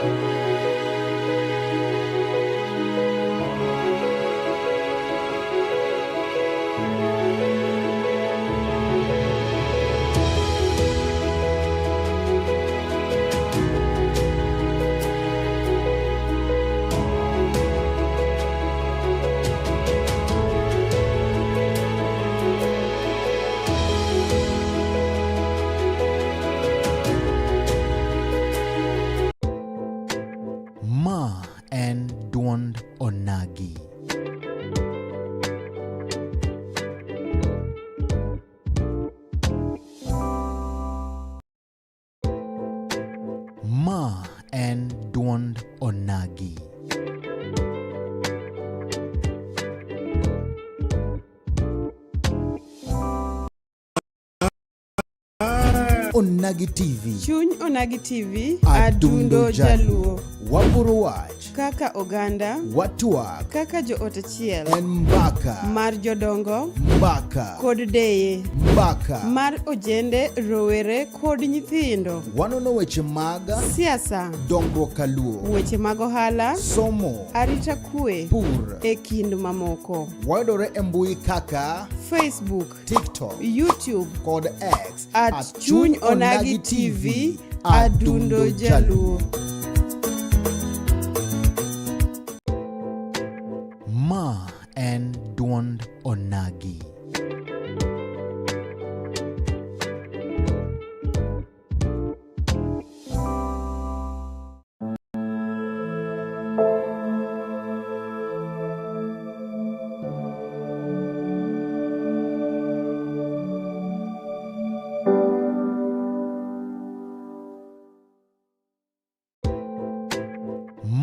Ma en duond onagi. Ma en duond onagi. Onagi TV. Chuny Onagi TV. Adundo Jaluo. Wapuro wach. Kaka oganda. Watuak. Kaka jo ot achiel. En mbaka. Mar jodongo. Mbaka. Kod deye. Mbaka. Mar ojende, rowere kod nyithindo. Wanono weche mag siasa. dongruok kaluo. Weche mag ohala. Somo. Arita kwe. Pur. E kind mamoko. Wayudore e mbui kaka Facebook, TikTok, YouTube kod X at Chuny Onagi TV. Adundo Jaluo. Ma en duond onagi.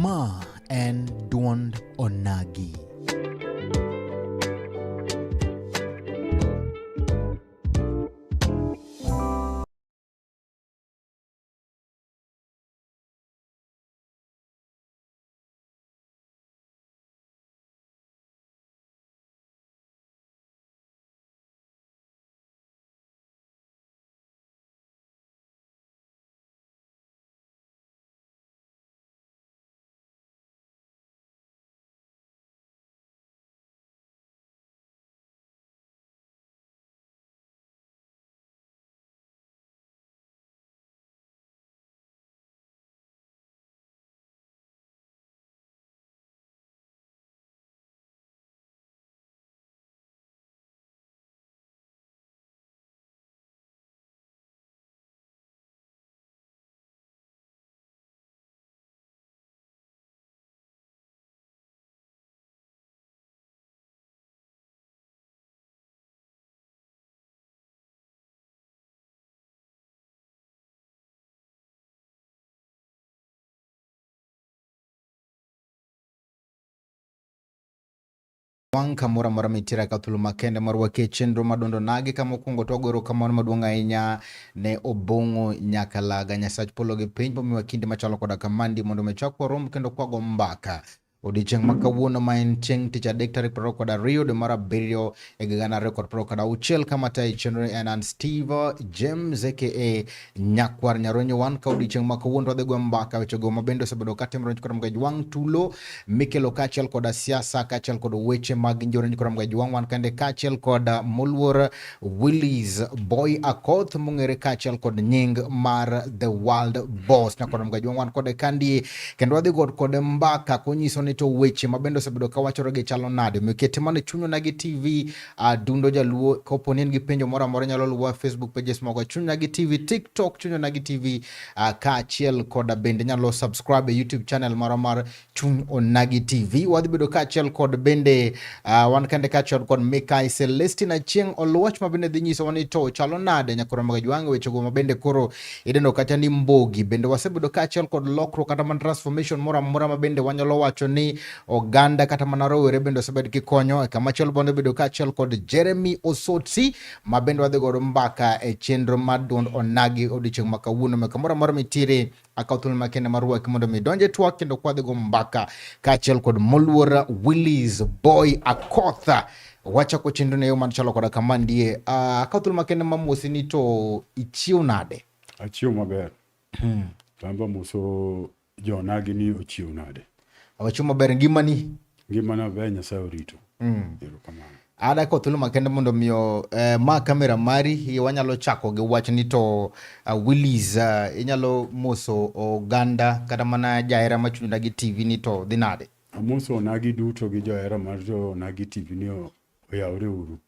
Ma en duond onagi. Wanka mora mora mitira kathulu makende marwa ke chenro madondo nagi kama kungo togoro kama maduonga inya ne obongo nyaka laga nyasach polo gi piny pomiwa kinde machalo koda kamandi mondo mechakwa rom kendo kwago mbaka odicheng makawuono ma en chieng' tich adek tarik 22 dwe mar abiriyo e higa mar 2026 kama tayo chenro en an Steve James aka Nyakwar Nyaronyo wan ka odicheng makawuono wadhi go mbaka wechego mabende osebedo katimore kod mgajwang' tulo mikelo kaachiel kod siasa kaachiel kod weche mag njore kod mgajwang' wan kende kaachiel kod moluor Willis Boy Akoth mong'ere kaachiel kod nying mar The World Boss na kod mgajwang' wan kod kandi kendo wadhi kod mbaka konyiso ni to weche mabendo osebedo ka wachore gi chalo nade mekete mane Chuny Onagi TV Adundo Jaluo kopo ni gi penjo moro amora nyalo luwo Facebook pages mogo Chuny Onagi TV, TikTok Chuny Onagi TV kaachiel kod bende nyalo subscribe YouTube channel mar Chuny Onagi TV wadhi bedo kaachiel kod bende wan kende kaachiel kod Mikai Celestina Chieng Oluoch mabende dhi nyiso wani to chalo nade nyakoro magajwang' wechego mabende koro idendo kata ni mbogi bende wasebedo kaachiel kod lokruok kata man transformation moro amora mabende wanyalo wacho ni oganda kata mana rowere bende osebed kikonyo kama chielo bende bedo kaachiel kod Jeremy Osotsi mabende wadhi godo mbaka e chenro mar duond Onagi odichieng' makawuono mekamora mora mitire akathul makende marwaki mondo mi donje twak kendo kwadhi go mbaka kaachiel kod moluor Willis Boy Akoth wacha ko chenro ne yo man chalo koda kamandie akathul makende mamosi ni to ichiu nade achiew maber tamba muso jonagi ni ochiwo nade. Awacho maber ngimani. Ngimana be Nyasaye orito. Erokamano. Ada ko thuolo makende mondo miyo ma kamera mari wanyalo chako gi wach ni to Willis inyalo moso oganda kata mana jahera machunyi Onagi TV ni to dhi nade? Amoso Onagi duto gi johera mar Onagi TV ni oyawre uru.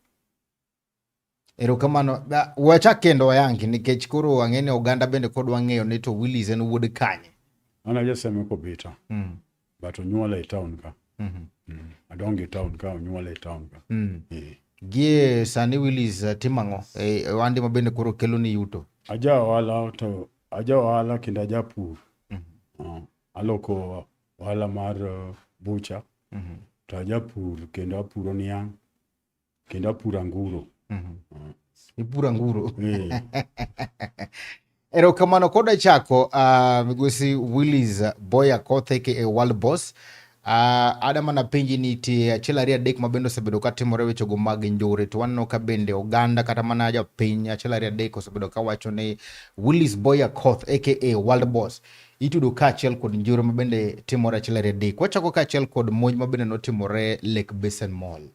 Erokamano. Wachak kendo wayangi nikech koro ang'e ni oganda bende kodwa ng'eyo ni to Willis en wuod kanye. An ajaseme Kobita. But onyuola e town ka. Adonge town ka, onyuola e town ka. Gie sani Willis timo ang'o? Wandi mabende koro kelo ni yuto. Aja ohala kendo ajapur. Aloko ohala mar bucha. To ajapur kendo apuro niang'. Kendo apuro anguro. Ipuro anguro. Erokamano koda chako migosi Willis Boy Akoth aka World Boss. Ada mana penji ni ti achiel ariyo adek mabende osebedo katimore wechego mag njore to waneno ka bende oganda kata mana jopiny achiel ariyo adek osebedo kawacho ni Willis Boy Akoth aka World Boss itudo kaachiel kod njore mabende timore achiel ariyo adek. Wachako kaachiel kod monj mabende notimore Lake Basin Mall.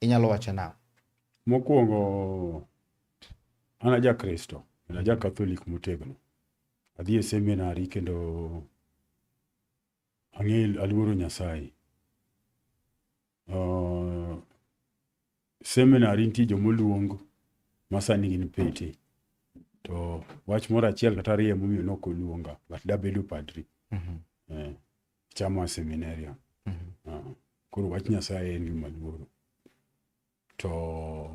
Inyalo wacho nang'o? Mokwongo an aja Kristo, an aja Catholic motegno. Adhi e seminary kendo aluoro Nyasaye. Seminary nitie jomoluong masani gin pete. To wach moro achiel kata ariyo momiyo nok oluonga, but dabedo padri. Chama seminarium. Koro wach Nyasaye en gima luoro. To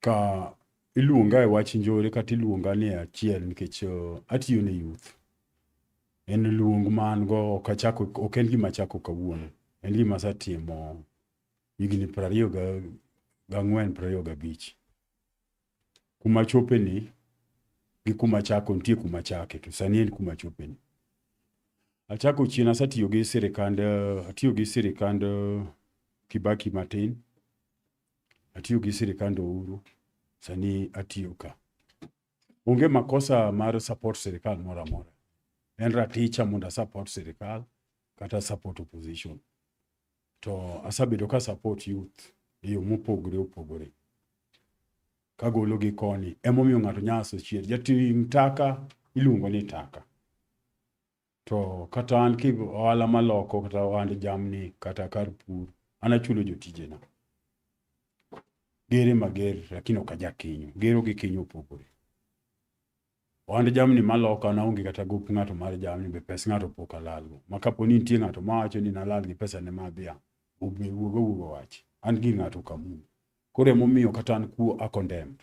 ka iluonga e wach njore kata iluonga ni achiel nikech atiyo ne youth. En luong man go ok en gima chako kawuono. En gima asatimo higni 24 25. Kuma chope ni gi kuma chako nitie kuma chake to sani en kuma chope ni. Achako chien asatiyo gi sirikand Kibaki matin. Atiyo gi sirikand Uhuru. Sani atiyo ka. Onge makosa mar support sirikal moro amora. En raticha mondo support sirikal kata support opposition. To asabedo ka support youth e yo mopogore. Kagolo gi koni. Emomiyo ng'ato nya associate. Jating' taka iluongo ni taka. To kata an ohala maloko kata ohand jamni kata kar pur. An achulo jotijena. Gere mager lakini ok ajakinyo. Gero gi kinyo opogore. Ohand jamni maloko naonge kata gop ng'ato mar jamni be pes ng'ato pok alalgo. Makapo ni nitie ng'ato mawacho ni nalal gi pesa ne madhiya. Wuogo wach. An gi ng'ato kamu. Koro emomiyo kata an kuo a condemned.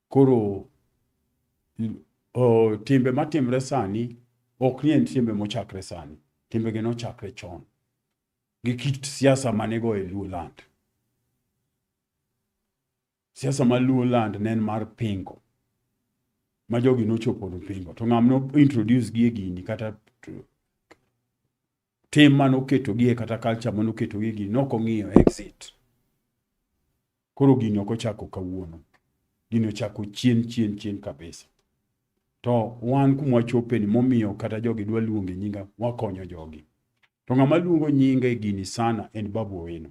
Koro timbe matimre sani ok ni en timbe mochakre sani. Timbe ge nochakre chon. Gi kit siasa manego e Luoland. Siasa ma Luoland ne en mar pingo. Ma jogi nochopo no pingo. To ng'am no introduce gi e gini kata tim manoketo gi kata culture manoketo gi gini noko ng'iyo exit. Koro gini ok ochako kawuono. Gini ochako chien kabisa. To wan kuma chope ni momiyo kata jogi dwa luonge nyinga wakonyo jogi. To ng'ama luongo nyinga e gini sana en Babu Owino.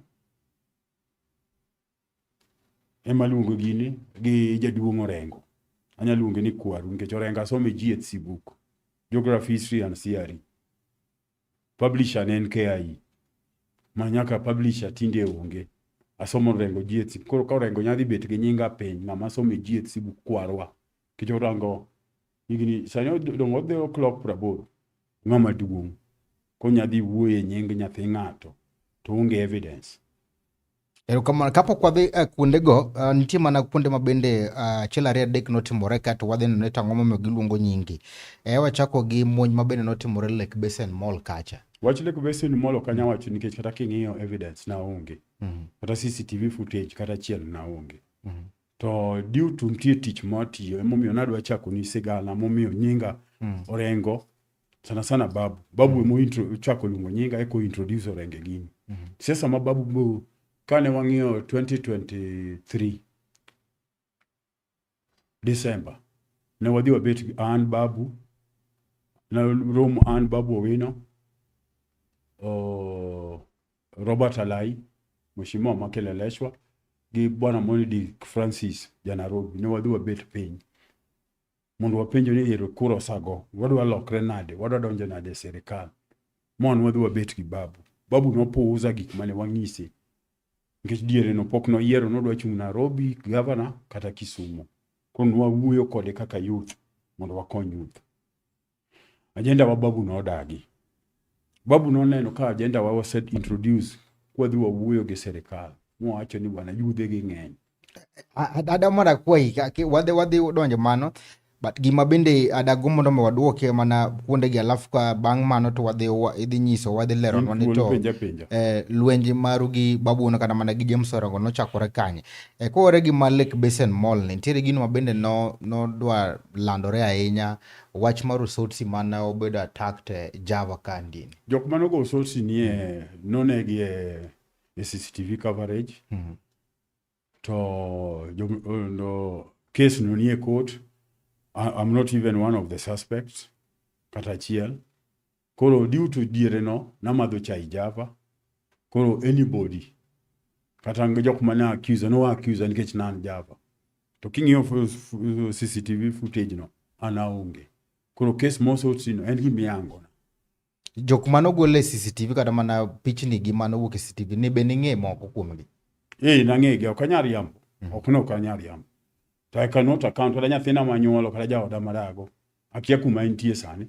Ema luongo gini gi jaduong' Orengo. Anyalo luonge ni Kwaru nikech Orengo asome GHC book. Geography, History and CRE. Publisher ne KIE. Manyaka publisher tinde onge. Asomo Orengo GHC. Koro ka Orengo nyadhi bet gi nyinga piny ng'ama some GHC book Kwarwa. Nikech Orengo higni sani dongo odhi o'clock 80. Ng'ama duong'. Konyadhi wuoye nying nyathi ng'ato to onge evidence. Erokamano kapok wadhi kuondego nitie mana kuonde mabende achiel ariyo adek notimore ka to wadhi neno tang'o momiyo giluongo nyingi. Wachako gi monj mabende notimore Lake Basin Mall kacha. Wach Lake Basin Mall ok anyal wacho nikech kata king'iyo evidence na onge. Kata CCTV footage kata achiel na onge. To due to nitie tich matiyo emomiyo nadwa chako ni sigana momiyo nyinga Orengo sana Babu emo chako luongo nyinga eko introduce Orenge gini. Siasa ma Babu kane wang'iyo 2023 December ne wadhi wabet an Babu na rom an Babu Owino, Robert Alai, Mheshimiwa Makeleleshwa, gi bwana Monidi Francis Janarobi, ne wadhi wabet piny. Mondo wapenjo ni ero kuro sago, wadwa lokre nade, wadwa donjo nade serikal. Mon wadhi wabet gi Babu. Babu nopuuza gik mane wang'isi. Nikech diere no pok no yiero nodwa chung' Nairobi, governor kata Kisumu. Koro nwawuoyo kode kaka youth, mondo wakony youth. Agenda wa Babu nodagi. Babu noneno ka agenda wa set introduce kwadhi wawuoyo gi serikal. Mwacho ni bwana yudhe gi ng'eny. Adamara kwai wadhi donjo mano, but gima bende adago mondo me waduoke mana kuonde gi, alafu ka bang' mano to idhi nyiso, wadhi lero ni to lwenje maru gi Babu Owino kata mana gi James Orengo nochakore kanye. Kowore gi ma Lake Basin Mall ni nitiere gino ma bende nodwa landore ahinya, wach mar Osotsi mana obedo attacked Java kandi. Jok manogo Osotsi nie nonegi CCTV coverage. To no case no nie court. I'm not even one of the suspects. Kata chiel. Koro due to diere no namadho chai Java. Koro anybody kata jok mana accuse no accuse nikech nan Java. To king'iyo CCTV footage no anaonge. Koro case Osotsi no en gimiyango. Jok manogole CCTV kata mana pichni gi manowuok e CCTV ne be ning'e moko kuomgi. Nang'egi ok anyal yambo. Ok no kanyal yambo. To I cannot account kata nyathina manyuolo kata jaoda madago. Akia kuma entie sani.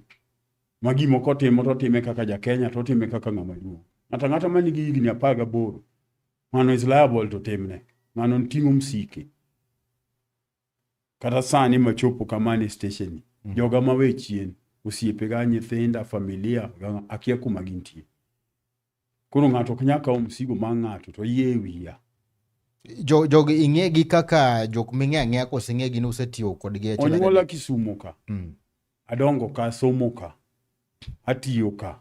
Magi moko timo to time kaka ja Kenya to time kaka ng'ama duong'. Ng'ata man gi higni 18 mano is liable to timne. Mano ting'o msike. Kata sani machopo kamane station. Joga mawe chien. Osiepe ga nyithinda, familia, akia kuma gintie. Koro ng'ato ok nyaka msigo ma ng'ato to yie wiya. Jog ing'e gi kaka jok ming'e ang'eya kose ng'e gi usetiyo kodgi e chela. Onyuola Kisumu ka. Adongo ka, somo ka. Atiyo ka.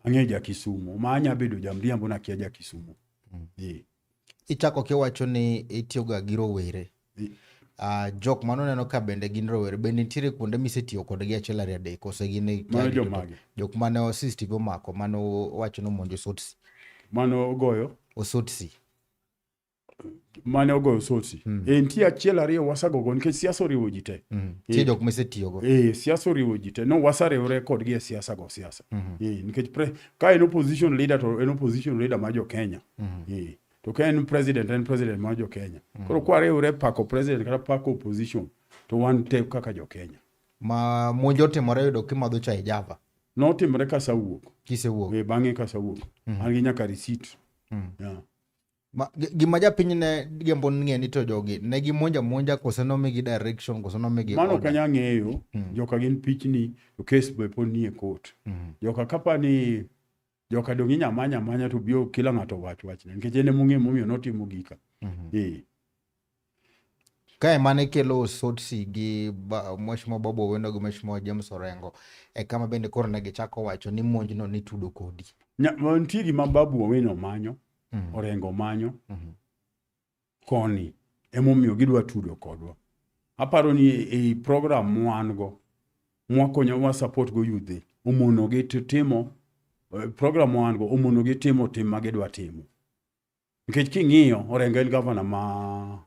Ang'e ja Kisumu. Ma anya bedo jamriambo na kia ja Kisumu. Ichako kiwacho ni itiyoga gi rowere. Jok mano neno ka bende gin rowere, bende nitiere kuonde misetiyo kodgi achiel ariyo adek kose gin jok mane CCTV omako mano wacho no monjo Osotsi. Mano ogoyo Osotsi. Mane ogoyo Osotsi. Nitie achiel ariyo wasagogo nikech siasa oriwo ji te. Tie jok misetiyogo. Siasa oriwo ji te. No wasariwre kodgi e siasa go siasa. Nikech ka en opposition leader to en opposition leader ma jo Kenya. To ka en president ma jo Kenya. Koro kwariwre pako president kata pako opposition to wan te kaka jo Kenya. Ma monjo timore yudo kimadho chai Java. Notimre ka sawuok. Kisewuok. Bang'e ka sawuok. An gi nyaka receipt. Gima japiny ne gembo ng'e ni to jogi ne gimonja kose nomigi direction kose nomigi order. Mano kanya ng'eyo. Joka gin pichni to case be pod nie court. Joka kapa ni joka dongi nyamanya to bio kila ng'ato wach nikech ene mong'e momiyo notimo gika. Kae mane kelo Osotsi gi Mheshimiwa Babu Owino gi Mheshimiwa James Orengo kama bende koro ne gichako wacho ni monjno ni tudo kodi. Nitie gima Babu Owino manyo, Orengo manyo, koni emomiyo gidwa tudo kodwa. Aparo ni e program mwango mwakonyo wa support go youth omono gi timo program mwango omono gi timo tim magidwa timo. Nikech king'iyo Orengo en governor ma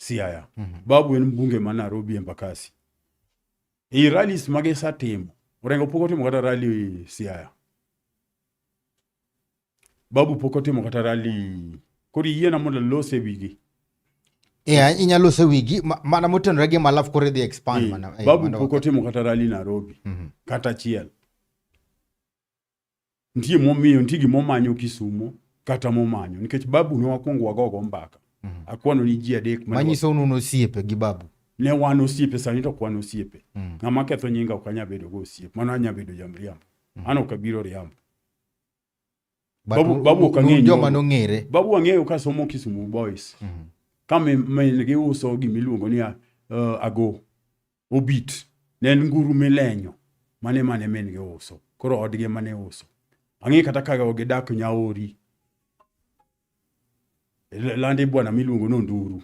Siaya. Babu en mbunge ma Nairobi Embakasi. Rallies magesa timo. Orengo poko timo kata rally Siaya. Babu poko timo kata rally. Kori yiena mondo lose wigi. Inyalo se wigi mana motenore gi malaf kore the expand mana. Babu poko timo kata rally Nairobi. Kata chiel. Ntie momanyo Kisumu kata momanyo. Nikech Babu ne wakwongo wagogo mbaka. Akwano ni ji adek manyiso unu osiepe gi Babu. Ne wan osiepe sani to kwan osiepe. Ng'ama ketho nyinga ok anya bedo go osiepe. Mano anya bedo jamriambo. Ano kabiro riambo. Babu kang'eyo joma nong'ere. Babu ang'eyo ka somo Kisumu Boys. Kame men gi uso gimiluongo ni ago obit. Ne en nguru milenyo. Mane men gi uso. Koro odgi mane uso. Ang'e kata kaga gidak Nyaori. Lande bwana miluongo no Nduru.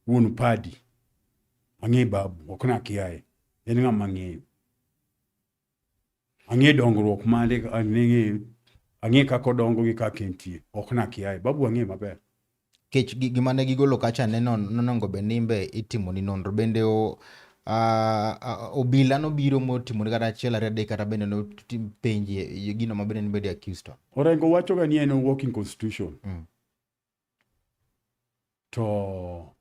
Wuon padi. Ang'e Babu, ok na kiaye. En ng'ama ng'eyo. Ang'e dongruok mane, ang'e kaka odongo gi kaka entie. Ok nakiaye. Babu ang'e maber. Kech gima ne gigolo kacha nonongo benimbe itimo ni nonro bende obila nobiro motimo ni kata achiel ariyo adek kata bende no penji gino mabende nibede accused on. Orengo wacho ga ni en working constitution. To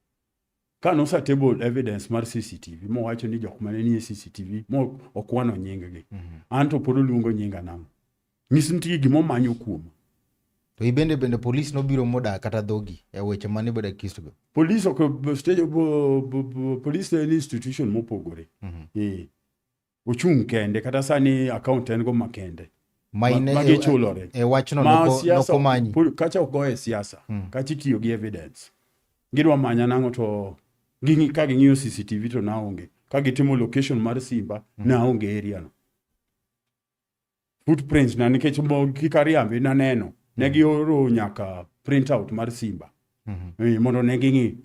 ka nosetable evidence mar CCTV mo wacho ni jok mane nie CCTV mo okwano nyinggi. Anto pod oluongo nyinga nang'o. Nyis nitie gimo manyo kuom. To ibende polis nobiro moda kata dhogi e weche mane bede accused go. Police stage police en institution mopogore. Ochung kende kata sani account en go makende. Magi chulore. E wachno nokomanyi. Kacha ok goye siasa. Kacha itiyo gi evidence. Gidwa manya nang'o to ka ging'iyo CCTV to naonge. Ka gitimo location mar Simba naonge area no. Footprints na nikech kikariambe na neno. Negi oro nyaka print out mar Simba. Mondo negi ng'i.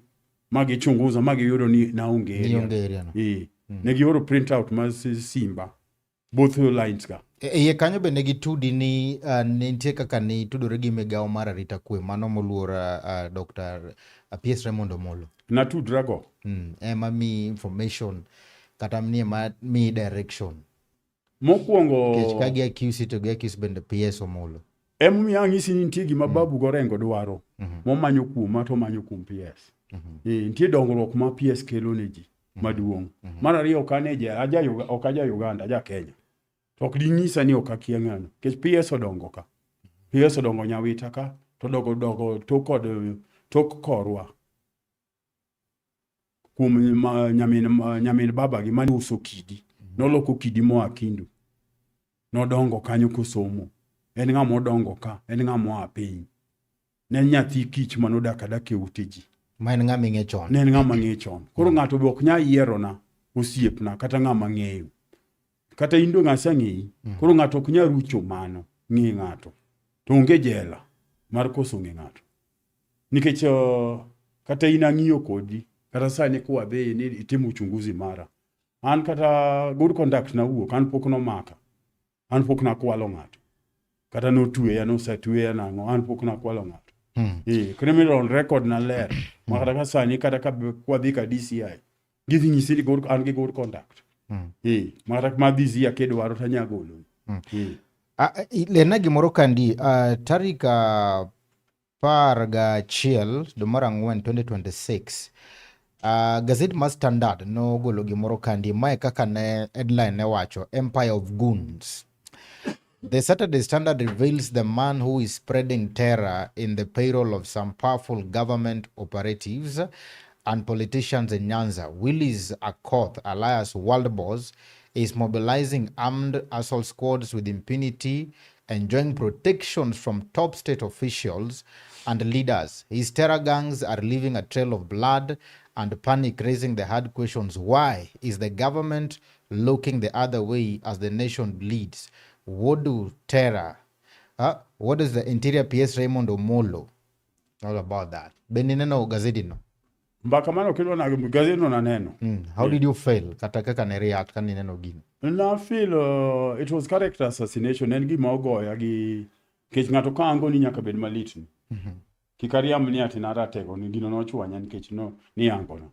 Magi chunguza, magi yudo ni naonge area no. Negi oro print out mar Simba. Both lines ga. Iye kanyo be negi tudi ni nitie kaka ni tudore gi migawo mar arita kwe mano moluor Dr. PS Raymond Omolo. Na tudra go. Ema mi information kata mi direction. Mokwongo. Kech kagi accuse to gi accuse bende PS Omolo. Mi ang'isi ni nitie gima Babu Gorengo dwaro. Momanyo kuom to manyo kuom PS. Nitie dongruok ma PS kelo ne ji maduong'. Mar ariyo kaneje ok aja Uganda, aja Kenya. To ok dinyisa ni ok akia ng'ano. Kech PS odongo ka. PS odongo Nyawita ka. To dogo tok korwa. Kuom nyamin baba gi mani uso kidi. Noloko kidi moa Kindu. Nodongo kanyo kosomo. En ng'ama odongo ka. En ng'ama oa piny. Ne nyathi kich manodak adak e ute ji. Ma en ng'ama ng'e chon. Ne en ng'ama ng'e chon. Koro ng'ato be ok nya yierona osiepna kata ng'ama ng'eyo. Kata indo ng'asa ng'eyi. Koro ng'ato ok nya rucho mano ng'e ng'ato. To onge jela mar koso ng'e ng'ato. Nikech kata ina ng'iyo kodi. Kata sani kwa be ni itimo uchunguzi mara. An kata good conduct na wuok. An pok no maka. An pok na kwalo ng'ato. Kata no tuweya no satuweya nang'o. An pok na kwalo ng'ato. Criminal record na ler. Makata ka sani kata ka kwa dhi ka DCI. Gidhi nyisi ni an gi good conduct. Makata ma DCI kedwaro tanya golo. Lena gimoro kandi tarik 11 dwe mar ang'wen 2026 gazet mar Standard no golo gimoro kandi mae kaka ne headline ne wacho Empire of Goons. The Saturday Standard reveals the man who is spreading terror in the payroll of some powerful government operatives and politicians in Nyanza. Willis Akoth, alias World Boss, is mobilizing armed assault squads with impunity, enjoying protections from top state officials and leaders. His terror gangs are leaving a trail of blood and panic, raising the hard questions. Why is the government looking the other way as the nation bleeds? What do terror? What is the Interior PS Raymond Omolo all about that? Benineno gazeti no. Mbaka mano kilo na gazeti no na neno. How did you feel? Kata kaka ne react kan neno gini. Na feel it was character assassination. En gima ogoya gi kech ng'ato ka ango ni nyaka bed malit ni. Kikariam ni ati naratego ni gino nochwanya nikech no ni ango no.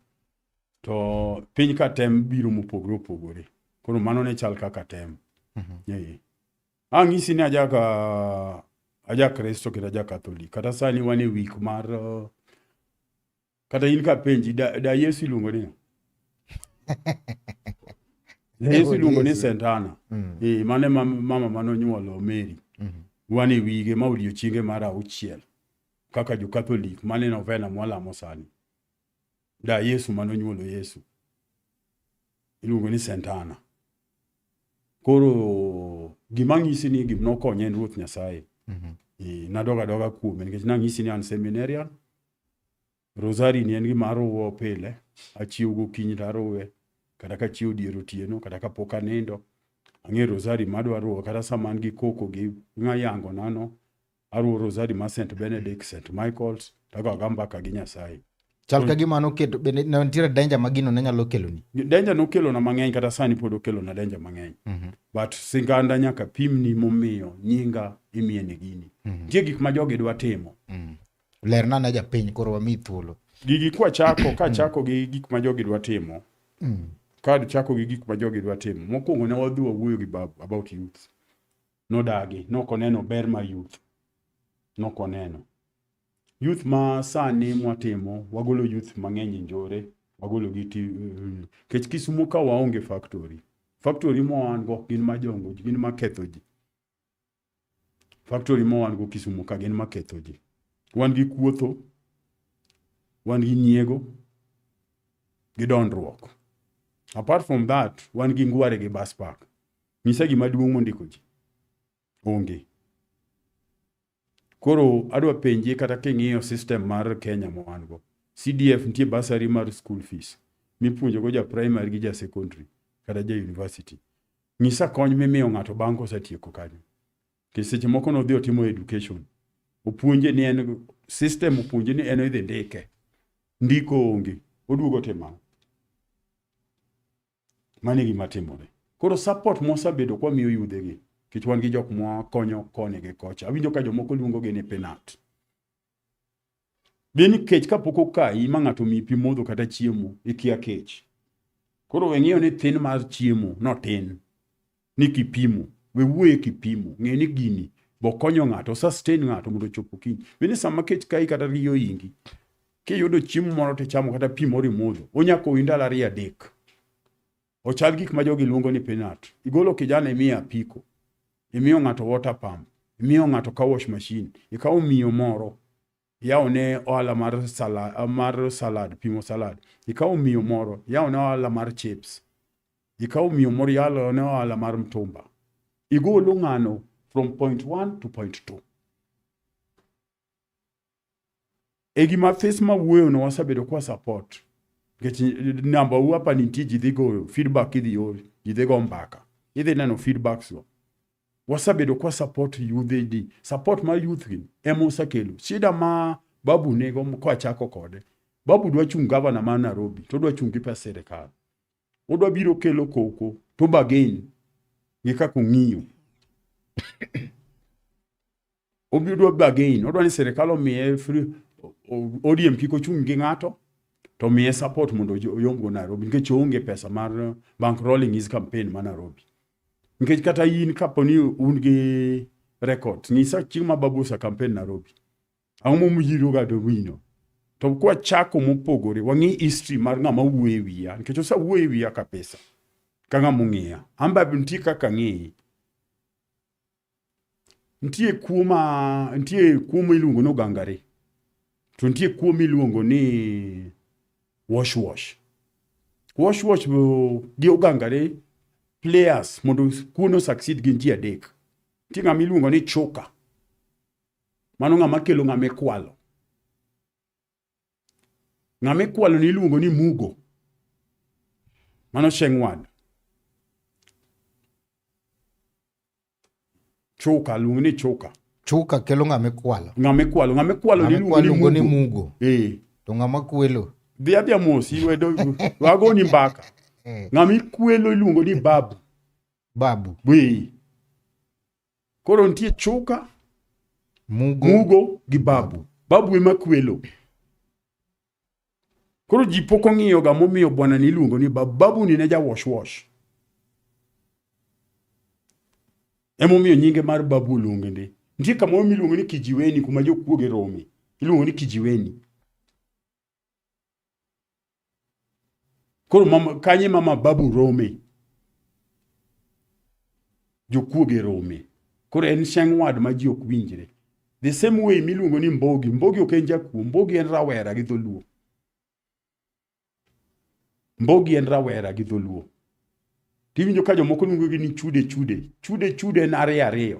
To piny ka tem biro mopogore. Koro mano ne chal kaka tem. Ang'isi ni aja Kristo kata aja Catholic. Kata sani wane week mar kata in ka penji da Yesu iluongo ni. Yesu iluongo ni Santana. Mane mama manonyuolo Mary. Wane wige ma odiochienge mar 6 kaka jo Catholic mane novena mwalamo sani. Da Yesu manonyuolo Yesu. Iluongo ni Santana. Koro gimang'isi ni gimnokonye en Ruoth Nyasaye. Nadoga kuome nikech nang'isi ni an seminarian. Rosari ni en gima aruwo pile. Achiwo gokinyi taruwe. Kata ka chiwo dier otieno. Kata ka pok anindo. Ang'e rosari madwa ruwo. Kata sama an gi koko gi ng'ayango nano. Aruwo rosari ma St. Benedict, St. Michael's. Tago agamba ka gi Nyasaye. Chal ka gima noketo bende ne nitie danger magino ne nyalo kelo ni. Danger nokelo na mang'eny kata sani pod okelo na danger mang'eny. But singanda nyaka pimni momiyo nyinga imiye ne gini. Nitie gik ma jogi dwa timo. Lerna na japiny koro wami thuolo. Gigi ka chako gi gik ma jogi dwa timo. Ka chako gi gik ma jogi dwa timo. Mokwongo ne wadhi wawuoyo gi Babu about youth. Nodagi, nokoneno ber mar youth. Nokoneno. Youth ma sani mwatimo, wagolo youth mang'eny njore, wagolo giti, kech Kisumu ka waonge factory. Factory mo wan go gin ma jongo, gin ma ketho ji. Factory mo wan go Kisumu ka gin ma ketho ji. Wan gi kuotho, wan gi nyiego, gi dondruok. Apart from that, wan gi ngware gi bus park. Nyisa gima duong' mondiko ji. Onge. Koro adwa penje kata king'iyo system mar Kenya mo wan go. CDF nitie basari mar school fees. Mipuonjo go ja primary gi ja secondary kata ja university. Nyisa kony mimiyo ng'ato bang' kosetieko kanyo. Seche moko nodhi otimo education. Opuonje ni en system, opuonje ni en idhi ndike. Ndiko onge. Oduogo tema. Mane gima timore. Koro support mosabedo kwa miyo yudhegi. Kich wan gi jok mwa konyo kone gi kocha. Awinjo ka jomoko luongo gi ni penat. Beni kech kapoko kai ma ng'ato mi pi modho kata chiemo ikia kech. Koro weng'iyo ni thin mar chiemo no tin. Ni kipimo. We wuoye kipimo. Ng'e ni gini bo konyo ng'ato, sustain ng'ato mondo chopo kiny. Beni sama kech kai kata riyo ingi. Kiyudo chiemo moro tichamo kata pi moro imodho. Onyako indalo 2-3. Ochal gik ma jogi luongo ni penat. Igolo kijana imiyo apiko. Imiyo ng'ato water pump. Imiyo ng'ato car wash machine. Ikawo miyo moro. Yaone ohala mar salad, pimo salad. Ikawo miyo moro. Yaone ohala mar chips. Ikawo miyo moro yaone ohala mar mtumba. Igolo ng'ano from point 1 to point 2. Gima face ma wuoyo no wasabedo kwa support. Namba hapa ni nitie ji dhi goyo feedback idhi ori. Ji dhi go mbaka. Idhi neno feedbacks go. Wasabedo kwa support youth di. Support ma youth gin. Emo sakelo. Shida ma Babu nego kwa chako kode. Babu dwa chung governor ma Nairobi. To dwa chung gi pesa serikal. Odwa biro kelo koko. To bargain. Gika kung'iyo. Obiro bargain. Odwa ni serikal omiye free. ODM kiko chung gi ng'ato. To miye support mondo oyomgo Nairobi. Nikech onge pesa mar bankrolling his campaign ma Nairobi. Nikech kata yin kaponi un gi record. Nyisa chieng' ma Babu sa campaign Nairobi. Ang'o muyiro ga do wino. To kwa chako mopogore. Wang'i history mar ng'ama wuoye wiya. Nikech osa wuoye wiya ka pesa. Ka ng'ama ng'iya. Amba nitie kaka ng'i. Nitie kuoma iluongo no gangare. To nitie kuoma iluongo ni wash. Wash gi ogangare players mondo kuno succeed gin ji adek. Nitie ng'ama iluongo ni choka. Mano ng'ama kelo ng'ama kwalo. Ng'ama kwalo ni iluongo ni mugo. Mano shengwan. Choka luongo ni choka. Choka kelo ng'ama kwalo. Ng'ama kwalo ni iluongo ni mugo. To ng'ama kwelo. Dhia mosi wedo wago ni mbaka. Ng'ama kwelo iluongo ni babu. Koro nitie choka, mugo gi babu. Babu ema kwelo. Koro ji pok ong'iyo ga momiyo bwana ni iluongo ni babu. Babu ni ne ja wash. Emomiyo nyinge mar babu luongo ndi. Nitie kama iluongo ni kijiweni kuma jokuoge rome. Iluongo ni kijiweni. Koro kanye mama babu rome. Jokuoge rome. Koro en shengwad ma ji ok winjre. The same way miluongo ni Mbogi. Mbogi ok en jakuo. Mbogi en rawera gi dholuo. Tiwinjo ka jomoko luongo gi ni chude. Chude en 2.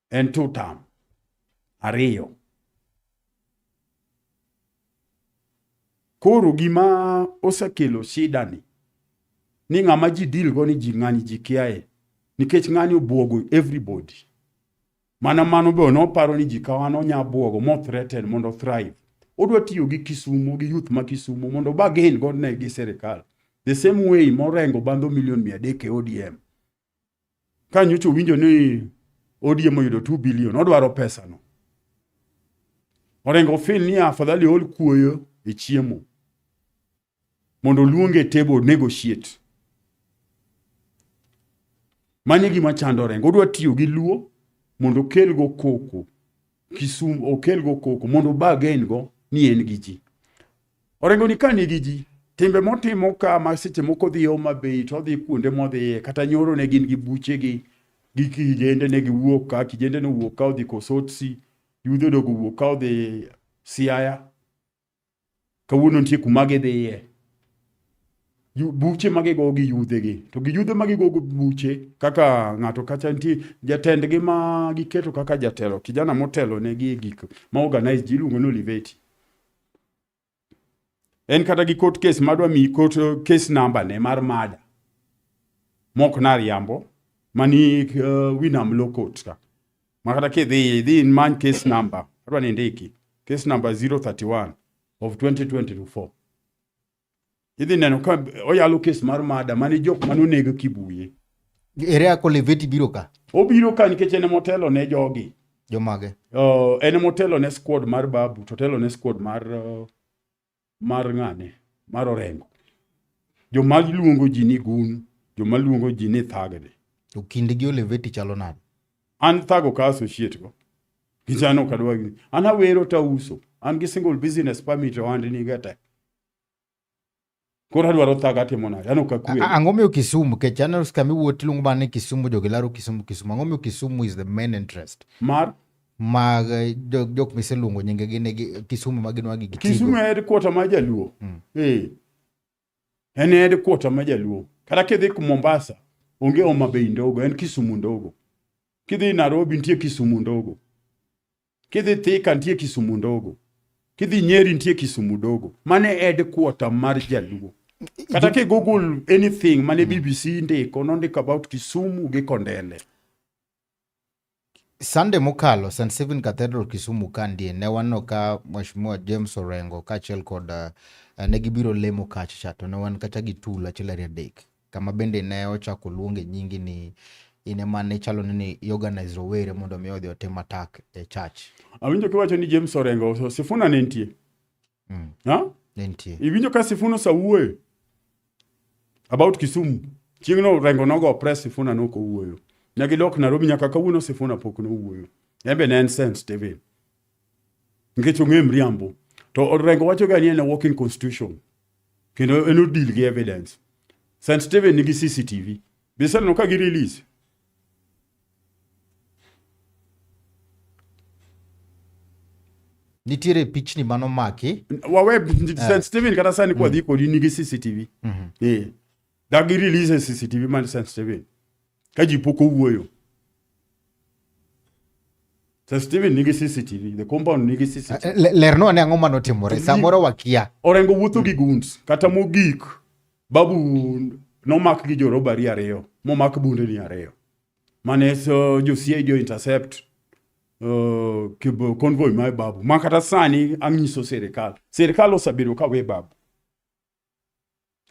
En 2 term. 2. Koro gima osekelo shida ni ng'ama ji deal go ni ji ng'ani ji kiae. Nikech ng'ani obwogo everybody. Mana mano be noparo ni ji kawano nya buogo mo threaten mondo thrive. Odwa tiyo gi Kisumu, gi youth ma Kisumu, mondo bargain god ne gi serikal. The same way morengo bandho milion 300 e ODM. Ka nyocho winjo ni ODM oyudo 2 billion, odwaro pesa no. Orengo feel ni afadhali ol kuoyo e chiemo. Mondo luonge table negotiate. Mani gima chando Orengo. Odwa tiyo gi Luo mondo kel go koko. Kisumu okel go koko mondo bargain go ni en gi ji. Orengo ni kani gi ji. Timbe motimo ka masite moko dhi Homa Bay to dhi kuonde modhiye kata nyoro ne gin gi buche gi kijende ne giwuok ka kijende no wuok ka odhi Kosotsi yudho dogo wuok ka odhi Siaya kawuono nitie kuma gidhiye buche mage go gi yudhe gi to gi yudhe mage go buche kaka ng'ato kacha nitie jatendgi ma giketo kaka jatelo kijana motelo ne gi gik ma organize ji luongo no Oliveti. En kata gi court case madwa mi court case number ne mar mada mok na riambo mani Winam Law Court ka makata ke the in man case number adwa ni ndiki case number 031 of 2024 idhi neno ka oyalo case mar mada mani jok manonego Kibuye ere ko Oliveti biro ka obiro ka nikech en motelo ne jogi jomage en motelo ne squad mar Babu to telo ne squad mar ng'ane mar Orengo joma luongo ji ni gun joma luongo ji ni thagde to kinde gi Oliveti chalo nade an thago ka associate go kijano kadwa an awero ta uso an gi single business permit and ni gata kora dwaro thaga timo nade ano ka kuwe ang'omiyo Kisumu ke channels kami wuoti lungo bane Kisumu jogilaro Kisumu ang'omiyo Kisumu is the main interest mar mag jok miseluongo nyinge gi ne Kisumu maginwa gi gitigo Kisumu ed quarter ma Jaluo en ed quarter ma Jaluo kata kidhi ku Mombasa onge Homa Bay ndogo en Kisumu ndogo kidhi Nairobi nitie Kisumu ndogo kidhi Thika nitie Kisumu ndogo kidhi Nyeri nitie Kisumu ndogo mane ed quarter mar Jaluo kata ke Google anything mane BBC ndiko nondiko about Kisumu gi Kondele. Sunday mokalo St. Stephen Cathedral Kisumu kandie ne wano ka Mheshimiwa James Orengo kaachiel kod ne gibiro lemo kacha to ne wan kata gi tula achiel ariyo adek kama bende ne ochako luonge nyingi ni ine mane chalo ni organize rowere mondo mi odhi otim attack e church. Awinjo kiwacho ni James Orengo Sifuna ne nitie. Ha? Ne nitie. Iwinjo ka Sifuna sawuoyo about Kisumu. Chieng'no Orengo nogo press Sifuna noko wuoyo. Nyagilok Nairobi nyaka kawuono Sifuna pok no wuoyo. Embe ne en St. Stephen. Nikech ong'e mriambo. To Orengo wacho ga ni en walking constitution. Kendo eno deal gi evidence. St. Stephen nigi CCTV. Bisel no ka gi release. Nitiere pichni mano maki. Wawe St. Stephen kata sani kwa dhi kodi nigi CCTV. Da gi release CCTV man St. Stephen. Kaji poko wuoyo. St. Stephen nigi CCTV, the compound nigi CCTV. Lerno ne ang'o manotimore, samoro wakia. Orengo wuotho gi guns, kata mogik, Babu nomak gi jorobari 2, momak bunde ni 2. Mane jo CID intercept convoy mar Babu. Makata sani ang'iso serikal. Serikal osabedo ka we Babu.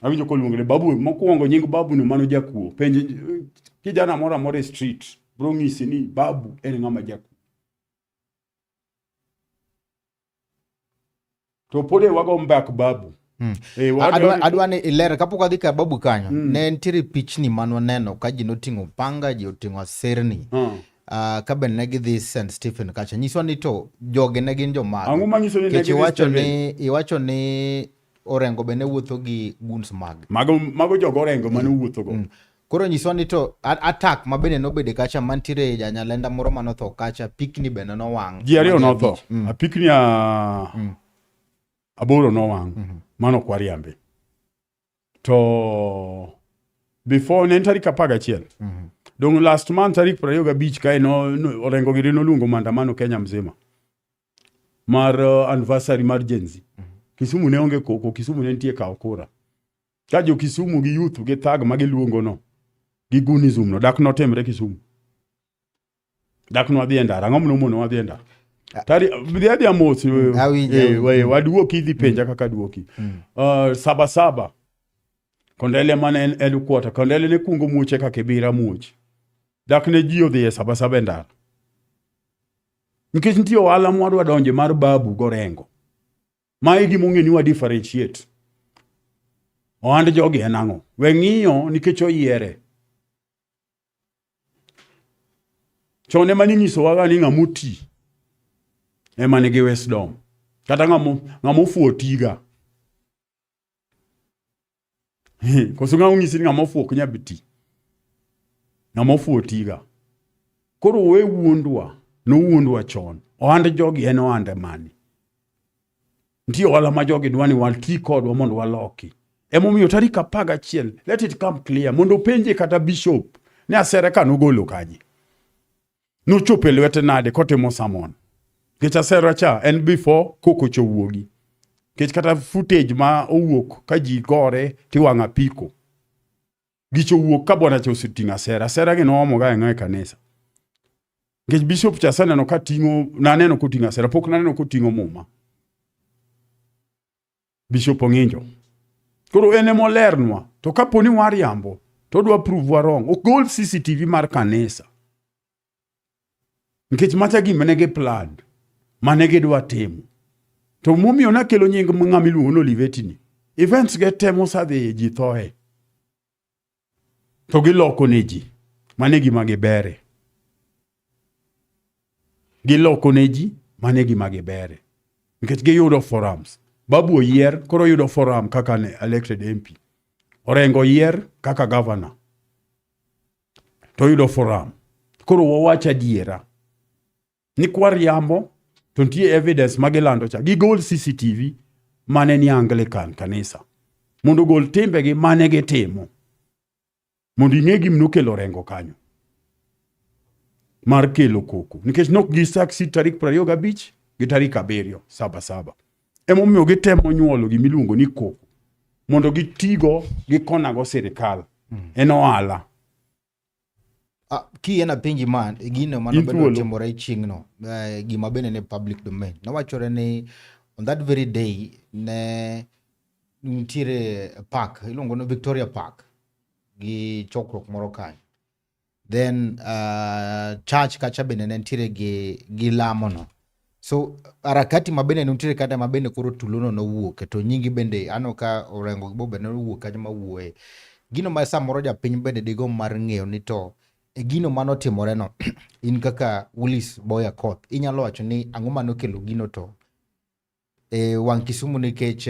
Awinjo koluongre Babu, mokwongo nying Babu no mano jakuo. Penj kijana mora more street, bro ng'isi ni Babu en ng'ama jakuo. To pode wago mbak Babu. Adwani iler kapok adhi ka Babu kanyo. Ne nitiere pichni mano neno ka ji noting'o panga, ji oting'o aserni. Ka ben ne gidhi St. Stephen kacha. Nyiswa ni to joge ne gin jomage. Ang'o manyiso ni ne gidhi iwacho ni Orengo bene wuotho gi guns mag. Mago jogo Orengo mane wuotho go. Koro nyiswa ni to attack ma bende nobede kacha mantiere janyalenda moro manotho kacha pikni bende no wang. Ji 2 notho. A pikni aboro no wang. Mano kwariambe. To before ne tarik 11. Dong last month tarik 25 kae no Orengo giri no luongo maandamano Kenya mzima. Mar anniversary mar Gen Z. Kisumu ne onge koko, Kisumu ne nitie kao kura. Ka jo Kisumu gi youth gi thag ma giluongo no. Gi gunism no dak notemre Kisumu. dak no adhi ndara ngom no mono adhi ndara tari adhi amos waduoki dhi penja kaka duoki saba Kondele mane en kuota Kondele ne kungo muche kaka bira muche dak ne ji odhi e saba ndara nikech nitie ohala mwadwa donje mar babu gorengo ma igi mong'eni wa differentiate ohand jogi en ang'o we ng'iyo nikech oyiere chone mani nyiso waga ni ng'amuti ema nigi wisdom kata ng'amofuo tiga koso ng'isi ni ng'amofuo kunya biti ng'amofuo tiga koro we wuondwa chon ohand jogi en ohande mani nitie ohala ma jogi dwani wati kodwa mondo waloki emomiyo tarik 11 let it come clear mondo penje kata bishop ne asere ka nogolo kaji nochopo e lwete nade kotimo samon kech asera cha en before koko chowuogi kech kata footage ma owuok ka ji gore tiwang'a piko gicho wuok ka bwana cha oseting'a asera gi noomo ga ng'e kanisa kech bishop cha sana no katingo naneno koting'a asera pok naneno koting'o muma bishop ong'injo koro ene molernwa to kaponi wariambo to dwa prove warong ogol CCTV mar kanisa nikech macha gima negi plan manegi dwa timo to mumio na kelo nying ng'ama iluongo no Olivetini events get temo sadhi ji thoe to giloko ne ji manegi magibere giloko ne ji manegi magibere nikech giyudo forums babu oyier koro yudo forum kaka ne elected MP orengo yier kaka governor to yudo forum koro wawacha diera ni kwariambo to nitie evidence magilando cha gigol CCTV mane ni Anglican kanisa mondo gol timbe gi mane gitimo mondo ing'egi mnokelo rengo kanyo mar kelo koko nikech nok gisaksi tarik 25 gi tarik 7 saba emomiyo gitemo nyuolo gimiluongo ni koko mondo gitigo gikonago sirikal en ohala Kiena pinji man gino mano bedo timore chieng'no gima bende ne public domain nowachore ni on that very day ne nitiere park iluongo no Victoria Park gi chokruok moro kanyo then church kacha bende ne nitiere gi lamo no so harakati mabende nitiere kata mabende koro tuluno nowuok to nyingi bende ano ka orengo bobe ne owuok kanyo mawuoye gino ma samoro japiny bende digo mar ng'eyo ni to gino mano timore no in kaka Willis Boya Koth inyalo wacho ni ang'o mano kelo gino to wang' Kisumu nikech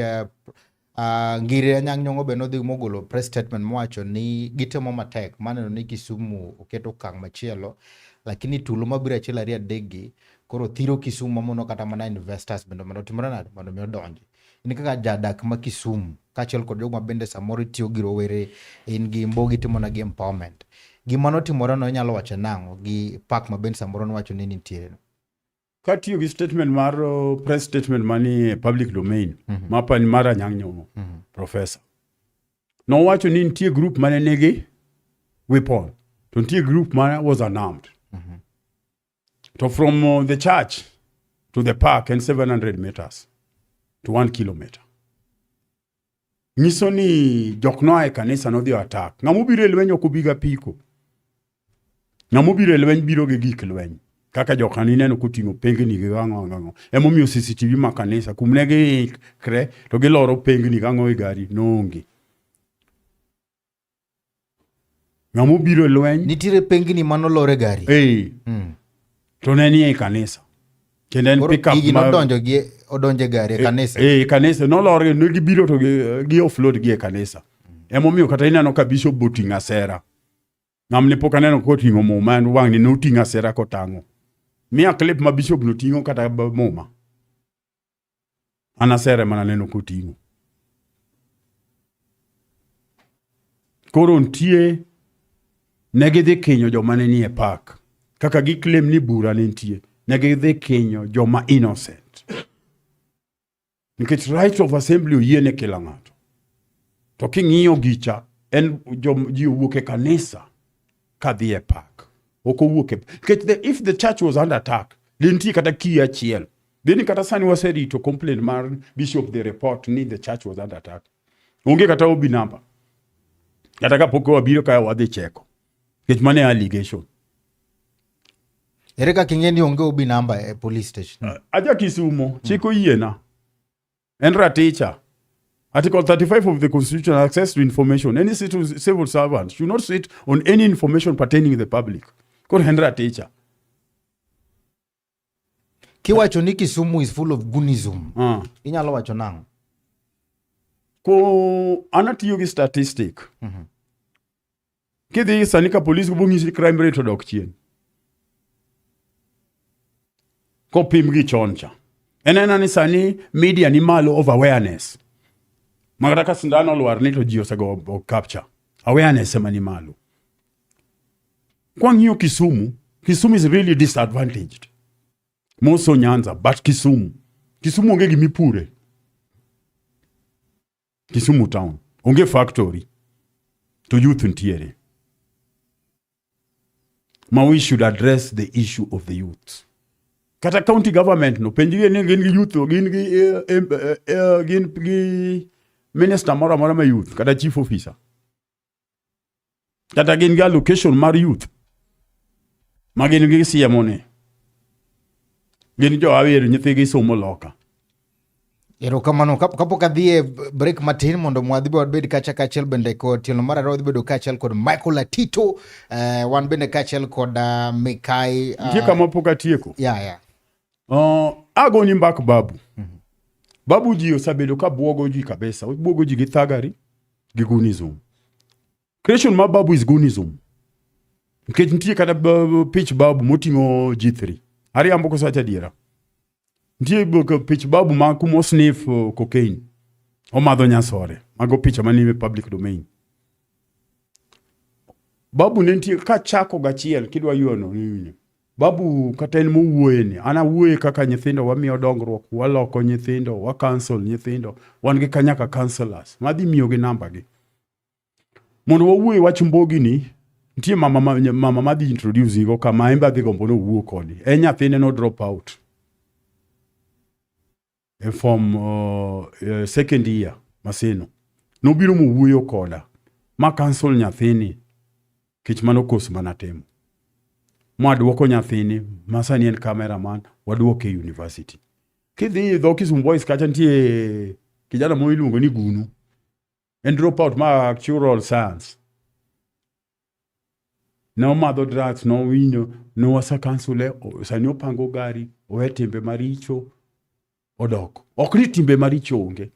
ngire Anyang' Nyong'o be nodhi mogolo press statement mowacho ni gitemo matek maneno ni Kisumu oketo okang' machielo lakini tulo mabiro achiel ariyo adek koro thiro Kisumu mono kata mana investors bende mondo timore nade mondo mi odonji in kaka jadak ma Kisumu kaachiel kod jogo mabende samoro tiyo gi rowere in gi mbogi timo na gi empowerment gima notimore no nyalo wacho nang'o gi park mabende samoro nowacho ni nitie katiyo gi statement mar press statement mani public domain mapa ni mara Anyang' Nyong'o professor no wacho ni nitie group mane nigi weapon to nitie group mane was unarmed to from the church to the park and 700 meters to 1 kilometer nyiso ni jokno ae kanisa no dhi attack ng'amu biro e lweny ok obiga piko ng'amu biro e lweny biro gi gik lweny kaka jokani neno kuting'o pengni gi gang'o emomiyo CCTV ma kanisa kumne gi kre to giloro pengni gang'o e gari nonge ng'amu biro e lweny nitiere pengni manolore gari to ne ni e kanisa kendo en pick up ma odonje gari e kanisa kanisa nolore no gibiro to gi offload gi e kanisa emomiyo kata ineno ka bishop boting'a sera ng'amne pok aneno koting'o muma en wang' ni noting'a sera kotang'o miya clip ma bishop noting'o kata muma ana sera mana neno koting'o koro ntie negidhi kinyo joma ne ni e park kaka giklem ni bura ne ntie negidhi kinyo joma innocent nikech right of assembly oyiene kila ng'ato to king'iyo gicha en ji owuok e kanisa kadhi e park okowuok if the church was under attack linti kata key achiel then kata sani waserito complaint mar bishop the report ni the church was under attack onge kata obi number kata kapok wabiro ka wadhi cheko nikech mane allegation. Ere kaka ing'e ni onge obi namba e police station? Aja Kisumo chik oyiena en raticha. Article 35 of the Constitution, access to information. Any civil servant should not sit on any information pertaining to the public. Kor en raticha. Kiwacho ni Kisumu is full of goonism. Inyalo wacho nang'o? Ko anatiyo gi statistic. Kidhi sani ka police gubung'isi crime rate odok chien. Ko pim gi choncha. Enena ni sani media ni malo of awareness. Magara ka sindano lwar ni to ji osego capture. Awareness ema ni malo. Kwa ng'iyo Kisumu is really disadvantaged. Moso Nyanza, but Kisumu onge gimi pure. Kisumu town. Onge factory. To youth ntiere. We should address the issue of the youth. Kata county government no penjige ni gin gi youth gin gi minister mora ma youth kata chief officer. Kata gin gi allocation mar youth. Ma gin gi CMO ne. Gin jo awere nyithi gi somo loka. Erokamano kapok adhi e break matin mondo mwadhi be wadbed kacha kachiel bende kod tielo mar ariyo bedo kachiel kod Michael Atito, wan bende kachiel kod Mikai. Nitie kama pok atieko. Yeah. Agoni mbak Babu. Babu ji osabedo ka buogo ji kabisa. Buogo ji gi thagari gi goonism. Creation ma Babu is goonism. Nikech nitie kata pitch Babu moting'o G3. Ariambo koso wacho adiera. Ndiye pitch Babu ma kumo sniff cocaine. Omadho nyasore. Mago picha mani public domain. Babu nentie ka chako gachiel kidwa yuono nini. Babu kata en mowuoye ni. Ana wuoye kaka nyithindo wamiyo dongruok, waloko nyithindo, wa cancel nyithindo, wan gi kanyaka counselors. Madhi miyo gi namba gi. Mondo wawuoye wach mbogi ni, nitie mama madhi introduce go kama emba dhi gombo no wuo kodi. Nyathine no drop out. From second year Maseno. Nobiro mowuoyo koda. Ma cancel nyathini. Kich mano kos manatemo. Mwaduoko nyathini. Masani en cameraman. Waduoke university. Kidhi dho Kisumu boys kacha ntie kijana mo iluongo ni Gunu. En drop out ma actual science. No madho drugs, no winyo, no wasa cancel. Sani opango gari. Owe timbe maricho. Odok. Okni timbe maricho onge.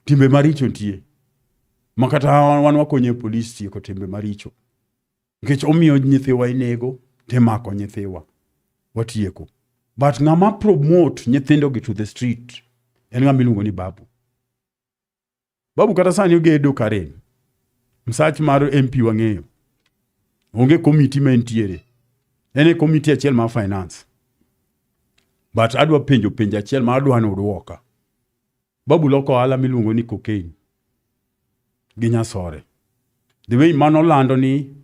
Timbe maricho ntie. Makata wan wakonye police tieko timbe maricho. Nikech omiyo nyithiwa inego, temako nyithiwa. Watieko. But ngama promote nyithindo gi to the street. En ngama iluongo ni Babu. Babu kata sani ogedo Karen. Msach mar MP wang'eyo. Onge committee mentiere. Ene committee achiel mar finance. But adwa penjo achiel ma adwa noduoka. Babu loko ala miluongo ni cocaine. Gi nyasore. The way mano lando ni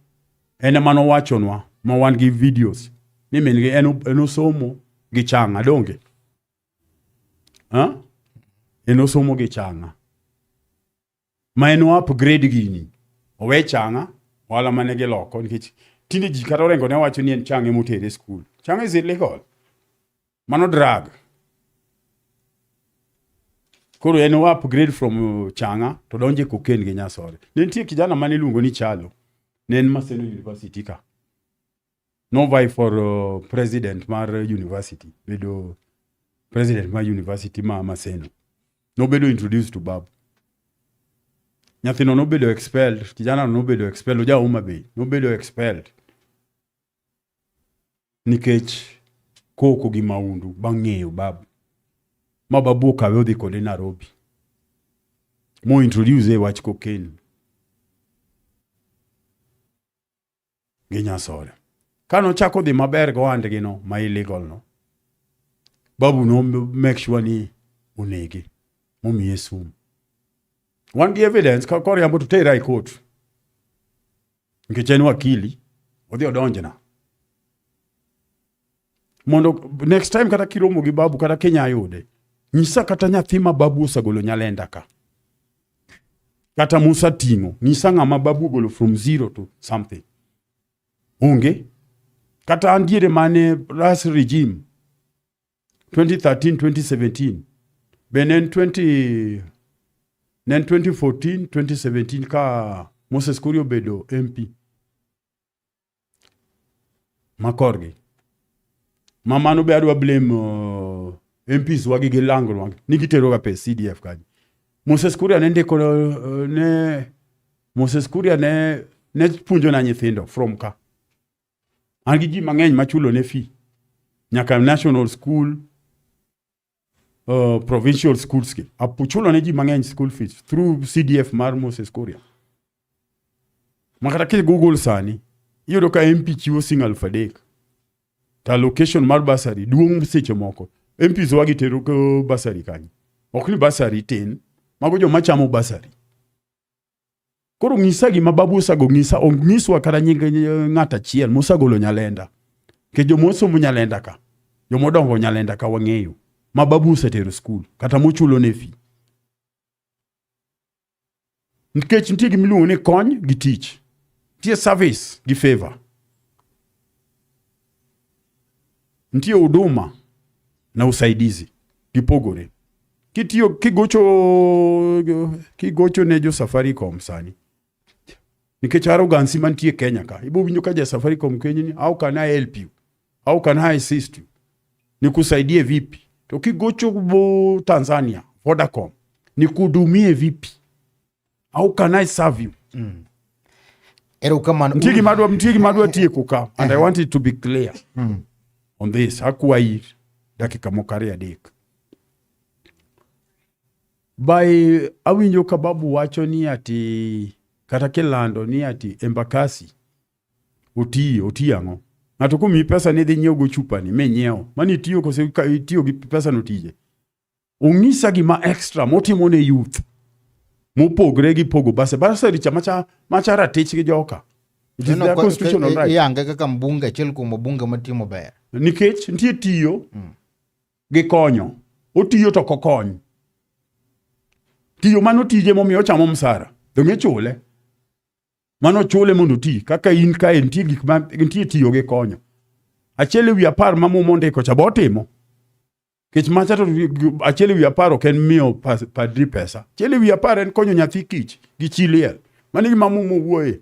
ene mano wachonwa ma wan gi videos. Ni men gi eno somo gi changa donge. Eno somo gi changa. Ma eno upgrade gini. Owe changa wala mane gi loko nikech tinde ji kata orengo ne wacho ni en changa motere school. Changa is illegal. Mano drug. Koro eno upgrade from changa to donje cocaine gi nyasore. Nentie kijana mane iluongo ni Chalo. Ne en Maseno University ka. No vie for president mar university. Bedo president mar university ma Maseno. No bedo introduced to Babu. Nyathino no bedo expelled. Kijana no bedo expelled. Oja Homa Bay. No bedo expelled. Nikech koko gi maundu bang'eyo Babu. Ma Babu okawe odhi kode Nairobi. Mo introduce wach cocaine. Gi nyasore. Kano chako dhi maber go andgi no ma illegal no. Babu no make sure ni onege. Momiye sum. Wan gi evidence ka koriambo to tera I court. Nikech en wakili odhi odonjna. mondo next time kata kiromo gi babu kata Kenya yude nyisa kata nyathi ma babu osagolo Nyalenda ka kata Musa Tingo nyisa ng'ama babu golo from zero to something onge kata andiere mane ras regime 2013 2017 benen 2014 2017 ka Moses Kuria bedo MP makorgi mamano be adwa blame MPs wagi gi langro nigi tero ga pe CDF kaji Moses Kuria ne ndiko Moses Kuria ne punjo na nyithindo from ka an gi ji mang'eny machulo ne fee nyaka national school provincial schools ki apuchulo ne ji mang'eny school fees through CDF mar Moses Kuria makata ke Google sani yudo ka MP chiwo single fadek ta location mar basari duong seche moko MPs wagi tero ko basari kanyi ok ni basari tin mago jo machamo basari koro ng'isa gi mababu osago ng'isa ong'iswa kata nying ng'ata chiel mosagolo Nyalenda ke jo mosomo Nyalenda ka jo modongo Nyalenda ka wang'eyo mababu osetero school kata mochulo ne fee nikech nitie gimiluongo ni kony gi tich nitie service gi favor nitie huduma na usaidizi gipogore kitiyo kigocho ne jo Safaricom sani nikech arrogance mantie Kenya ka ibo winjo ka ja Safaricom Kenya ni how can I help you, how can I assist you, nikusaidie vipi? To kigocho bo Tanzania Vodacom nikudumie vipi, how can I serve you? Ero kama mtigi madwa tie kuka and I want it to be clear on this hakuwa dakika mokari adek by awinjo ka babu wacho ni ati kata kelando ni ati Embakasi oti ang'o ng'ato komi pesa ne dhi nyiewo go chupa ni menyiewo mani tiyo kose tiyo gi pesa no tije ong'isa gima extra motimo ne youth mopogre gi pogo basa richa macha ratich gi joka it is their constitutional right yange kaka mbunge chel kuom mbunge matimo ber nikech nitie tiyo gi konyo otiyo to kokony tiyo mano tije momiyo chamo msara donge chule mano chule mondo ti kaka in ka entie gik ma entie tiyo gi konyo achiel wi 10 mamo mondiko cha botimo kech macha to achiel wi 10 ken miyo padri pesa achiel wi 10 en konyo nyathi kich gi chiliel mani mamu wuoye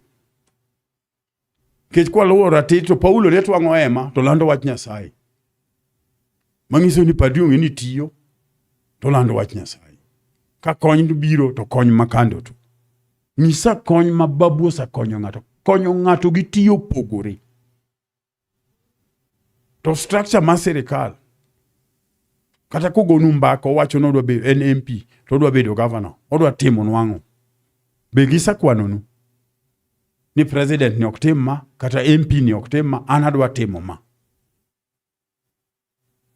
kech kwa luora to Paulo ne twang'o ema to lando wach Nyasaye mangiso ni padri onge ni tiyo to lando wach Nyasaye ka kony biro to kony makando to nyisa kony mababu sa konyo ng'ato gi tiyo pogore to structure ma serikal kata kogonu mbako wacho no be NMP to dwa bedo governor odwa timo nwang'o be gisa kwanonu ni president ni oktima kata MP ni oktima an adwa timo ma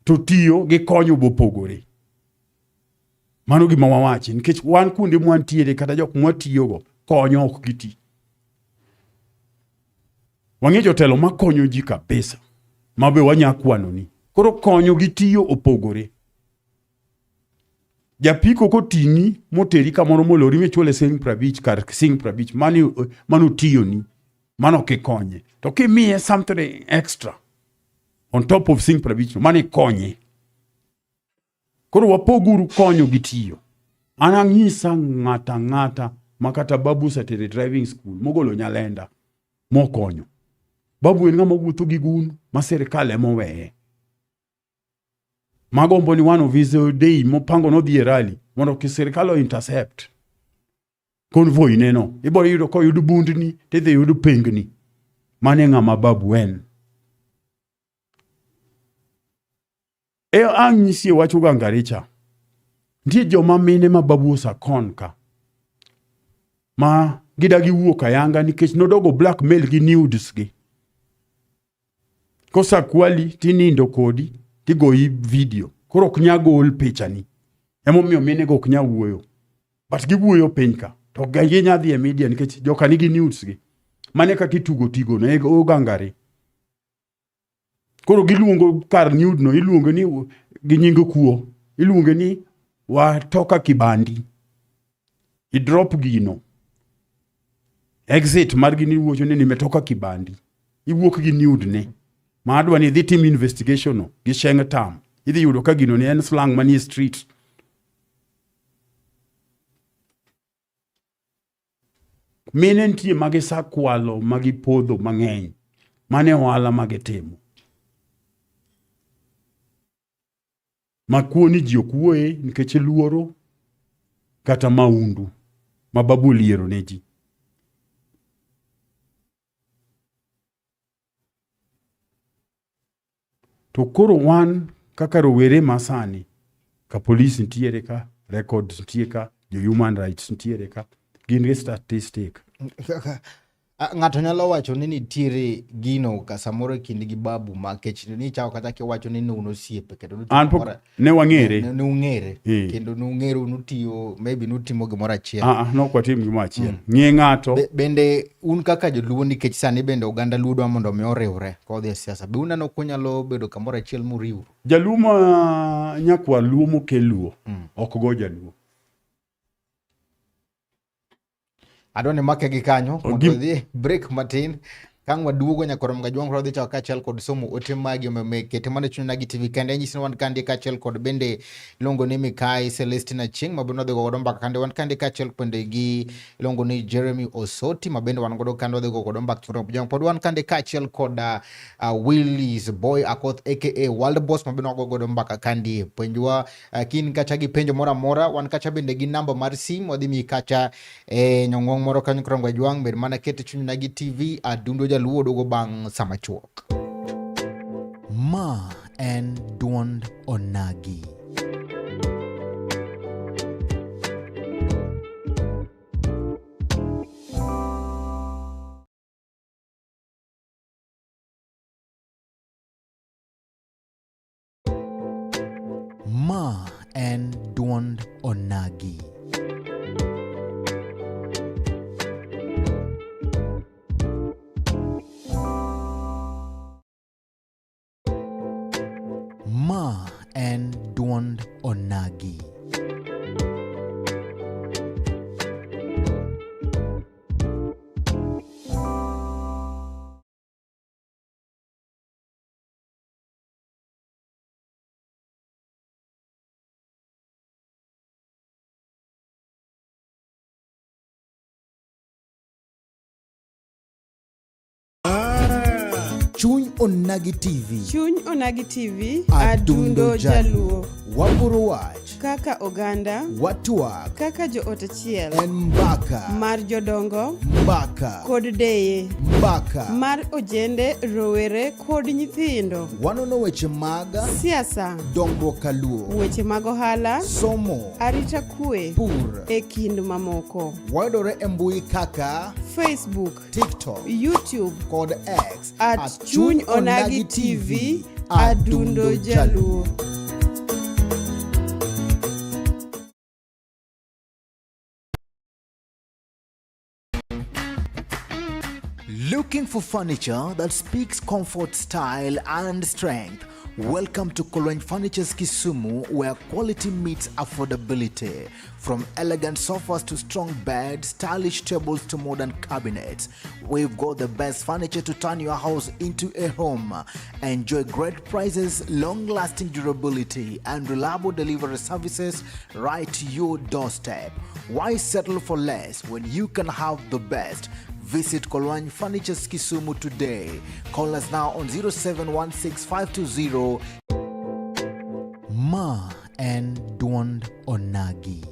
to tiyo gi konyo bopogore mano gima wawachi nikech wan kuonde mwantiere kata jok mwatiyogo konyo ok giti wang'e jotelo makonyo ji kabisa mabe wanyakwanoni koro konyo gitiyo opogore japiko koting'i moteri kamoro molori michule sing pravich kar sing pravich mano tiyo ni mano kikonye to kimiye something extra on top of sing pravich mano konye koro wapoguru konyo gitiyo anang'isa ng'ata makata babu satere driving school mogolo Nyalenda mokonyo babu en ng'ama wuotho gi gun ma serikal emoweye magombo ni one of his day mopango no dhi rally mondo ki serikal intercept convoy neno ibo yudo ko yudo bundni tidhi yudo pengni mane ng'ama babu en anyisi wacho gangaricha ndiye joma mine ma babu osa konka ma gidagi wuok ayanga nikech nodogo blackmail gi nudes gi kosa kwali tinindo kodi tigoyi video koro ok nyagol pichani emomiyo mine go ok nyawuoyo but giwuoyo penka to gaye nyadhi e media nikech joka nigi nudes gi mane ka kitugo tigo ne ogangare Koro giluongo kar nude no iluongo ni gi nying kuo. Iluongo ni watoka kibandi. I drop gino. Exit mar gini wuocho ni nimetoka kibandi. Iwuok gi nude ne. Ma adwa ni dhi tim investigation no gi sheng tam. Idhi yudo ka gino ni en slang manie street. Mine nitie magi sakwalo magi podho mang'eny. Mane ohala magi timo. Makuo ni ji okuoe nikech luoro kata maundu ma babu liero ne ji. To koro wan kaka rowere masani ka police nitiere ka, records nitiere ka, jo human rights nitiere ka, gin gi statistic. Ng'ato nyalo wacho ni nitiere gino ka samoro kinde gi babu ma kech ni chao kata kiwacho ni nuno siepe kendo an pok ne wang'ere ne ung'ere kendo nung'ero nutiyo maybe nutimo gimoro achiel nok watim gimoro achiel ng'e ng'ato bende un kaka joluo nikech sani bende oganda luo dwa mondo mi oriwre kodhi e siasa be unano kunyalo bedo kamoro achiel muriwru jaluo ma nyakwa luo mokel luo ok go jaluo adoni make gi kanyo mondo dhi break matin kang waduogo nyakorom ga jwang rodhi chao kaachiel kod somo ote magi kete mana chuny Nagi TV kende nyisi wan kandi kaachiel kod bende ilongo ni Mikai Celestina Ching mabende odhi godo mbaka kande wan kandi kaachiel bende gi ilongo ni Jeremy Osoti mabende wan godo kande odhi godo mbaka nyakorom jwang pod wan kandi kaachiel kod Willis Boy Akoth aka World Boss mabende wan godo mbaka kandi penjwa kin kacha gi penjo mora mora wan kacha bende gi namba mar sim odhi mi kacha nyong'ong moro kanyo nyakorom ga jwang bende mana kete chuny Nagi TV adundo luo dogo bang' sama chuok. Ma en duond onagi. Ma en duond onagi. Ma en duond onagi. Chuny Onagi TV. Chuny Onagi TV. Adundo jaluo. Waburo wach. Kaka oganda. Watuak. Kaka jo ot achiel. En mbaka. Mar jodongo. Mbaka. Kod deye. Mbaka. Mar ojende, rowere kod nyithindo. Wanono weche mag siasa. Dongruok kaluo. Weche mag ohala. Somo. Arita kwe. Pur. E kind mamoko. Wayudore e mbui kaka Facebook, TikTok, YouTube kod X at Chuny Onagi TV. Adundo jaluo. Looking for furniture that speaks comfort, style, and strength? Welcome to Kolweny Furniture's Kisumu, where quality meets affordability. From elegant sofas to strong beds, stylish tables to modern cabinets, we've got the best furniture to turn your house into a home. Enjoy great prices, long-lasting durability, and reliable delivery services right to your doorstep. Why settle for less when you can have the best? Visit Kolweny Furniture's Kisumu today. Call us now on 0716-520 Ma and Duond Onagi.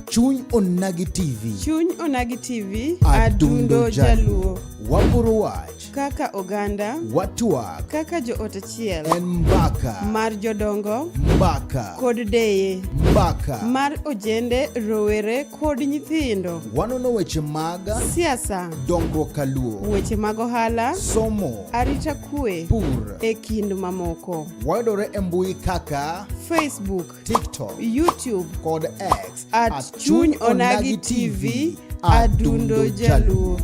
Chuny Onagi TV. Chuny Onagi TV. Adundo jaluo. waporo wach kaka oganda, watwak kaka joot achiel, en mbaka mar jodongo, mbaka kod deye, mbaka mar ojende, rowere kod nyithindo, wanono weche mag siasa, dongruok kaluo, weche mag ohala, somo, arita kwe, pur, e kind mamoko. wayudore e mbui kaka Facebook, TikTok, YouTube kod X at Chuny Onagi TV, Adundo Jaluo.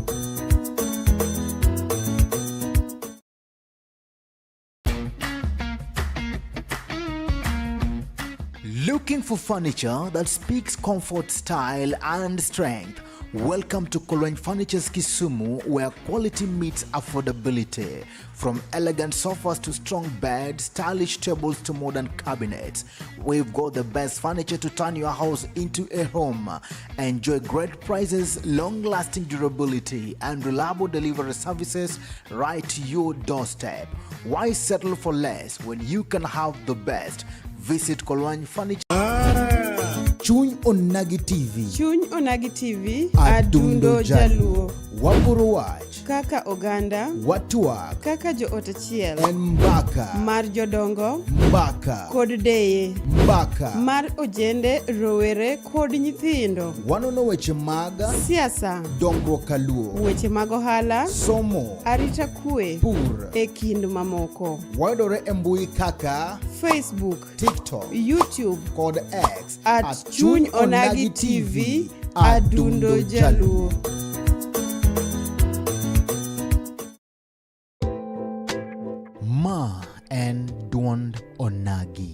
Looking for furniture that speaks comfort, style, and strength? Welcome to Kolweny Furniture's Kisumu, where quality meets affordability. From elegant sofas to strong beds, stylish tables to modern cabinets, we've got the best furniture to turn your house into a home. Enjoy great prices, long-lasting durability, and reliable delivery services right to your doorstep. Why settle for less when you can have the best? Visit Kolweny Furniture. Chuny Onagi TV. Chuny Onagi TV, Adundo Jaluo. Waporo wach kaka oganda, watwak kaka joot achiel, en mbaka mar jodongo, mbaka kod deye, mbaka mar ojende, rowere kod nyithindo, wanono weche mag siasa, dongruok kaluo, weche mag ohala, somo, arita kwe, pur, e kind mamoko. wayudore e mbui kaka Facebook, TikTok, YouTube kod X at Chuny Onagi TV, Adundo Jaluo. Ma en duond Onagi.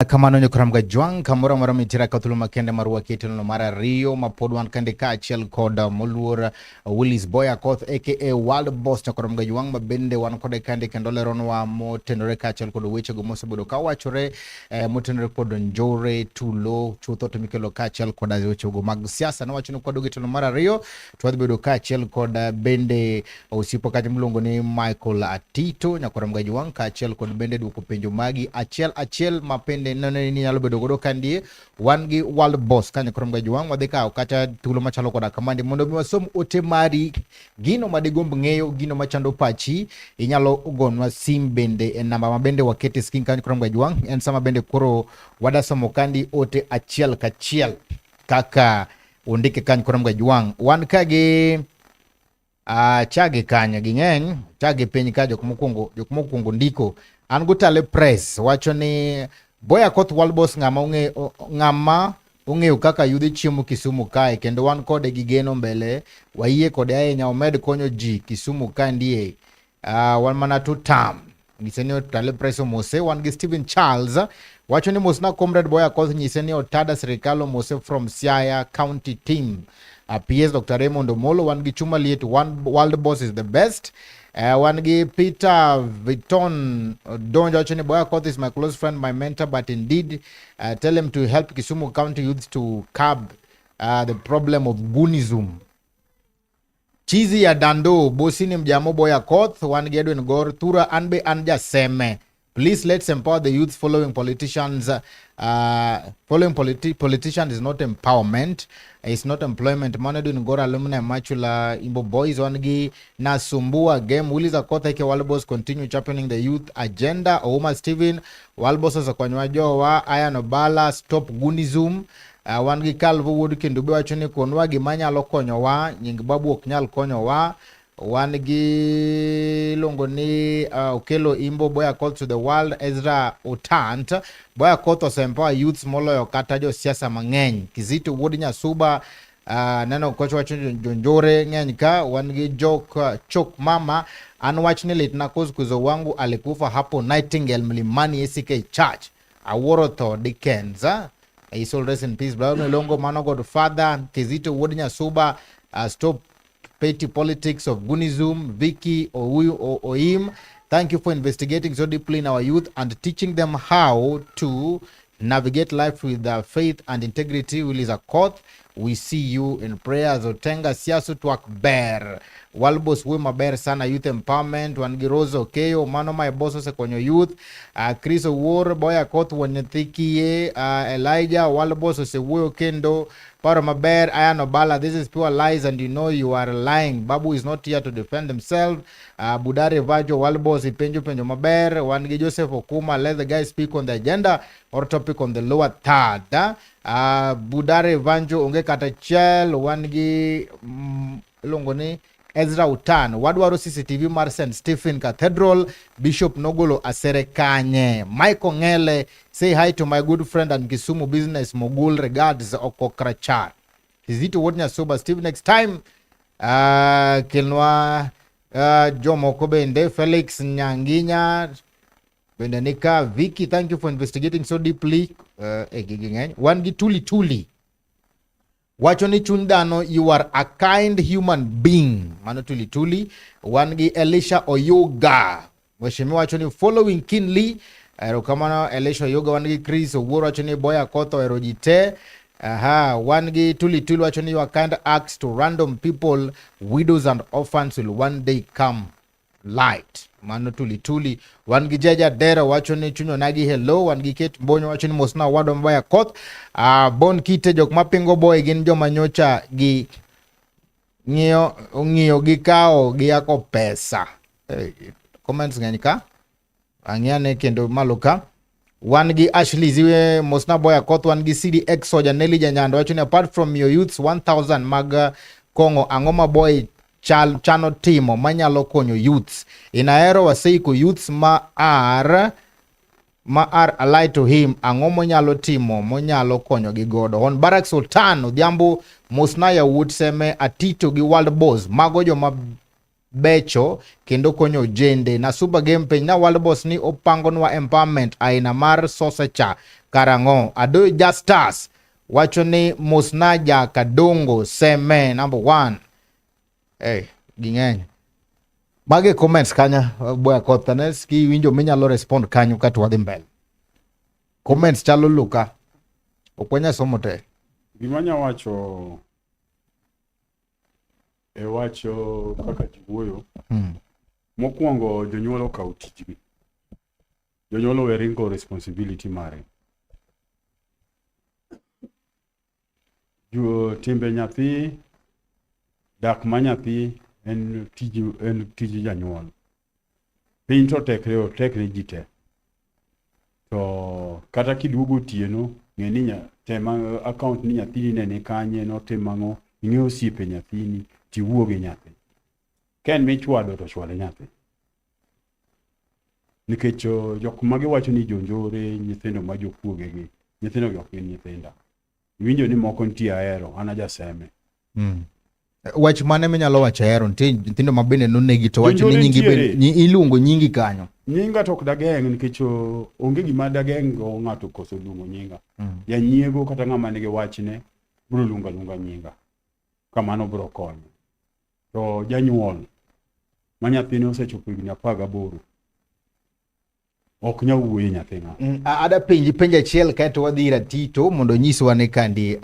kamano nyokramga jwang kamora mara mitira katuluma kende marwa ketelo mara Rio mapodwan kende ka achiel koda moluor Willis Boy Akoth aka World Boss nyokramga jwang mabende wan kode kende kendo leronwa motenore ka achiel koda weche go mosebedo ka wachore motenore koda njore tulo chutho to mikelo ka achiel koda weche go mag siasa na wacho ni kodo getelo mara Rio twadbedo ka achiel koda bende osipo kati mlongo ni Michael Atito nyokramga jwang ka achiel koda bende duoko penjo magi achiel mapende nene ni nyalo bedo godo kandie wan gi World Boss kanya koromga jwang wadhi kao kata tulo machalo koda kamandi mondo mi wasom ote mari gino madigomb ng'eyo gino machando pachi inyalo gonwa sim bende en namba mabende wakete skin kanya koromga jwang en sama bende koro wadasomo kandi ote achiel kachiel kaka undike kanya koromga jwang wan kage chage kanya ging'eny chage piny ka jok mokwongo ndiko an gutale press wacho ni Boy Akoth World Boss ng'ama ong'eyo kaka yudhi chiemo Kisumu kae kendo wan kode gi geno mbele wayie kode ahinya omed konyo ji Kisumu ka ndie wan mana to tam nyise ni otale press mose wan gi Stephen Charles wacho ni mosna comrade Boy Akoth nyise ni otada sirikal mose from Siaya County team PS Dr. Raymond Omolo wan gi Chuma Liet World Boss is the best. Wan gi Peter Viton Donja wacho ni Boy Akoth is my close friend, my mentor, but indeed tell him to help Kisumu County youth to curb the problem of goonism. Chizi ya Dando bosini mjamo Boy Akoth wan gi Edwin Gor Thura anbe anja seme. Please let's empower the youth. Following politicians is not empowerment. It's not employment. Manadu Ngora alumni Machula Imbo Boys wangi nasumbua game. Willis Akoth eke World Boss continue championing the youth agenda. Ouma Steven World Boss sa kwanywajo wa Ayan Obala stop goonism. Wangi Calvo Wood kindube wachoni konwa gimanya lokonyo wa nyingi babu oknyal konyo wa wangi longo ni Okelo Imbo Boy Akoth to the world Ezra Otant Boy Akoth osempower youths moloyo kata jo siasa mang'eny Kizito Wood Nyasuba neno koch wacho jonjore ng'eny ka wangi chok mama an wach ni lit na kuzo wangu alikufa hapo Nightingale Mlimani ACK Church Awuoro tho Dickens His soul rest in peace brother Longo Mano Godfather Kizito Wood Nyasuba stop petty politics of goonism. Vicky Oim, thank you for investigating so deeply in our youth and teaching them how to navigate life with faith and integrity. Willis Akoth, we see you in prayers. Otenga Siasu Twakber World Boss we maber sana youth empowerment wangirozo Keo mano my bosses kwenye youth Chris Owuor Boy Akoth wanyathikie Elijah World Boss osewoyo kendo Paro maber Ayan Obala, this is pure lies and you know you are lying. Babu is not here to defend himself. Budare Vajo World Boss ipenjo maber wangi Joseph Okuma, let the guy speak on the agenda or topic on the lower third. Budare Vanjo onge kata chel wangi longoni Ezra Utan wadwaro CCTV mar St. Stephen Cathedral Bishop Nogolo Aserekanye Michael Ngele say hi to my good friend and Kisumu business mogul regards Okokrachar Kizito Wood Nyasuba Steve next time Kilnwa Jomo Kobende Felix Nyanginya Bendanika Vicky, thank you for investigating so deeply wangi tuli wachoni chundano you are a kind human being mano tuli wangi Elisha Oyoga washemi wachoni following keenly kamano Elisha Oyoga wangi Chris Owuor wachoni Boy Akoth erojite wangi tuli wachoni you are kind acts to random people widows and orphans will one day come light mano tuli wangi Jaja Dera wachoni chunyo nagi hello wangi Kate Mbonyo wachoni mosna wado Boy Akoth Bon Kite jok mapingo boy gin joma nyocha gi ng'iyo gi kao gi yako pesa comments ng'eny ka ang'iyane kendo maluka wangi Ashley Ziwe mosna Boy Akoth wangi CDX Soja Nelly Janyando wachoni apart from your youths 1000 mag Kongo angoma boy chano timo manyalo konyo youths inaero waseiko youths ma are allied to him ang'o monyalo timo monyalo konyo gi godo on Barak Sultan odhiambo mosna ya wood seme Atito gi World Boss mago joma becho kendo konyo jende na Super Game piny na World Boss ni opangonwa empowerment aina mar sosecha karango ado Justus wacho ni Musnaja Kadongo Seme number 1 ging'eny mage comments kanya Boya Koth ki winjo minyalo respond kanyo ka wadhi mbele comments chalo luka okwenya somo te gimanya wacho wacho kaka jiwuoyo mokwongo jonyuol okaw tijgi jonyuol weringo responsibility mare timbe nyathi dak ma nyathi en tij janyuol piny to tekre ji te to kata kiduogo otieno ng'eni tema account ni nyathini ne ni kanye notimang'o ing'eyo osiepe nyathini tiwuo gi nyathi ken michwado to chwade nyathi nikech jok ma giwacho ni jonjore nyithindo ma jokuogegi nyithindo gi ok gin nyithinda winjo ni moko nitie ahero an ajaseme wach mane minyalo wacho ahero nyithindo ma bende nonegi to wacho ni nyingi iluongo nyingi kanyo nyinga to ok dageng' nikech onge gima dageng' go ng'ato koso luongo nyinga janyiego kata ng'ama nigi wachne biro luonga nyinga kamano biro konyo to janyuol ma nyathine osechopo higni 18 ok nyal wuoyo nyathi ada penj achiel kaeto wadhi ira Tito mondo nyiswa ne kandi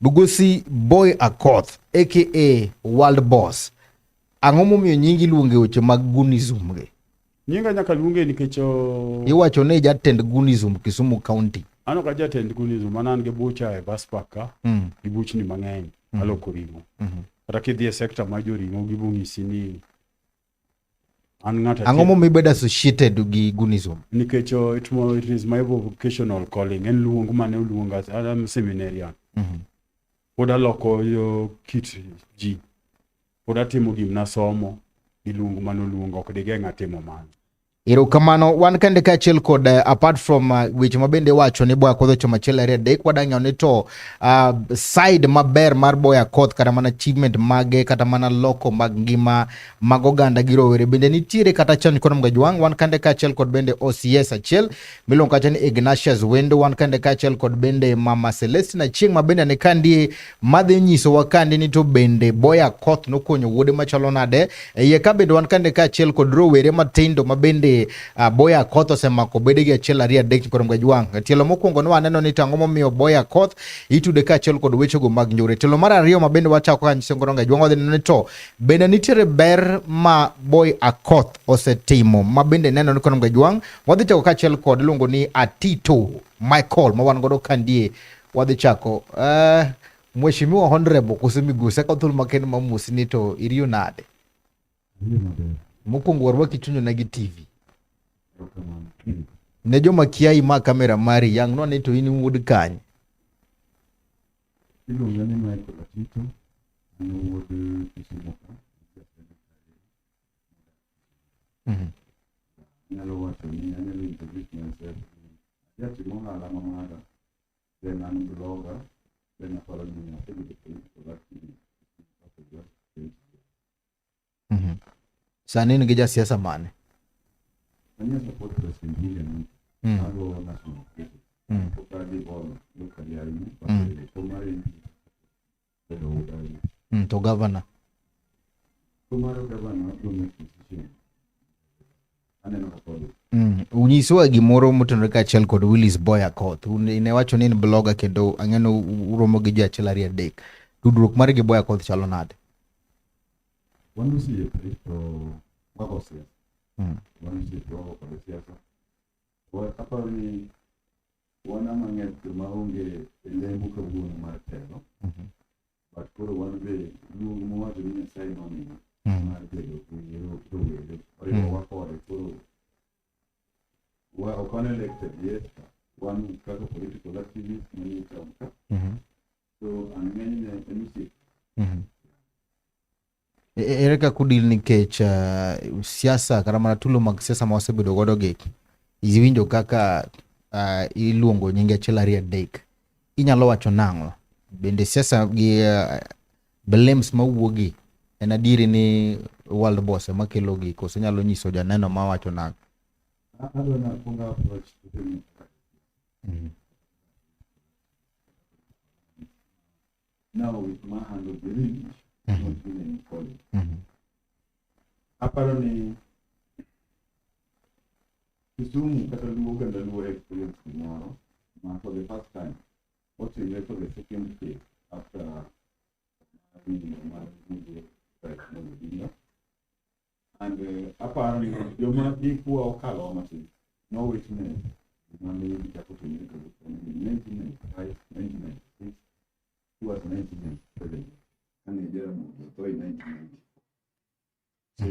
Bugosi Boy Akoth aka World Boss ang'o momiyo nyingi luonge weche mag gunism ge nyinga nyaka luonge nikech iwacho ne jatend gunism Kisumu County ano ka jatend gunism anan ge bucha e Baspaka gi buchni mang'eny aloko ringo kata kidhi e sekta ma joringo gibung'isi ni an ng'ata ang'o momiyo bedo associated gi gunism nikech it is my vocational calling en luong mane oluonga am seminarian pod aloko kit ji pod atimo gimna somo iluongo mane oluongo ok digeng' atimo mano erokamano wan kende kaachiel kod apart from weche mabende wacho ni Boya Koth ochoma achiel ariyo adek wadang'eyo ni to side maber mar Boya Koth kata mana achievement mage kata mana loko mag ngima mag oganda gi rowere bende nitiere kata chan kono Mgajwang' wan kende kaachiel kod bende OCS achiel miluongo kacha ni Ignatius Wendo wan kende kaachiel kod bende Mama Celestina Chieng' ma bende ne kandi madhi nyisowa kandi ni to bende Boya Koth nokonyo wuode machalo nade iye ka bende wan kende kaachiel kod rowere matindo ma bende Boya Koth osemako bedegi achiel ariyo adek kono Mgajwang'. Tielo mokwongo ne waneno ni tang'o momiyo Boya Koth itude kaachiel kod wechego mag njore. Tielo mar ariyo ma bende wachako ka nyiso kono Mgajwang' wadhi neno ni to bende nitiere ber ma Boya Koth osetimo ma bende neno ni kono Mgajwang'. Wadhi chako kaachiel kod luongo ni Atito Michael ma wan godo kandie wadhi chako Mheshimiwa Honorable Kusimigus ka thul maken mamusi ni to iriyo nade mokwongo warwa kichunyo na gi TV ne joma kiai ma kamera mari yang no ni to in wuod kany iluonga ni Michael Atito ni wuod Kisumu nyalo wacho ni anyalo introduce myself ajatimo ohala mamara then an blogger then aparo ni asebedo political activist sani ni gi jasiasa mane Anya support President William Ruto national case. Pokadi ball locally ari but tomorrow to governor governor to make decision. Aneno kapolo. Unyisowa gimoro motenore kaachiel kod Willis Boya Koth ne wacho ni blogger kendo ang'eno uromo gi ji achiel ariyo adek tudruok mar gi Boya Koth chalo nade Wanusi to wako siasa. Wanusi to wako kwa siasa. Aparo ni wana mang'eny maonge lemo kawuono mar telo. But koro wan be luong mowacho ni Nyasaye nomiyo mar bedo rowere oriwo wakore koro ok wan elected yet wan kaka political activist manie town ka so an ng'enyne en osiep. ere kaka udil nikech siasa kata mana tulo mag siasa ma wasebedo godo gi iwinjo kaka iluongo nyinge achiel ariyo adek inyalo wacho nang'o bende siasa gi blames ma wuogi En adiri ni World Boss ema kelo gik ose nyalo nyiso janeno ma wacho na. Adwa na kunga approach to the now with my hand of the reach, not in college. Apparently, Kisumu kata luo ganda luo experience tomorrow, for the first time. What you for the second phase after being and apparently, you might be poor or calamity. No witness. Money in 1995, 1996, he was 1997, and Jeremy was 1990. So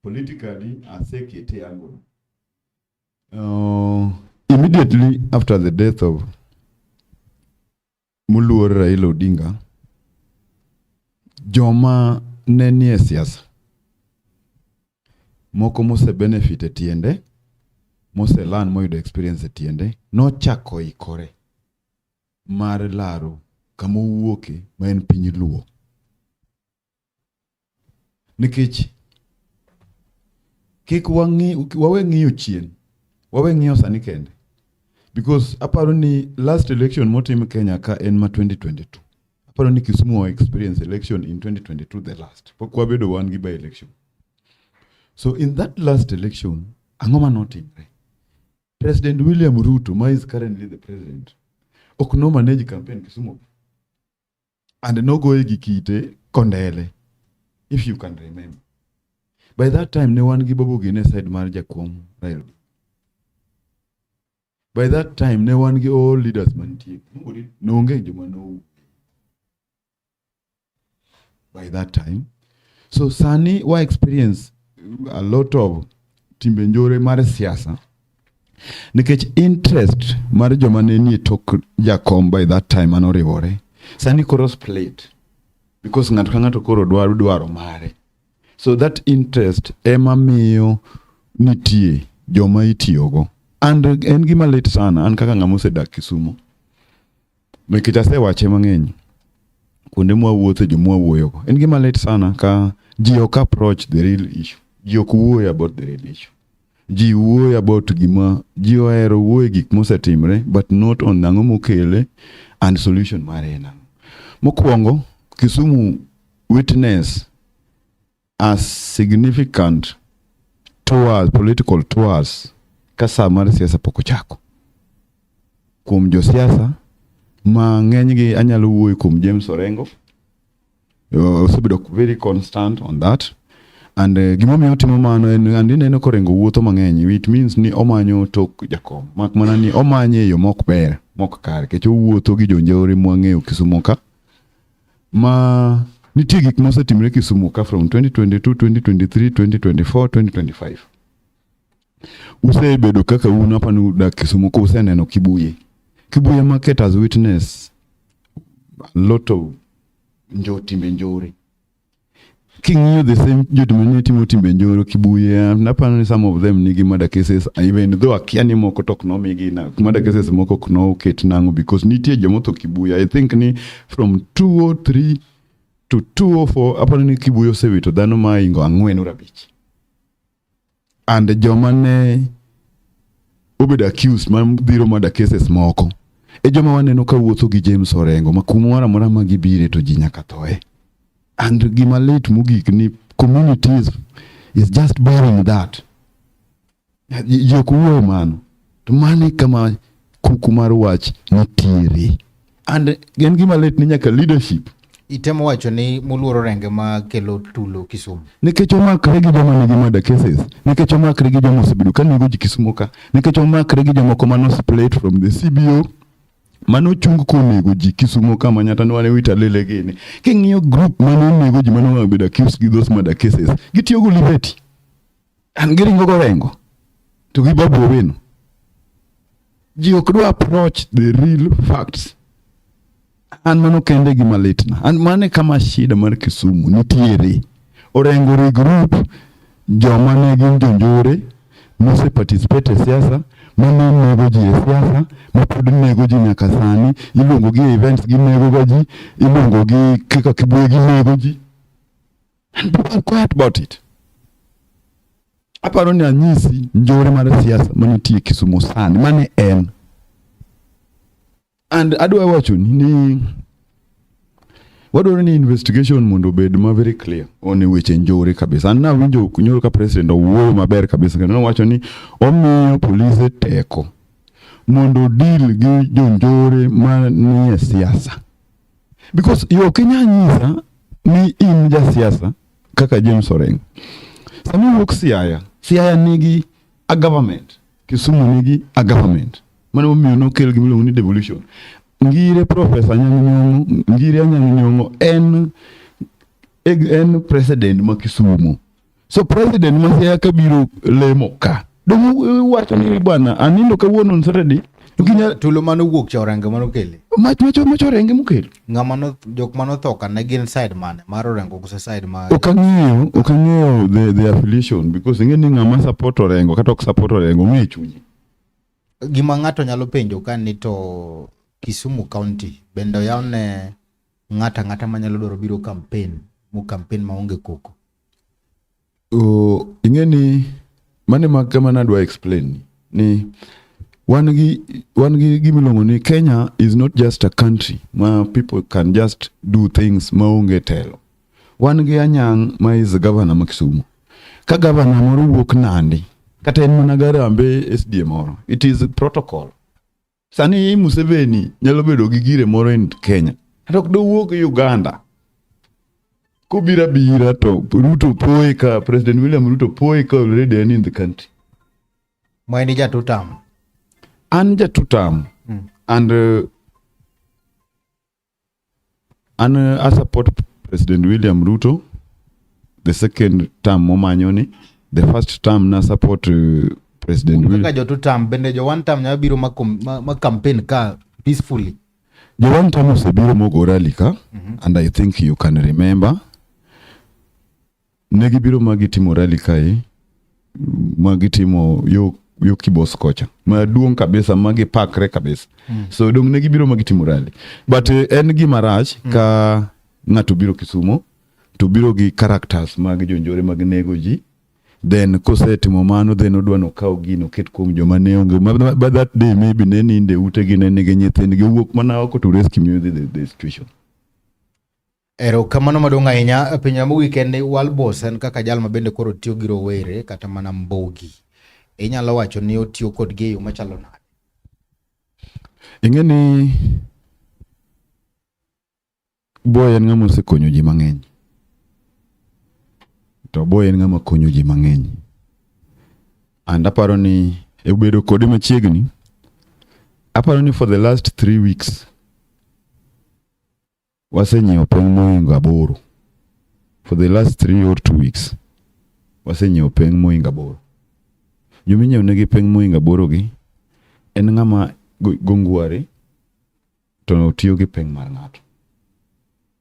politically, I say Kete Ango. Immediately after the death of Muluor Raila Odinga, joma nenie siasa moko mose benefit tiende, mose learn moyudo experience tiende, no chako ikore mar laro kama wuoke ma en piny luo. Nikech kik wawe ng'iyo chien, wawe ng'iyo sani kende. Because aparo ni last election motim Kenya ka en ma 2022. Aparo ni Kisumu experience election in 2022 the last. Pok wabedo wan gi by election. So in that last election, angoma notimre. President William Ruto, who is currently the president, ok no manage campaign Kisumu. And no go egikite kondele, if you can remember. By that time, no one give up against side marja kom Raila. By that time, no one give all leaders manti. No no. By that time, so Sani wa experience a lot of timbenjore mar siasa. Nikech interest mar joma nenie tok jakom by that time anorivore. Sani cross plate because ng'ato ka ng'ato koro dwaro mare. So that interest ema miyo nitie joma itiyogo. And en gima lit sana an kaka ng'ama osedak Kisumu. Nikech asewache mang'eny kuonde mwawuothe joma wuoyogo. En gima lit sana ka ji ok approach the real issue. Ji ok wuoyo about the real issue. Ji wuoyo about gima ji ohero wuoyo gik mosetimre but not on nang'o mokele and solution mare en ang'o. Mokwongo, Kisumu witness as significant tours, political tours, kasa mar siasa pok ochako. Kuom jo siasa, ma ng'enygi anyalo wuoyo kuom James Orengo. Osebedo very constant on that. And gimomiyo otimo mano en ineno korengo wuotho mang'eny. It means ni omanyo tok jakom. Mak mana ni omanye yo mok ber, mok kare. Kech owuotho gi jonjore mwang'eyo Kisumu ka. Ma nitie gik mosetimre Kisumu ka from 2022, 2023, 2024, 2025. Usebedo kaka hapa ni udak Kisumu ko useneno Kibuye. Kibuye market has witnessed a lot of timbe njore. King'iyo the same judgment timo timbe njore Kibuye, napano ni some of them nigi murder cases, even though akiani moko tok no migi na murder cases moko kuno ket nango because nitie jomoto Kibuye. I think ni from 203 to 204 apano ni Kibuye osewito dhano maingo 4 and joma ne obedo accused man biro murder cases moko e joma waneno ka wuotho gi James Orengo ma kumora mora ma gibire to ji nyaka thoe. And gima lit mugik ni communities is just bearing that. Jokuwo mano to mani kama kukumar wach nitiere. And gen gima lit ni nyaka leadership Itemo wacho ni Muluor Renge ma kelo tulo Kisumu. Nikech omakre gi joma nigi murder cases. Nikech omakre gi joma osebedo ka nego ji Kisumu ka. Nikech omakre gi joma komano split from the CBO. Mano chung konego ji Kisumu ka manyata nwane wita lele gini. King'iyo group mano nego ji mano mabedo accused gi those murder cases. Gitiyo go Liberty. And giringo go Rengo. To gi Babu Owino. Ji ok do approach the real facts. And mano kende gima litna. And mane kama shida mar Kisumu nitiere. Orengo regroup joma ne gin jonjore mose participate e siasa, mano nego ji e siasa, mapod nego ji nyaka sani, iluongo gi events gi nego ji, iluongo gi kaka Kibuye gi nego ji. And people are quiet about it. Aparo ni anyisi njore mar siasa manitie Kisumu sani mane en. And adwa wacho ni wadwaro ni investigation mondo bed ma very clear on weche njore kabisa. And na winjo nyoro ka president owuoyo maber kabisa kendo wacho ni omiyo polise teko mondo deal gi jonjore ma nie siasa. Because yo Kenya nyisa ni in ja siasa kaka James Orengo. Sami wuok Siaya nigi a government. Kisumu nigi a government. Mano omiyo nokel gimiluongo ni devolution. Ngire Professor Anyang' Nyong'o en president ma Kisumu. So president ma Siaya kabiro lemo ka. Dongo wacho ni bwana anindo kawuono on Saturday. Tulo mano wuok cha Orengo mano kele. Macho Orengo mokelo. Ng'ama jok mano thoka ne gin side mane mar Orengo kuse side ma Okang'eyo the affiliation because ingeni ng'ama support Orengo kata ok support Orengo ng'e chunye. Gima ng'ato nyalo penjo ka ni to Kisumu County bendo yaone ng'ata manyalo dwaro biro campaign maonge koko. Ingeni mane kama nadwa explain ni one gimiluongo ni Kenya is not just a country where people can just do things maonge telo. One gi Anyang' ma is the governor ma Kisumu. Ka governor moro wuok Nandi kata en mana Garambe SDM moro, it is protocol. Sani Museveni nyalo bedo gi gire moro in Kenya. Kata ok do wuok Uganda. Kubira to Ruto poe ka President William Ruto poe ka already in the country. Mwaini jatutam. And jatutam. And I support President William Ruto. The second term momanyoni. The first term na support President William. Kaka jatutam bende jo one term nyabiro ma campaign ka peacefully. Jo one term osebiro mogorali ka. And I think you can remember. Negibiro magitimo rally kae. Magitimo yo Kibos kocha. Maduong kabisa magipakre kabisa. So dong negibiro magitimo rally. But en gima rach ka ng'ato biro Kisumu to biro gi characters mag jonjore mag nego ji. Then kosetimo mano then odwa no kaw gino ket kuom joma ne onge. But that day maybe ne ninde ute gi ne nigi nyithindgi wuok mana oko to rescue the situation. Ero kamano madonga ahinya piny ma weekend Walbos en kaka jal ma bende koro tiyo gi rowere kata mana mbogi. Inyalo wacho ni otiyo kod geyo machalo nade. Ingeni boy en ng'ama osekonyo ji mang'eny. To boy en ng'ama konyo ji mang'eny. And aparo ni ebedo kode machiegni. Aparo ni for the last 3 weeks wasenyiewo peng moingo 8. For the last 3 or 2 weeks wasenyiewo peng moingo 8. Juminyiewo negi peng moingo 8 gi en ng'ama gongware to otiyo gi peng mar ng'ato.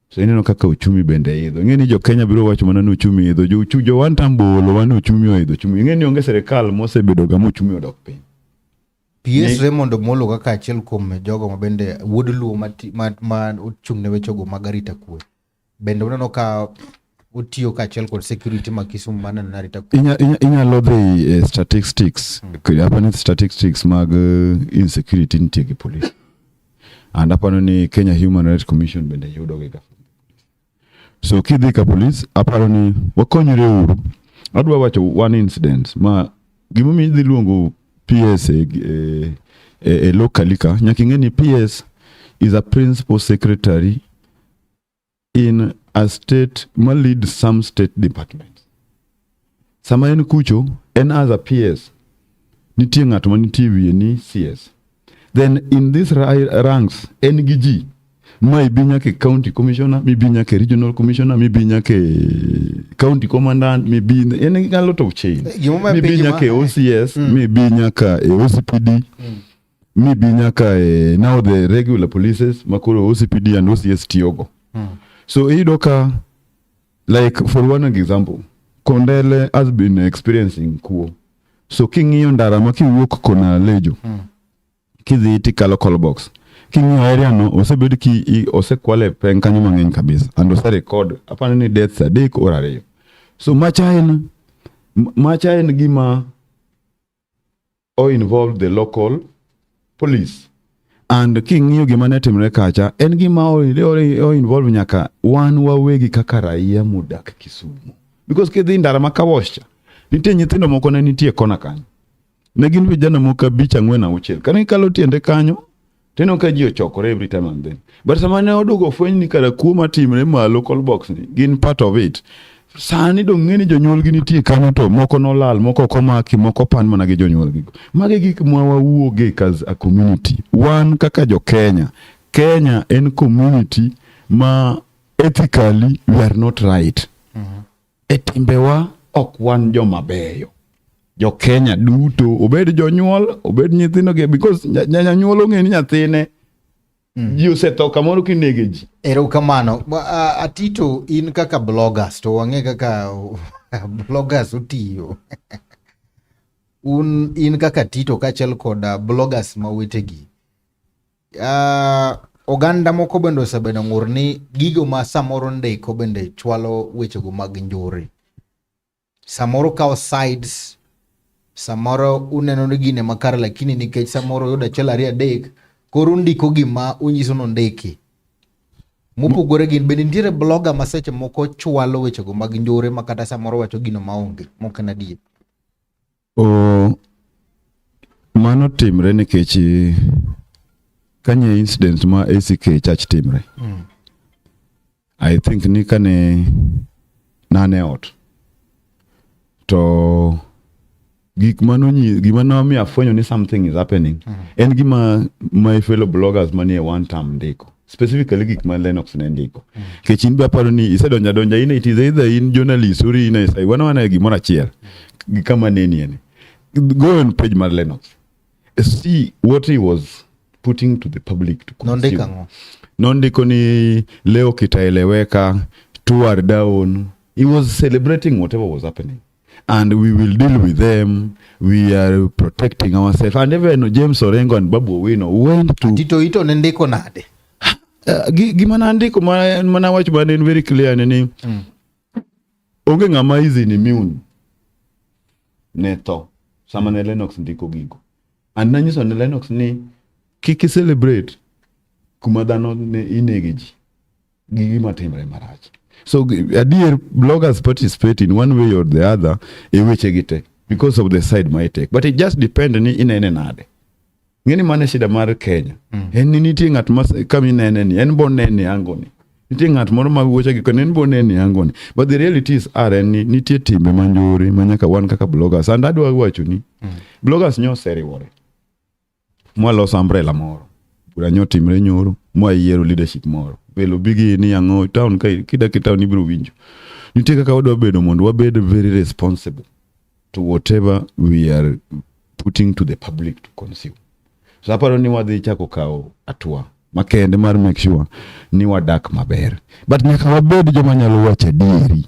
So ineno kaka uchumi bende idho. Ingeni jo Kenya biro wacho mana ni uchumi idho. Jo one time bolo wan uchumi oidho. Ingeni onge serikal mosebedo ga uchumi odok piny. PS Raymond Omolo kaka achiel kuom jogo ma bende wuod luo ma ochung' ne wechogo magarita kwe. Bende uneno ka utiyo ka achiel kod security ma Kisumu mana narita kwe. Inyalo dhi statistics. Apani statistics mag insecurity nitie gi police. And apano ni Kenya Human Rights Commission bende yudo gi. So kidhi ka police aparo ni wakonyore uru. Adwa wacho one incident ma gimomi dhi luongo PS locally ka nyaka ing'eni PS is a principal secretary in a state ma lead some state departments. Sama en kucho en as a PS nitie ng'ato ma nitie wiye ni CS. Then in this ranks en gi ji ma ibinya ke county commissioner, mibinya ke regional commissioner, mibinya ke county commandant, mibinya en a lot of chain. Mibinya ke OCS, mibinya ka OCPD, mibinya ka now the regular polices, makoro OCPD and OCS Tiogo. So idoka, like for one example, Kondele has been experiencing kuo. So kingi ndara maki wuok kona lejo. Kizi iti ka local box. King'iyo area no osebed osekwale peng kanyo mang'eny kabisa and ose record apani ni deaths 3 or 2. So macha en gima involve the local police. And king'iyo gima ne timre kacha en gima involve nyaka wan wawegi kaka raia modak Kisumu. Because kidhi ndara ma Kawocha nitie nyithindo moko ne nitie kona kanyo. Ne gin vijana moko 5 4 6. Kane kalo tiende kanyo teno ka ji ochokore every time and then. But samane odugo fweny ni kada kuoma timre ma local box ni gin part of it. Sani dong ng'eni jonyuol gi nitie kanyo to moko nolal, moko komaki, moko pan mana gi jonyuol gi. Mage gik mwawuoge as a community. Wan kaka jo Kenya. Kenya en community ma ethically we are not right. Etimbewa ok wan joma beyo. Jo Kenya duto, obed jonyuol, obed nyithindo ge, because nyanyuol ong'eni nyathine ji osetho kamoro kinege ji. Erokamano. Atito in kaka bloggers to wang'e kaka bloggers utiyo. In kaka Tito kachel koda bloggers mawetegi. Oganda moko bende osebedo ng'ur ni gigo ma samoro ndiko bende chwalo wechego mag njore. Samoro kao sides, samoro uneno ni gine makare lakini nikech samoro yuda achiel 2 3 koro ndiko gima unyiso no ndiki. Mopogore gin bende nitiere blogger ma seche moko chwalo wechego mag njore makata samoro wacho gino maonge mok en adier. Mano timre nikech kanye incident ma ACK church timre. I think ni kane nane ot to gima mi afwenyo ni something is happening. En gima my fellow bloggers manie one time ndiko. Specifically gik ma Lennox ne ndiko. Kechin be aparo ni isedonja ine, it is either in journalist or in a wana gimoro achiel. Kama neni ene. Go on page mar Lennox. See what he was putting to the public to consume. Nondiko ni leo kitaeleweka, 2 are down. He was celebrating whatever was happening. And we will deal with them. We are protecting ourselves. And even James Orengo and Babu Owino went to... Tito ito nendiko nade? Gima nandiko mana wacho bane very clear nini. Onge ng'ama is immune neto. Sama ne Lennox ndiko gigo. And nanyiso ne Lennox ni kiki celebrate kumadano ne inegeji. Gima timre marach. So dear bloggers participate in one way or the other ewechegite because of the side might take. But it just depends ni inene nade. Ngeni mane shida mar Kenya. En nitie ng'at ma kama inene ni en bonene angoni. Nitie ng'at moro ma wuoche gi en bonene angoni. But the reality is ni nitie timbe manjore manyaka wan kaka bloggers. And adwa wacho ni bloggers nyose riwore. Mwaloso umbrella moro. Bura nyotimre nyoro, mwayiero leadership moro. Welo bigi ni yango town kida town ibiro winjo. Nitie kaka wadwa bedo mondo wabed very responsible to whatever we are putting to the public to consume. So aparo ni wadhi chako kao atua makende mar make sure ni wadak maber. But nyaka wabed joma nyalo wacho adieri.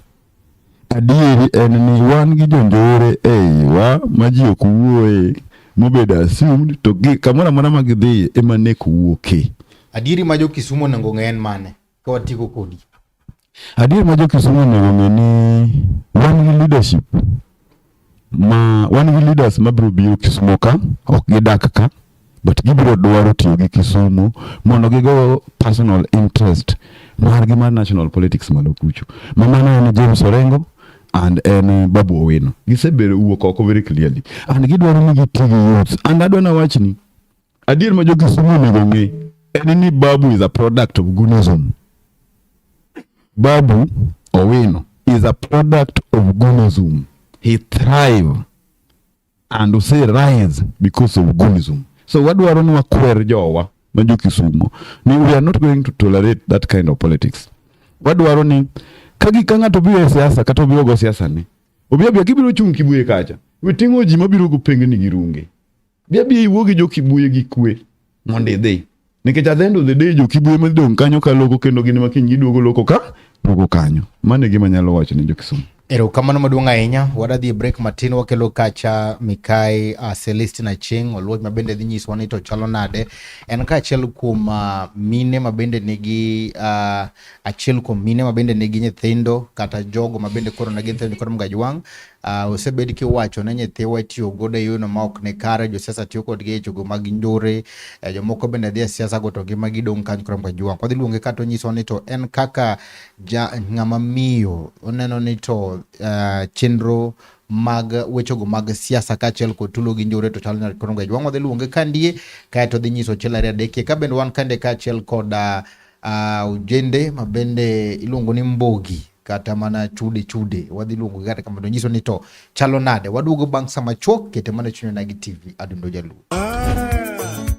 Adieri en ni wan gi jonjore wa maji ok wuoye mobedo assumed to kamora mana magidhi ema ne kuwuoke. Adieri ma jo Kisumu nengo ng'en mane ka watiko kodi? Adieri ma jo Kisumu nengo ng'eni wan gi leadership wan gi leaders mabiro biro Kisumu ka ok gidak ka, but gibiro dwaro tiyo gi Kisumu mondo gigo personal interest margi mar national politics malo kucho. Mamano en James Orengo and Babu Owino. Gisebedo wuok oko very clearly. And gidwaro ni gitigi youths. And adwana wachni adieri ma jo Kisumu nengo ng'e ni Babu is a product of Gunism. Babu Owino is a product of Gunism. He thrive and say rise because of Gunism. So wadwaro ni wakwer jowa majo Kisumu ni we are not going to tolerate that kind of politics. Wadwaro ni ka ng'ato biro e siasa kata obiro go siasa ni obia kibiro chung Kibuye kacha witing'o ji mabiro go pengni gi runge bia iwuogi jo Kibuye gi kwe mondo idhi nikech at the end of the day jo Kibuye madong kanyo ka loko kendo gin makiny giduogo loko ka pogo kanyo. Mane gima nyalo wacho ni jo Kisumu. Erokamano maduong' ahinya. Wadadhi break matin wakelo kacha Mikai Celestina Cheng oluoch mabende dhi nyiswa ni to chalo nade. En ka achiel kuom mine mabende nigi achiel kuom mine mabende nigi nyithindo kata jogo mabende koro nigi nyithindo koro mgajwang'. Osebed kiwacho ne nyithiwa tiyo godo e yono ma ok ne kare, josiasa tiyo kodgi e jogo mag njore, jomoko bende dhi e siasa go to ngima gidong' kanyo koro mgajwang'. Wadhi luonge kato nyiso ni to en kaka ng'ama miyo oneno ni to chenro mag wechego mag siasa kaachiel kod tulo gi njore to chalo nade koro mgajwang'. Wadhi luonge kandie kaeto dhi nyiso chiel ariyo adek ka bende wan kande kaachiel kod ojende mabende iluongo ni Mbogi kata mana chude wadhi luongo kata kamano nyiso ni to chalo nade. Waduogo bang' sama chuok kete mana Chuny Onagi TV adundo jaluo.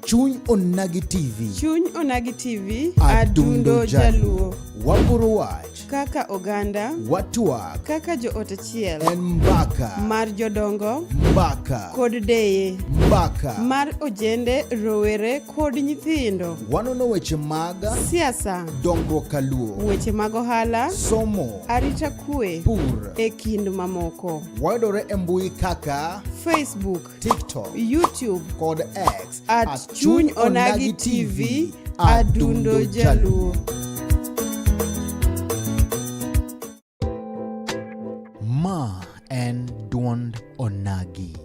Chuny Onagi TV. Chuny Onagi TV Adundo jaluo. Wapuro wach. Kaka oganda. Watwak. Kaka joot achiel. En mbaka. Mar jodongo. Mbaka. Kod deye. Mbaka. Mar ojende, rowere kod nyithindo. Wanono weche mag siasa. dongruok kaluo. Weche mag ohala. Somo. Arita kwe. Pur. E kind mamoko. Wayudore e mbui kaka Facebook, TikTok, YouTube kod X at Chuny Onagi TV adundo jaluo. Ma en duond Onagi.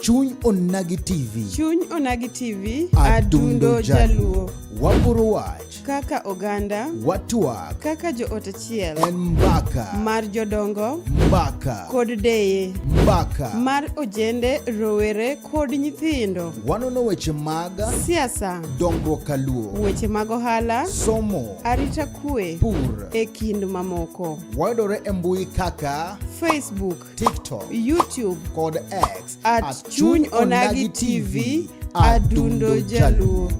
Chuny Onagi TV. Chuny Onagi TV Adundo jaluo. Wapuro wach. Kaka oganda. Watwak. Kaka joot achiel. En mbaka. Mar jodongo. Mbaka. Kod deye. Mbaka. Mar ojende, rowere kod nyithindo. Wanono weche mag siasa. dongruok kaluo. Weche mag ohala. Somo. Arita kwe. Pur. E kind mamoko. Wayudore e mbui kaka Facebook, TikTok, YouTube kod X at Chuny Onagi TV adundo jaluo.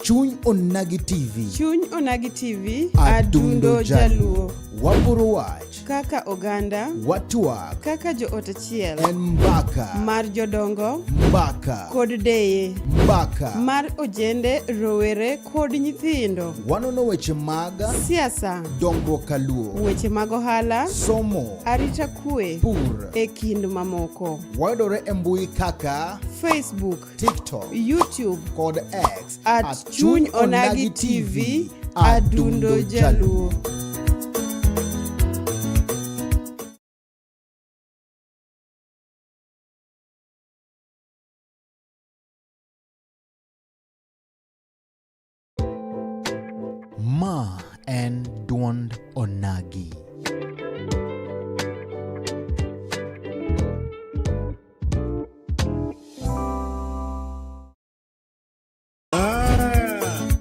Chuny Onagi TV. Chuny Onagi TV Adundo jaluo. Wapuro wach. Kaka oganda. Watwak. Kaka joot achiel. En mbaka. Mar jodongo. Mbaka. Kod deye. Mbaka. Mar ojende, rowere kod nyithindo. Wanono weche mag siasa. dongruok kaluo. Weche mag ohala. Somo. Arita kwe. Pur. E kind mamoko. Wayudore e mbui kaka Facebook, TikTok, YouTube kod X at Chuny Onagi TV adundo jaluo. Ma en duond Onagi.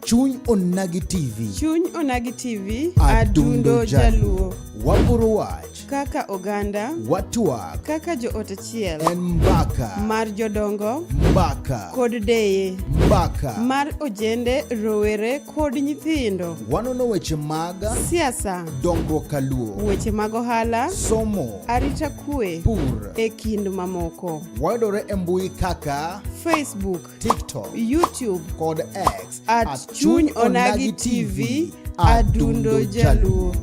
Chuny Onagi TV. Chuny Onagi TV Adundo jaluo. Wapuro wach. Kaka oganda. Watwak. Kaka joot achiel. En mbaka. Mar jodongo. Mbaka. Kod deye. Mbaka. Mar ojende, rowere kod nyithindo. Wanono weche mag siasa. dongruok kaluo. Weche mag ohala. Somo. Arita kwe. Pur. E kind mamoko. Wayudore e mbui kaka Facebook, TikTok, YouTube kod X at Chuny Onagi TV adundo jaluo.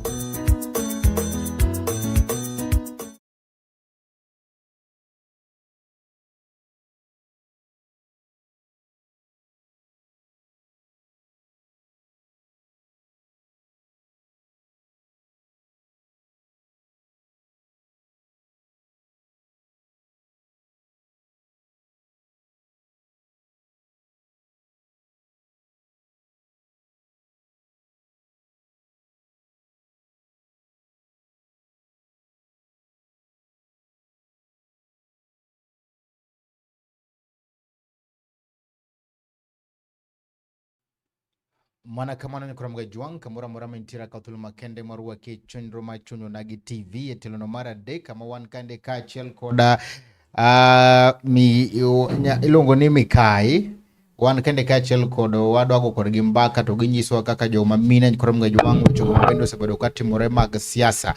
Mana kamano ni kura mgajwang kamura mura mentira kautulu makende marua ke chundro ma Chuny Onagi TV etelono mara de kama wan kande kaachiel koda ilongo ni Mikai wan kende kachiel kod wadwago kod gi mbaka to ginyisowa kaka joma mine koro mga jwang'o jogo bende osebedo ka timore mag siasa.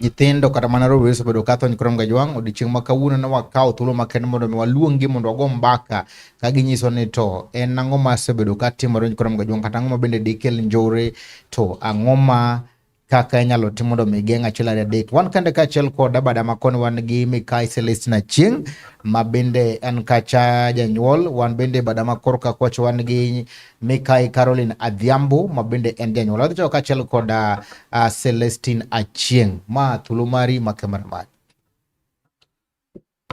Nyithindo kata mana rowere osebedo ka thony koro mga jwang'. Odiochieng' ma kawuono ne wakawo thuolo makende mondo waluongi mondo wago mbaka ka ginyiso ni to en ang'o ma osebedo ka timore koro mga jwang' kata ang'o ma bende dikel njore to ang'o ma kaka inyalo tim mondo mi geng' achiel ariyo adek. Wan kende kachiel kod bada makoni wan gi Mikai Celestina Achieng' ma bende en kacha janyuol. Wan bende bada makor ka kwacho wan gi Mikai Caroline Adhiambo ma bende en janyuol. Wadhi chako kachiel kod Celestine Achieng' ma thuolo mari ma cameraman.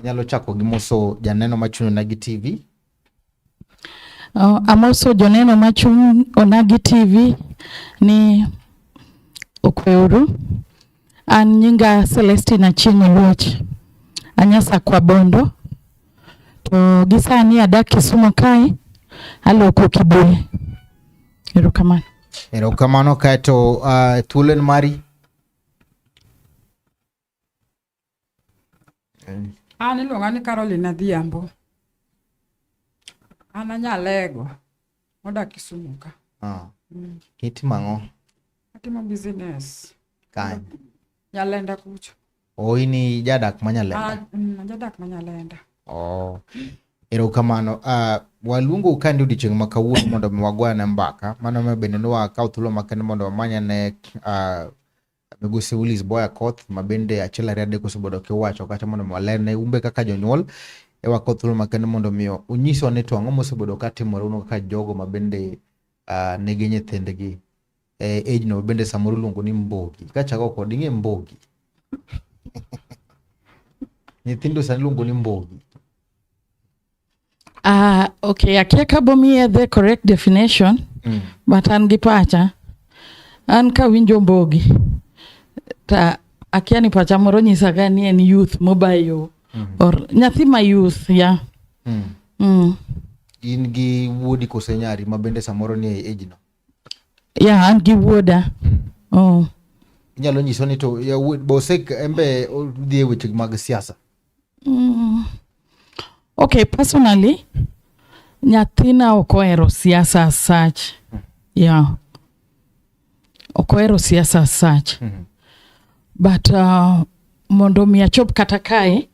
Nyalo chako gi moso janeno machung' Onagi TV. Amoso joneno machung' Onagi TV ni okweuru. An nyinga Celestine Achieng' Oluoch. Anyasa kwa Bondo. To gisani adak Kisumu kae. Aloko Kibuye. Erokamano. Erokamano kaeto thuolen mari. An iluonga ni Caroline Adhiambo. An anyalego. Odak Kisumu ka. Itimo ang'o? Atimo business. Kanye? Nyalenda kucho. Ini jadak ma Nyalenda? Jadak ma Nyalenda. Erokamano. Waluongo kandi odiochieng' ma kawuono mondo wagwane mbaka. Mano ma bende wakawo thuolo makende mondo wamanyane Migosi Willis Boya Koth ma bende achiel ariyo adek osebedo kiwacho kata mondo walerne umbe kaka jonyuol wakawo thuolo makende mondo miyo unyiswa ni to ang'o mosebedo ka timore uno kaka jogo ma bende nigi nyithindgi age no bende samoro luongo ni mbogi. Kachako kod ing'e mbogi. Nyithindo sani luongo ni mbogi. Okay, akia kabomiye the correct definition, but an gi pacha. An ka winjo mbogi. Ta akia ni pacha moro nyisa ga ni en youth mobayo. Or nyathi ma youth, yeah. In gi wuodi kose nyari ma bende samoro ni age no? Yeah, an gi wuoda. Inyalo nyiso ni to ya bosek embe odhi weche mag siasa. Okay, personally, nyathina okohero siasa as such. Yeah. Okohero siasa as such. But mondo mi achop kata kae,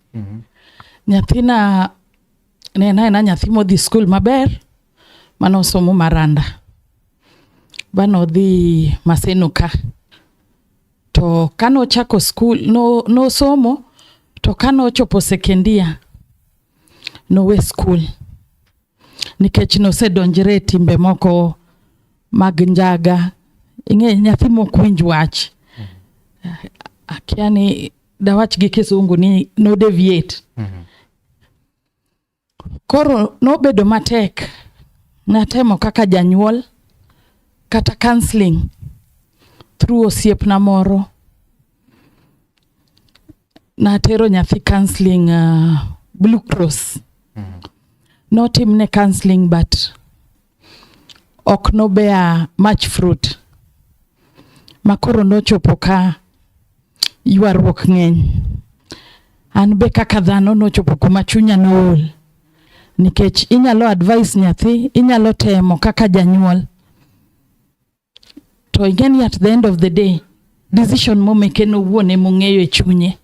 nyathina nena nyathi modhi school maber, mano somo Maranda. Bano dhi Maseno ka. To kano chako school, no somo, to kano chopo sekendia, no we school. Nikech no se donjre timbe moko mag njaga. Ing'e nyathi mok winj wach. Akiani dawach gi kisungu ni no deviate. Koro no bedo matek. Natemo kaka janyuol kata counseling through osiepna moro. Natero nyathi counseling Blue Cross. No timne counseling but ok no bear much fruit. Makoro no chopo ka ywaruok ng'eny. An be kaka dhano no chopo kuma chunya no ol. Nikech inyalo advise nyathi, inyalo temo kaka janyuol. To again at the end of the day, decision mo meke no wuone mong'eyo e chunye.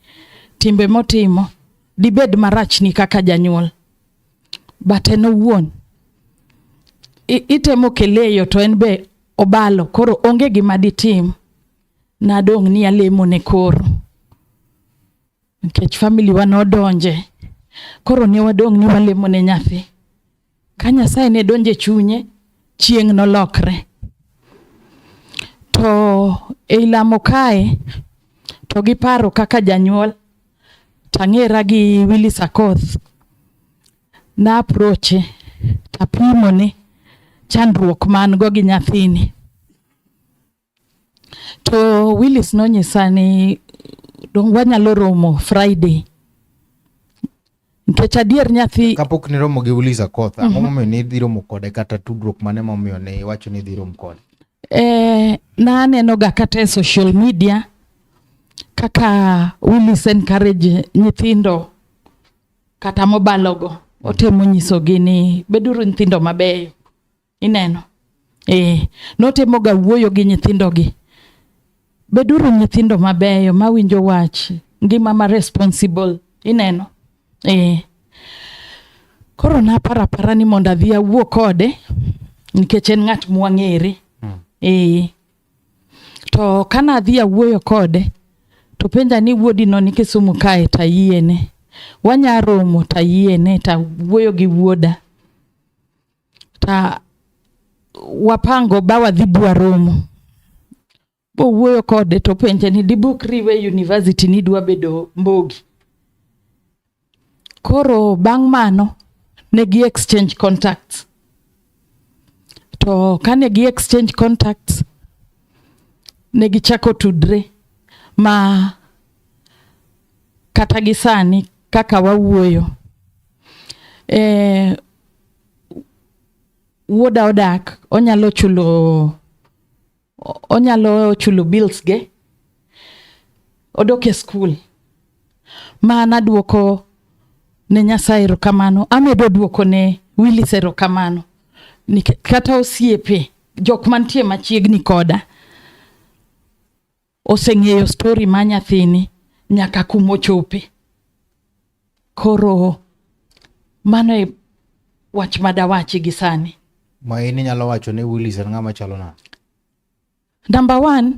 Timbe motimo, dibed marach ni kaka janyuol. But en owuon. Itemo keleyo to en be obalo, koro onge gima ditim. Nadong' ni alemo ne koro. Nikech family wa nodonje. Koro ne wadong' ni walemo ne nyathi. Ka Nyasaye ne donje chunye, chieng' nolokre. To lamo kae, to giparo kaka janyuol, tang'era gi Willis Akoth. Na approach, tapimo ni chandruok man go gi nyathini. To Willis no nyisa ni dong wanyalo romo Friday. Nikech adier nyathi kapok ni romo gi Willis Akoth, ang'o momiyo ni dhi romo kode kata tudruok mane momiyo ne wacho ni dhi romo kode? Na aneno ga kata e social media kaka Willis encourage nyithindo kata mobalogo otemo nyisogi ni beduru nyithindo mabeyo. Ineno. Notemo ga wuoyo gi nyithindogi. Beduru nyithindo mabeyo mawinjo wach, ngima ma responsible. Ineno. Koro napara ni mondo adhi awuo kode nikech en ng'at mwang'ere. To kana adhi awuoyo kode to penja ni wuodi no ni Kisumu kae tayiene. Wanya romo tayiene ta wuoyo gi wuoda. Ta wapango ba wadhi bwa romo. Bo wuoyo kode to penja ni dibukriwe university ni dwa bedo Mbogi. Koro bang' mano negi exchange contacts. To kane gi exchange contacts negi chako tudre ma kata gisani kaka wawuoyo. Wuoda odak, onyalo chulo bills ge. Odok e school. Ma naduoko ne Nyasaye erokamano. Amedo duoko ne Willis erokamano. Kata osiepe, jok mantie machiegni koda, oseng'eyo story ma nyathini nyaka kumochope. Koro mano e wach madawachi gi sani. Ma ini nyalo wacho ni Willis en ng'ama chalo na? Number 1,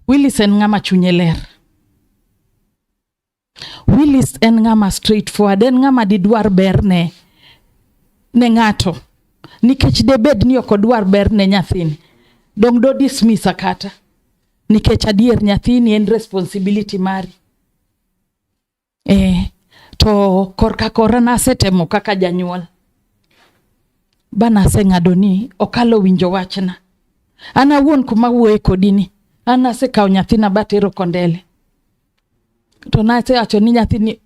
Willis en ng'ama chunye ler. Willis en ng'ama straightforward, en ng'ama didwar ber ne ng'ato. Nikech debed ni ok odwar ber ne nyathini, dong do dismiss kata. Nikech adier nyathini en responsibility mari. To korka kora nasetemo kaka janyuol. Bana seng'ado ni okalo winjo wachna. Ana wuon kuma wuoye kodini. Ana se kao nyathina batero kondele. To nase acho ni nyathini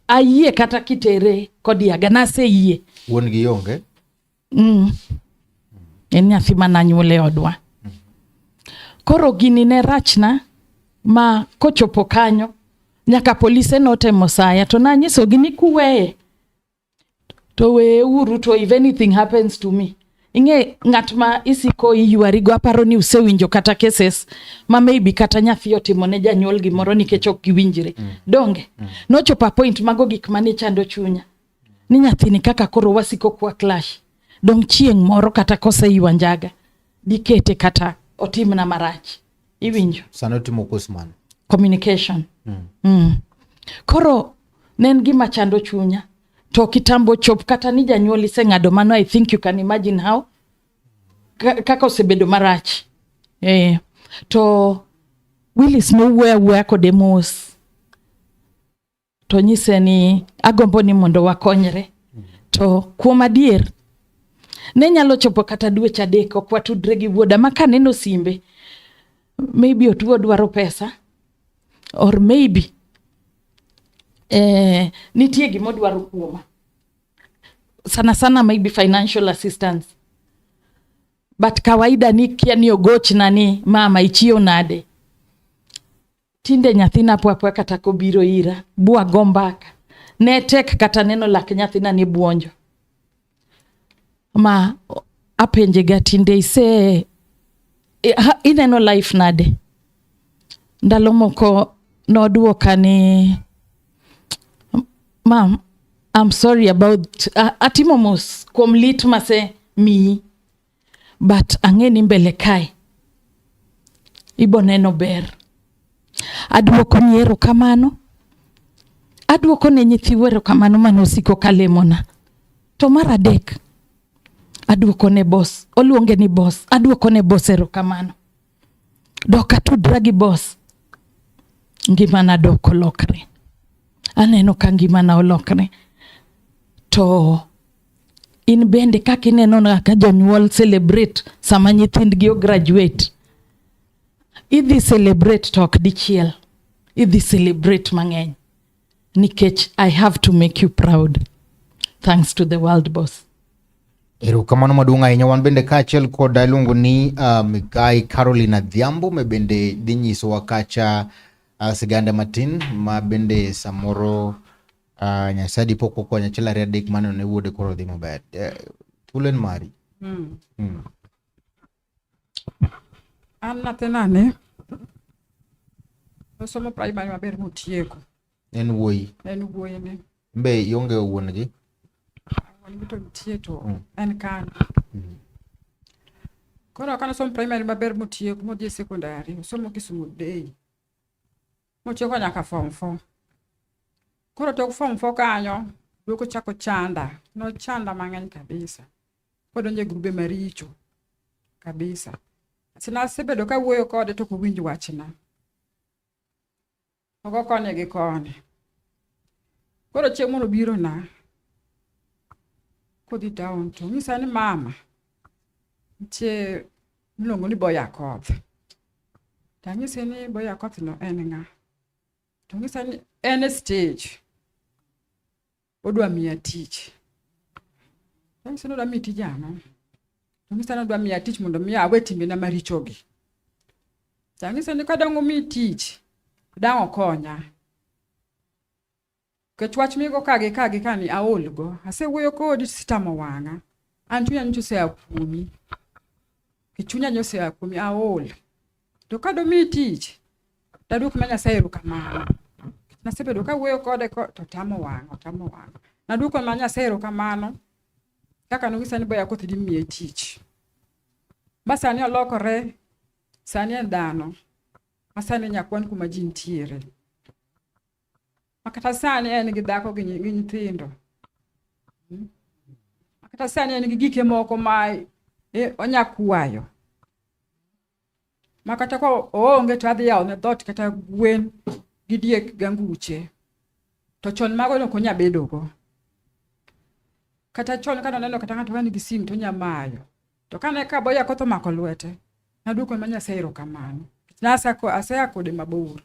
ayie kata kitere kodiaga nase yie. Wuon gi yonge? En nyathi mananyuole odwa. Koro gini ne rachna ma kochopo kanyo nyaka polise notemo saya to nanyiso gini kuweye to we uru to if anything happens to me. Inge ng'at ma isiko iyuarigo aparo ni usewinjo kata cases ma maybe kata nyathi otimo ne janyuol gimoro nikech ok giwinjre. Donge nochopo point mago gik mane chando chunya. Ni nyathini kaka koro wasiko kwa clash. Dong chieng' moro kata kose iwanjaga dikete kata otimna marach. Iwinjo. Sanotimo kusman. Communication. Koro nen gima chando chunya. To kitambo chop kata ni janyuol iseng'ado mano. I think you can imagine how kaka osebedo marach. To Willis nowuoya kode mos. To nyise ni agombo ni mondo wakonyre. To kuom adier ne nyalo chopo kata dweche 3 ok watudre gi wuoda maka neno simbe. Maybe otuo dwaro pesa. Or maybe nitie gimo dwaro kuoma. Sana maybe financial assistance. But kawaida ni kia ni ogochna ni mama ichio nade. Tinde nyathina pwa kata kobiro ira. Bua gombaka. Ne tek kata neno lak nyathina ni buonjo. Ma apenje ga tinde ise ineno life nade. Ndalo moko noduoka ni Mom, I'm sorry about atimo mos kuom lit mase mi, but ang'eni mbele kae ibo neno ber. Aduoko ni erokamano. Aduoko ne nyithi erokamano manosiko kalemona. To mar adek aduoko ne boss. Oluonge ni boss. Aduoko ne boss erokamano. Doka tudra gi boss. Ngimana doko lokre. Aneno ka ngimana olokre. To in bende kaka ineno ka jonyuol celebrate sama nyithindgi graduate. Idhi celebrate to ok dichiel. Idhi celebrate mang'eny. Nikech I have to make you proud. Thanks to the world boss. Erokamano maduong' ahinya. Wan bende kaachiel kod iluongo ni Mikai Caroline Adhiambo me bende dhi nyisowa kacha siganda matin ma bende samoro Nyasadi poko konya chila ria dik mano ne wuode koro dhi maber. Tulen mari. An nathenane osomo primary maber motieko. En wuoyi. En wuoyi ne. Mbe yonge wuon gi. Wuon gi to nitie to en kan. Koro kana somo primary maber motieko modhi secondary osomo Kisumu Day. Motieko nyaka form 4. Koro tok form 4 kanyo duoko chako chanda. No chanda mang'eny kabisa. Kodonje grube maricho kabisa. Sina sebedo ka wuoyo kode to kowinj wachna. Ogo kone gi kone. Koro chieng' moro biro na. Kodhi down to ng'isa ni mama. Nitie milongo ni Boy Akoth. Tang'ise ni Boy Akoth no en ng'a. To ng'isa ni en stage. Odwa miya tich. Tang'ise ni odwa miya tich ang'o. To ng'isa ni odwa miya tich mondo miya awe timbena maricho gi. Tang'ise ni kadang' omiyi tich. Dang' okonya. Kech wach migo kagi kani aolgo. Asewuoyo kodi sitamo wang'a. An chunya nyocha osea kuomi. Chunya nyocha osea kuomi aol. To kado miyi tich. Taduok ma Nyasaye erokamano. Nasebedo ka wuoyo kode to tamo wang'a. Naduoko ma Nyasaye erokamano. Kaka nong'isa ni Boy Akoth dhi miye tich. Sani olokore. Sani en dhano. Masani nyakwan kuma ji ntiere. Makata sani en gi dhako gi nyithindo. Makata sani en gi gike moko ma onyakwayo. Makata ko oonge to adhi yawo ne dhot kata gwen gi diek ganguche. To chon mago no konya bedogo. Kata chon kana neno kata ng'ato nigi sim to nyamayo. To kane ka Boy Akoth omako lwete. Naduoko ma Nyasaye erokamano. Asea kode mabor.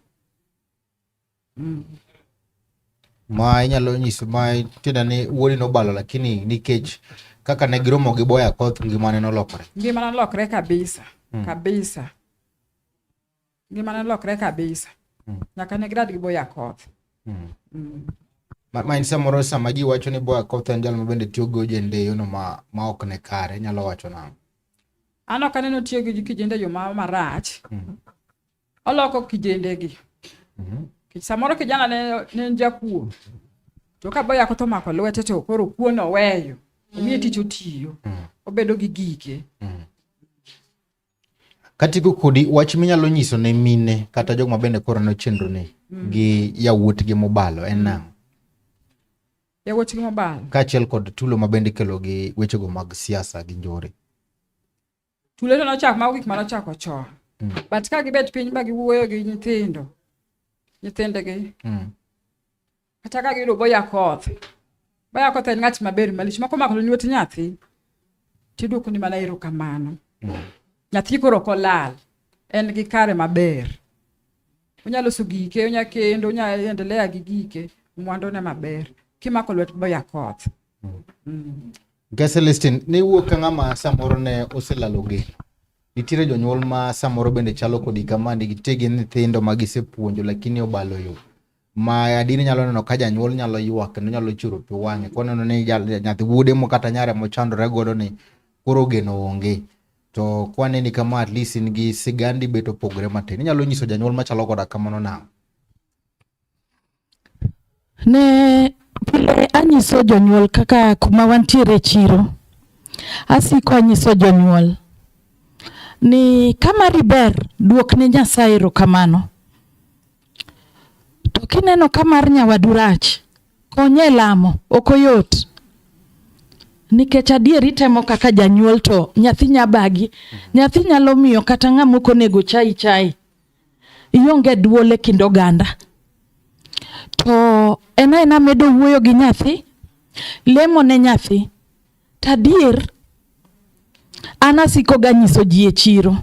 Ma inyalo nyiso ma tienda ni wuodi nobalo lakini nikech kaka ne giromo gi Boy Akoth ngimane nolokore. Ngimane nolokore kabisa. Kabisa. Ngimane nolokore kabisa. Nyaka ne grad gi Boy Akoth. Ma in samoro sama ji wacho ni Boy Akoth en jal mabende tiyo gi ojende yono ma ok ne kare. Nyalo wacho nang'o? An ok aneno tiyo gi kijende yo marach. Oloko kijende gi. Samoro kijana ne jakuo. To ka Boy Akoth omako lwete to koro kuon oweyo. Omiye tich otiyo. Obedo gi gike. Katigo kodi wach minyalo nyiso ne mine kata jok mabende koro no chenro ni gi yawuot gi mobalo en nang'o? Yawuot gi mobalo. Kaachiel kod tulo mabende kelo gi wechego mag siasa gi njore. Tulo to nochak mago gik manochako chon. But ka gibet piny ba giwuoyo gi nyithindegi. Kata ka giyudo Boy Akoth. Boy Akoth en ng'at maber malich. Mako mako lwet nyathi. Tiduoko ni mana erokamano. Nyathi koro kolal. En gi kare maber. Onyalo loso gike, onyakendo, onyaendelea gi gike. Mwandu ne maber. Kimako lwet Boy Akoth. Celestine, ne wuok ka ng'ama samoro ne oselalo geno. Nitiere jonyuol ma samoro bende chalo kodi kama gitegi nyithindo ma gisepuonjo lakini obalo yo. Ma adini nyalo neno ka janyuol nyalo ywak kendo nyalo chiro pi wang'e. Koneno ni nyathi wuode mo kata nyare mochandore godo ni koro geno onge. To kwaneni kama at least in gi sigandi beto pogre matin. Nyalo nyiso janyuol machalo koda kamano nang'o? Ne pile anyiso jonyuol kaka kuma wantiere chiro. Asiko anyiso jonyuol ni kama riber duok ne Nyasaye erokamano. To kineno kamar nyawadu rach konye lamo ok oyot. Nikech adieri temo kaka janyuol to nyathi nyabagi. Nyathi nyalo miyo kata ng'amoko nego chai. Ionge duole kind oganda. To ena medo wuoyo gi nyathi. Lemo ne nyathi. Tadier anasiko ganyiso ji e chiro.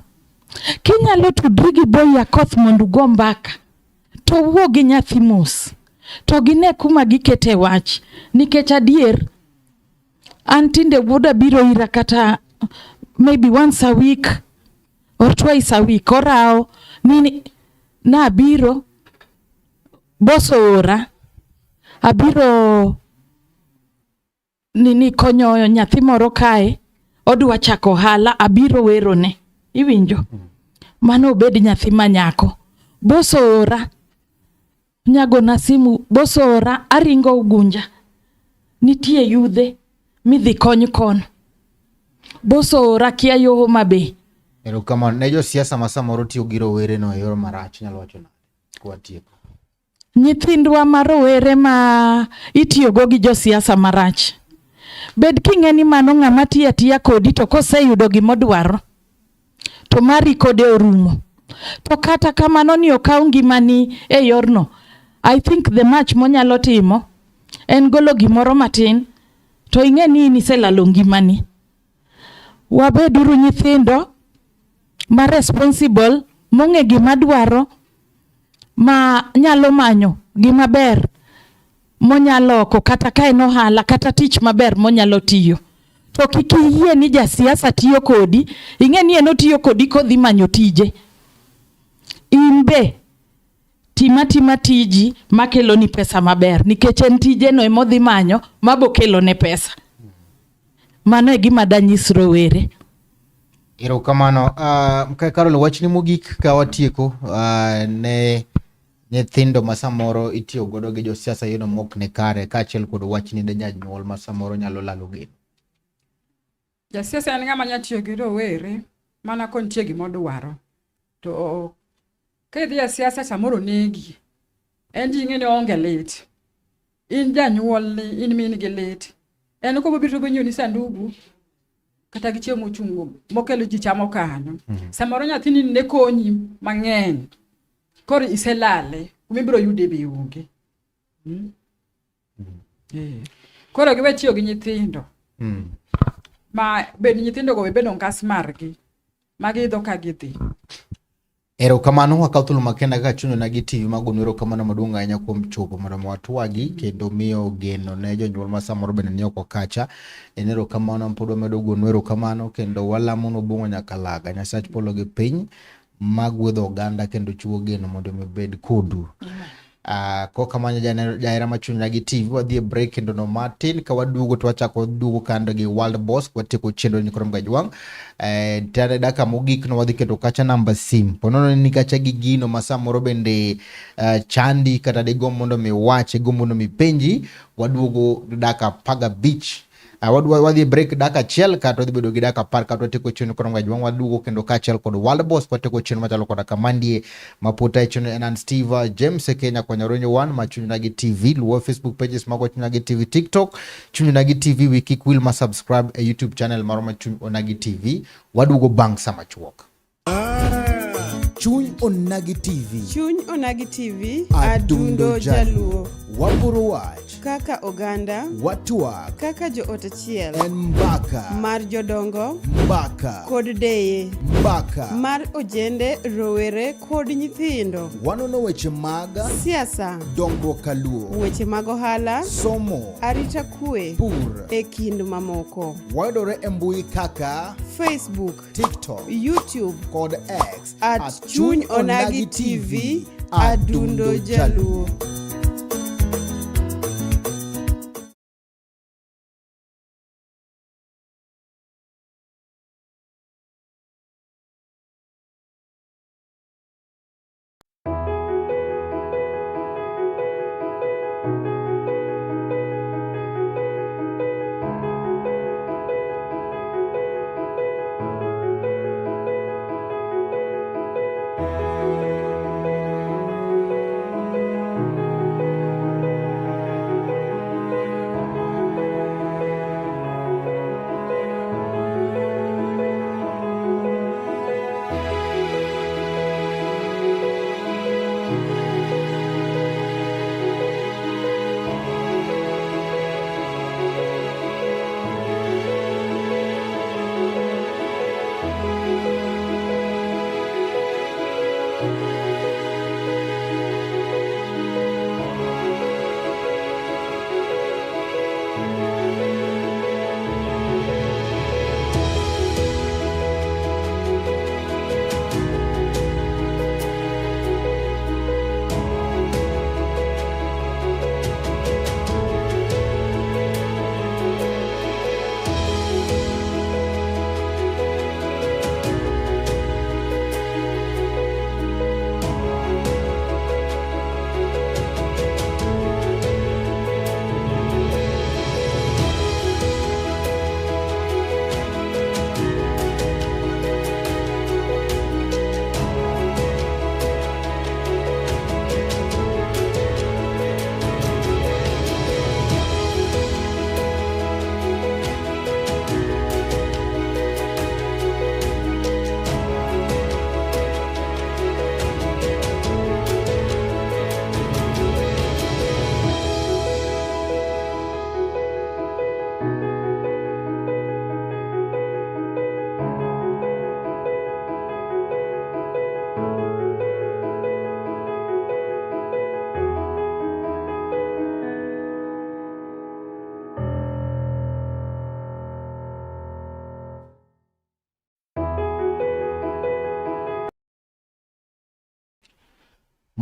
Kinyalo tudri gi Boy Akoth mondo go mbaka. To wuo gi nyathi mos. To gine kuma gikete wach. Nikech adier an tinde wuoda biro ira kata maybe once a week or twice a week. Orao nini na biro boso ora abiro nini konyo nyathi moro kae odwa chako ohala, abiro werone, iwinjo? Mano obed nyathi manyako. Bosora nyago na simu, bosora aringo Ugunja, nitie yudhe midhi kony kon. Bosora kia yo Homa Bay. Erokamano ne jo siasa ma samoro tiyo gi rowere no e yor marach, nyalo wacho nade kwa tieko? Nyithindwa ma rowere ma itiyogo gi jo siasa marach. Bed king'eni mano ng'ama tiya kodi to koseyudo gimodwaro to mari kode orumo. To kata kamano ni okaw ngimani e yorno, I think the match monyalo timo en golo gimoro matin to ing'eni niselalo ngimani. Wabeduru nyithindo ma responsible, mong'e gima dwaro, ma nyalo manyo gima ber monyalo ko, kata ka en ohala kata tich maber monyalo tiyo. To kik iyie ni ja siasa tiyo kodi, ing'eni en otiyo kodi kodhi manyo tije. In be tima tiji makelo ni pesa maber, nikech en tije no emodhi manyo mabokelo ne pesa. Mano e gima danyis rowere. Erokamano. Mkae Carol, wachni mogik ka watieko ne nyithindo ma samoro itiyo godo gi jo siasa yono mok ne kare, kaachiel kod wachni ne janyuol ma samoro nyalo lalo geno. Ja siasa en ng'ama nyatiyo gi rowere mana kontie gimodwaro. To kidhi e siasa samoro negi, en ji ng'eni onge lit. In janyuol ni, in min gi lit. En ko bobiro bonyoni sandugu kata gi chiemo chungo mokelo ji chamo kanyo. Samoro nyathini ne konyi mang'eny. Koro iselale, kumibiro yude be onge. Koro giwe tiyo gi nyithindo. Ma bed nyithindo go bedo ngas margi. Magi idho ka gidhi. Erokamano, wakaw thuolo makenda ka chunyo na gi TV magonu erokamano maduong' ahinya kuom chopo mondo watwagi kendo miyo geno ne jonyuol ma samoro bende ni oko kacha. En erokamano pod wamedo gonu erokamano kendo walamo nobong'o nyaka laga. Nyasach polo gi piny magwedho oganda kendo chuo geno mondo mebed kodu. Koka manya jaera machunyo na gi TV wadhi e break kendo no Martin ka wadugo to wachako dugo kando gi World Boss watiko chenro ni koro mgajwang. Tare daka mogik no wadhi kendo kacha namba sim. Ponono ni kacha gi gino ma samoro bende chandi kata de gomondo mi wache gomondo mi penji wadugo daka Paga Beach. Wadhi break daka chiel kato dhi bedo gi daka par kato tiko chino koro mgajwang wadugo kendo kachiel kod World Boss watiko chino machalo kod kamandie maputa chino enan Steve James Kenya kwa Nyaronyo One machunyo na gi TV luo Facebook pages mako chunyo na gi TV TikTok chunyo na gi TV wiki will ma subscribe a YouTube channel maro machunyo na gi TV wadugo bang sama chuok. Chuny Onagi TV. Chuny Onagi TV. Adundo Jaluo. Waporo wach. Kaka oganda. Watwak. Kaka jo ot achiel. En mbaka. Mar jodongo. Mbaka. Kod deye. Mbaka. Mar ojende, rowere kod nyithindo. Wanono weche mag siasa. dongruok kaluo. Weche mag ohala. Somo. Arita kwe. Pur. E kind mamoko. Wayudore e mbui kaka Facebook, TikTok, YouTube kod X at Chuny Onagi TV. Adundo Jaluo.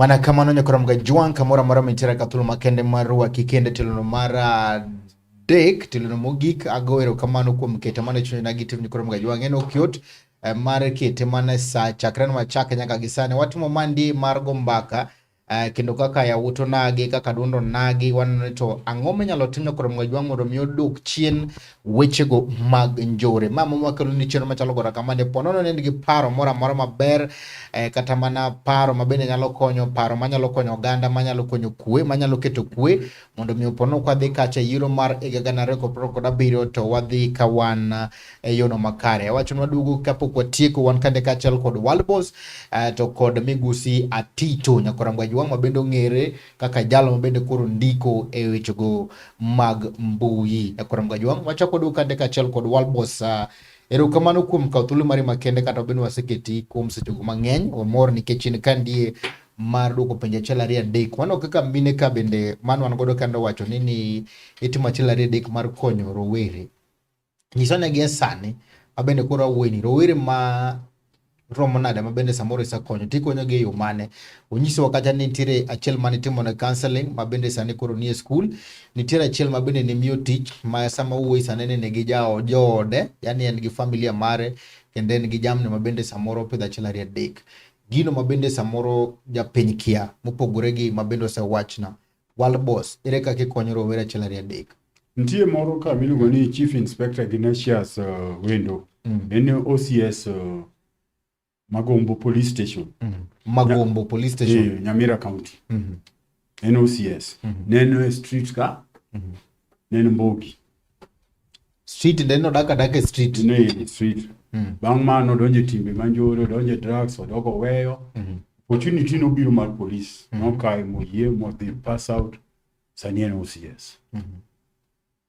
Mana kamano nyakora mga juang kamora mara mitera katulu makende marua kikende tilono mara dek tilono mogik agoero kamano kuom kete mane chunye na gitim nyakora mga juang eno kiot mare kete mane sa chakran machaka nyaka gisane watimo mandi margo mbaka kendo kaka ya wuto nagi kaka dundo nagi wanito angome nyalo timo koro mga juang mondo miyo duk chien wechego mag njore mama mwakelu ni chino machalo gora kamane ponono nendigi paro mora maber kata mana paro mabende nyalo konyo paro manyalo konyo ganda manyalo konyo kwe manyalo keto kwe mondo miyo pono kwa dhi kacha yiro mar egagana reko proko da biro to wadhi kawan yono makare wacho nwadugu kapo kwa tieko wan kande kachal kod World Boss to kod migusi atito nyakora mga juang mabende ngere kaka jalo mabende koro ndiko wechego mag mbui nyakora mga juang wacho kod kande kachal kod World Boss ero kamano kuom kautulu mari makende kata bendo waseketi kuom sechogo mang'eny omor nikech in kandie mar duoko penja chalari adek wano kaka mine ka bende mano wan godo kando wacho nini itimo chalari adek mar konyo rowere nyisone gi sani abende koro awuoyni rowere ma romo nade mabende samoro isa konyo tikonyo gi yo mane onyiso wakata ni nitiere achiel mane timo na counseling mabende sani koro nie school nitiere achiel mabende ni miyo tich ma sama uwe sanene ne gi jao jode yani en gi familia mare kende en gi jamne mabende samoro pidha achiel ari adek gino mabende samoro japiny kia mopogore gi mabende se wachna World Boss ere kaka ikonyo rowere achiel ari adek Ntie moro ka miluongo ni Chief Inspector Ignatius Wendo en OCS Magombo Police Station. Magombo Police Station. Nyamira County. NOCS. Neno street ka. Neno Mbogi. Street neno daka street. Neno street. Bang mano donje timbe manjoro, donje drugs, odoko weyo. Opportunity no biro mar police. No kai mo ye mo they pass out. Sani NOCS.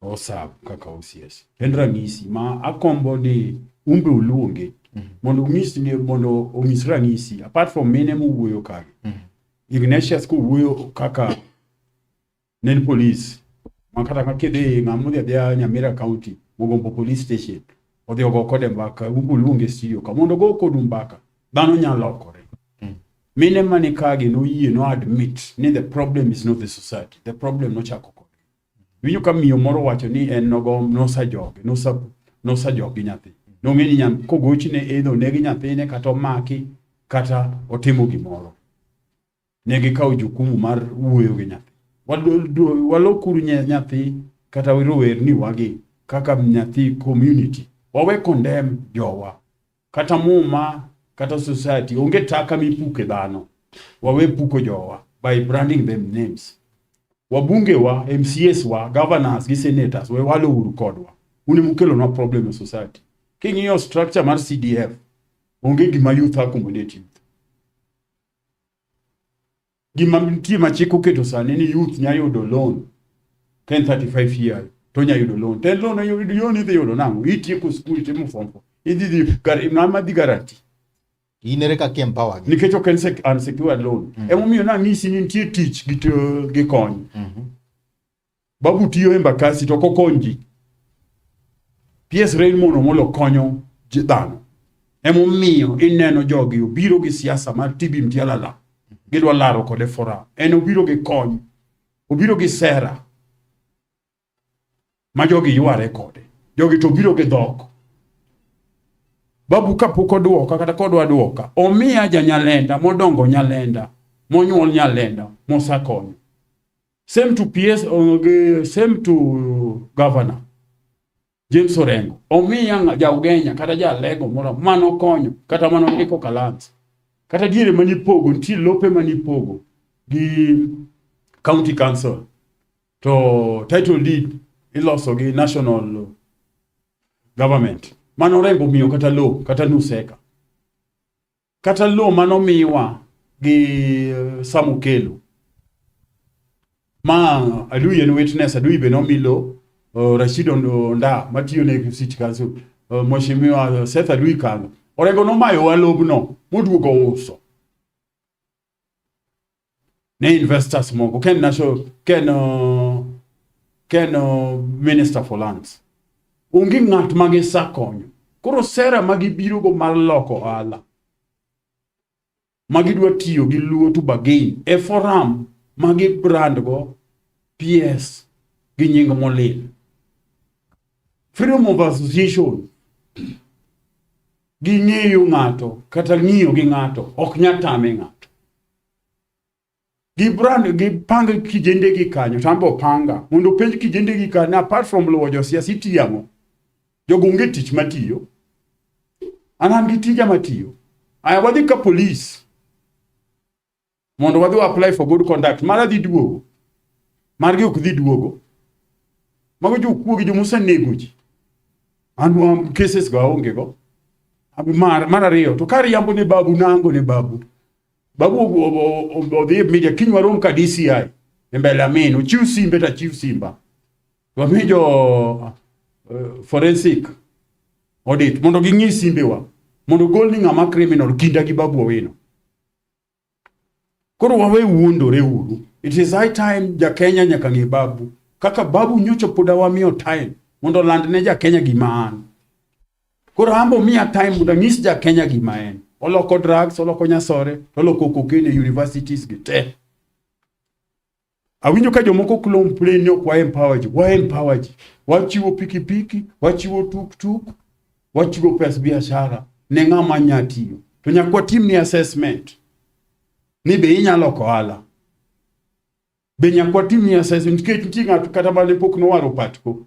Osab kaka OCS. Endra ngisi ma akombo ni umbe uluonge. Mondo umisi ni mondo umisra ngisi apart from mene mu wuoyo kage Ignatius ku wuoyo kaka nen police makata kakede ngamudi ya Nyamira County Mogombo Police Station odhi ogo kode mbaka ubulunge studio ka mondo go kodu mbaka dhano nyalo kore mene mane kage no yie no admit ni the problem is not the society the problem no chako kode winyo ka miyo moro wacho ni en nogo no sa jogi nyathi nong'eni nyam kogochine edho negi nyathine kata omaki kata otimo gimoro negi kawo jukumu mar wuoyo gi nyathi walokuru nyathi kata rower ni wagi kaka nyathi community wawe condemn jowa kata muma kata society onge taka mipuke dhano wawe puko jowa by branding them names wabunge wa MCS wa governors gi senators we walo uru kodwa uni mukelo no problem in society King'iyo structure mar CDF onge gima youth accommodate youth. Gima nitie machiko keto sani ni youth nya yudo loan 35 years to nya yudo loan. Ten loan yo ni yudo nango itieko school timo form 4. Idhi ng'ama dhi garanti. Inere ka empower. Nikech ok en unsecured loan. Emomiyo na ng'isi ni nitie tich gi kony. Babu tiyo embakasi to kokonji. PS Raymond omolo konyo dhano. Emomiyo ineno jogi obiro gi siasa mar tibi mtialala. Gidwa laro kode fora. En obiro gi kony. Obiro gi sera. Ma jogi yware kode. Jogi to obiro gi dhok. Babu kapoko duoka kata kodwa duoka. Omiya janyalenda modongo nyalenda. Monyuol nyalenda mosakonyo. Same to PS same to governor. James Orengo, omiya jaugenya kata jalego moro mano konyo kata mano ndiko kalans kata diere mani pogo nti lope mani pogo gi county council to title deed iloso gi national government mano Orengo miyo kata lo kata nuseka kata lo mano miwa gi Samukelo ma aduye no witness aduye be no milo Rashid Onda matiyo ne city council mheshimiwa Seth Adui Kanga Orengo no mayo walobno moduogo uso ne investors moko ken national ken minister for lands onge ng'at mage sakonyo koro sera magi biro go mar loko ala magidwa tiyo gi luo to bagain e forum magi brand go PS gi nying molil. Freedom of association gi ng'eyo ng'ato kata ng'iyo gi ng'ato ok nyatame ng'ato. Gi brand gi panga kijende gi kanyo tambo panga mondo penj kijende gi kanyo apart from luwo josiasa itiyango jogonge tich matiyo anan gi tija matiyo aya wadhi ka police mondo wadhi apply for good conduct mara dhi duogo margi ok dhi duogo mago jokuogi jomosenego ji an cases go onge go mar ariyo to kar yambo ne babu nango ne babu odhi media kinywa rom ka DCI e mbele amin uchiu simbe ta chiu simba wamijo forensic audit mondo ging'i simbe wa mondo gol ni ng'ama criminal kinda gi babu Owino. Koro wawe wuondore uru. It is high time ja Kenya nyaka ng'i babu kaka babu nyocho poda wamiyo time mondo land ne ja Kenya gima an. Koro ambo miya time mondo ng'is ja Kenya gima en. Oloko drugs, oloko nyasore, oloko cocaine universities gite. Awinjo ka jomoko complain yok wa empower ji. Wachiwo pikipiki, wachiwo tuk-tuk, wachiwo pes biashara, ne ng'ama nyatiyo. To nyakwa tim ni assessment. Ni be inyalo kohala. Be nyakwa tim ni assessment nikech nitie ng'ato kata bale pok nowaro patko.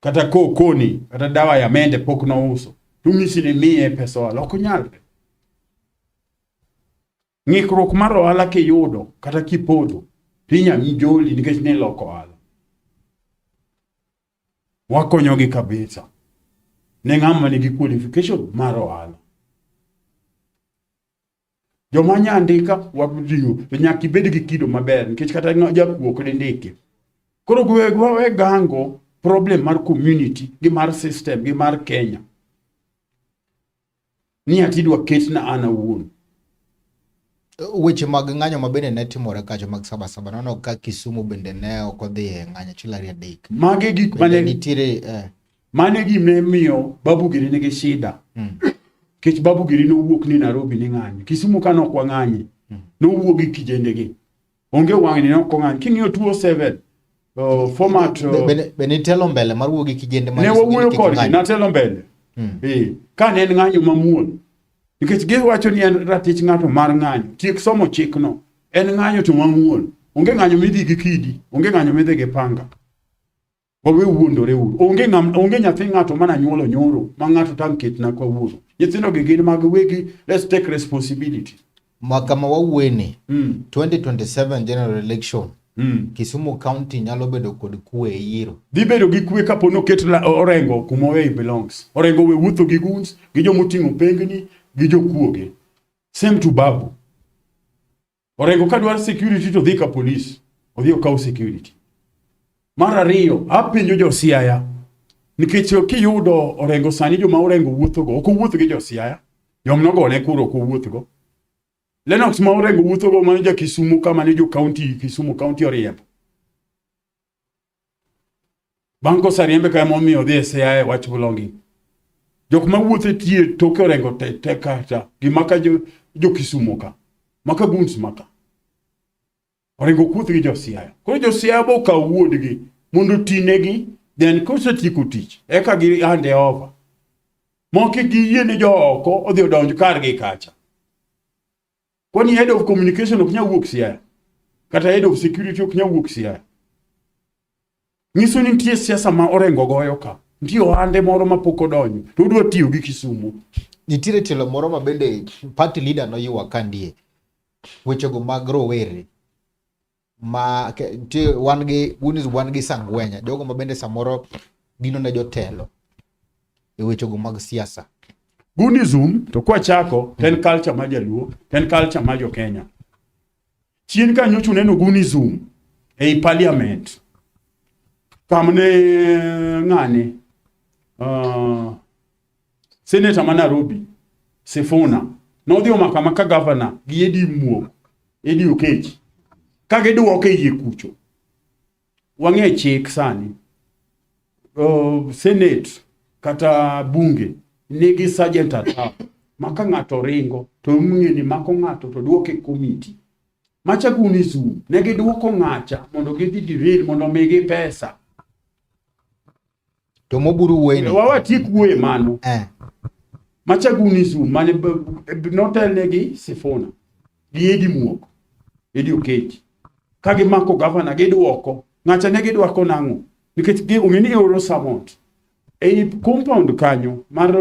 Kata koni, kata dawa ya mende pok nouso. Tumisi ni miye pesa wala okunyalre. Ng'ikruok mar ohala kiyudo kata kipodo pinya mjoli nikech ne loko ohala. Wakonyogi kabisa. Ne ng'ama nigi qualification mar ohala. Joma nyandika wabudiyo nyaka ibed gi kido maber nikech kata jakuo kod ndike. Koro we gango problem mar community gi mar system gi mar Kenya. Ni atidwa ketna ana wuon. Weche mag ng'anyo mabende ne timore kacho mag Sabasaba nono ka Kisumu bende ne ok odhi e ng'anyo chilari adek. Mage gik mane nitire mane gimne miyo babu giri nigi shida. Kech babu giri no wuok ni Nairobi ni ng'anyo. Kisumu kano kwa ng'anyi. No wuok gi kijende gi. Onge wang'ni no ko ng'anyo. King'iyo 207 format bene telo mbele mar wuok gi kijende ne wawuoyo kodgi na telo mbele. Ka ne en ng'anyo mamuol. Nikech giwacho ni en ratich ng'ato mar ng'anyo. Tiek somo chikno. En ng'anyo to mamuol. Onge ng'anyo midhi gi kidi. Onge ng'anyo midhi gi panga. Wawe wuondore uru. Onge nyathi ng'ato mana nyuolo nyoro. Ma ng'ato tam ketna kwa wuoro. Nyithindo gi gin mag wegi. Let's take responsibility. Makama wawueni. 2027 general election. Kisumu County nyalo bedo kod kwe e yiro. Dhi bedo gi kwe kapo noket Orengo kuma where he belongs. Orengo we wuotho gi guns, gi jomoting'o pengni, gi jokuoge. Same to Babu. Orengo kadwar security to dhi ka police. Odhi okaw security. Mar ariyo, apenjo jo Siaya. Nikech kiyudo Orengo sani joma Orengo wuotho go, ok wuotho gi jo Siaya. Jomnogo ne kuro ko wuotho go. Lennox ma Orengo wuotho go manager Kisumu kama ne jo county Kisumu County oriembo. Banko sariembe ka momiyo dhi Siaya wach belonging. Jok ma wuotho tie toke Orengo te kata gimaka jo Kisumu ka. Maka guns maka. Orengo kuoth gi jo Siaya. Koro jo Siaya bo ka wuodgi mondo tinegi then kosetieko tich eka gi hande over. Moke gi yie ne jo oko odhi odonj kargi kacha. Kwani head of communication ok nyawuok Siaya. Kata head of security ok nyawuok Siaya. Nyiso ni nitie siasa ma Orengo goyo ka. Nitie ohande moro ma pok odonjo. To udwa tiyo gi Kisumu. Nitiere telo moro ma bende party leader no yuwa kandie. Wechego mag rowere. Ma ti wan gi sangwenya jogo ma bende samoro gino ne jotelo e wechego mag siasa. Gunism to kwa chako ten culture ma Jaluo, ten culture ma jo Kenya. Chien ka nyochu neno gunism e parliament. Kamne ng'ane senator ma Nairobi Sifuna no dio maka governor gi Edi Okech. Kage duoke yie kucho. Wang'e chik sani. Senate kata bunge nigi sergeant at arms. maka ng'ato ringo to mng'eni mako ng'ato to duoke komiti. Machaguni Zoom ne giduoko ng'acha mondo gidhi dirail mondo migi pesa. To moburu wuoyni. Wawatiek wuoye mano. Machaguni Zoom mane notelnegi Sifuna gi Edi Muok, Edi Oketch. Ka gimako gavana giduoko, ng'acha ne giduoko nang'o? Nikech ong'eni oro Samont. Ei compound kanyo mar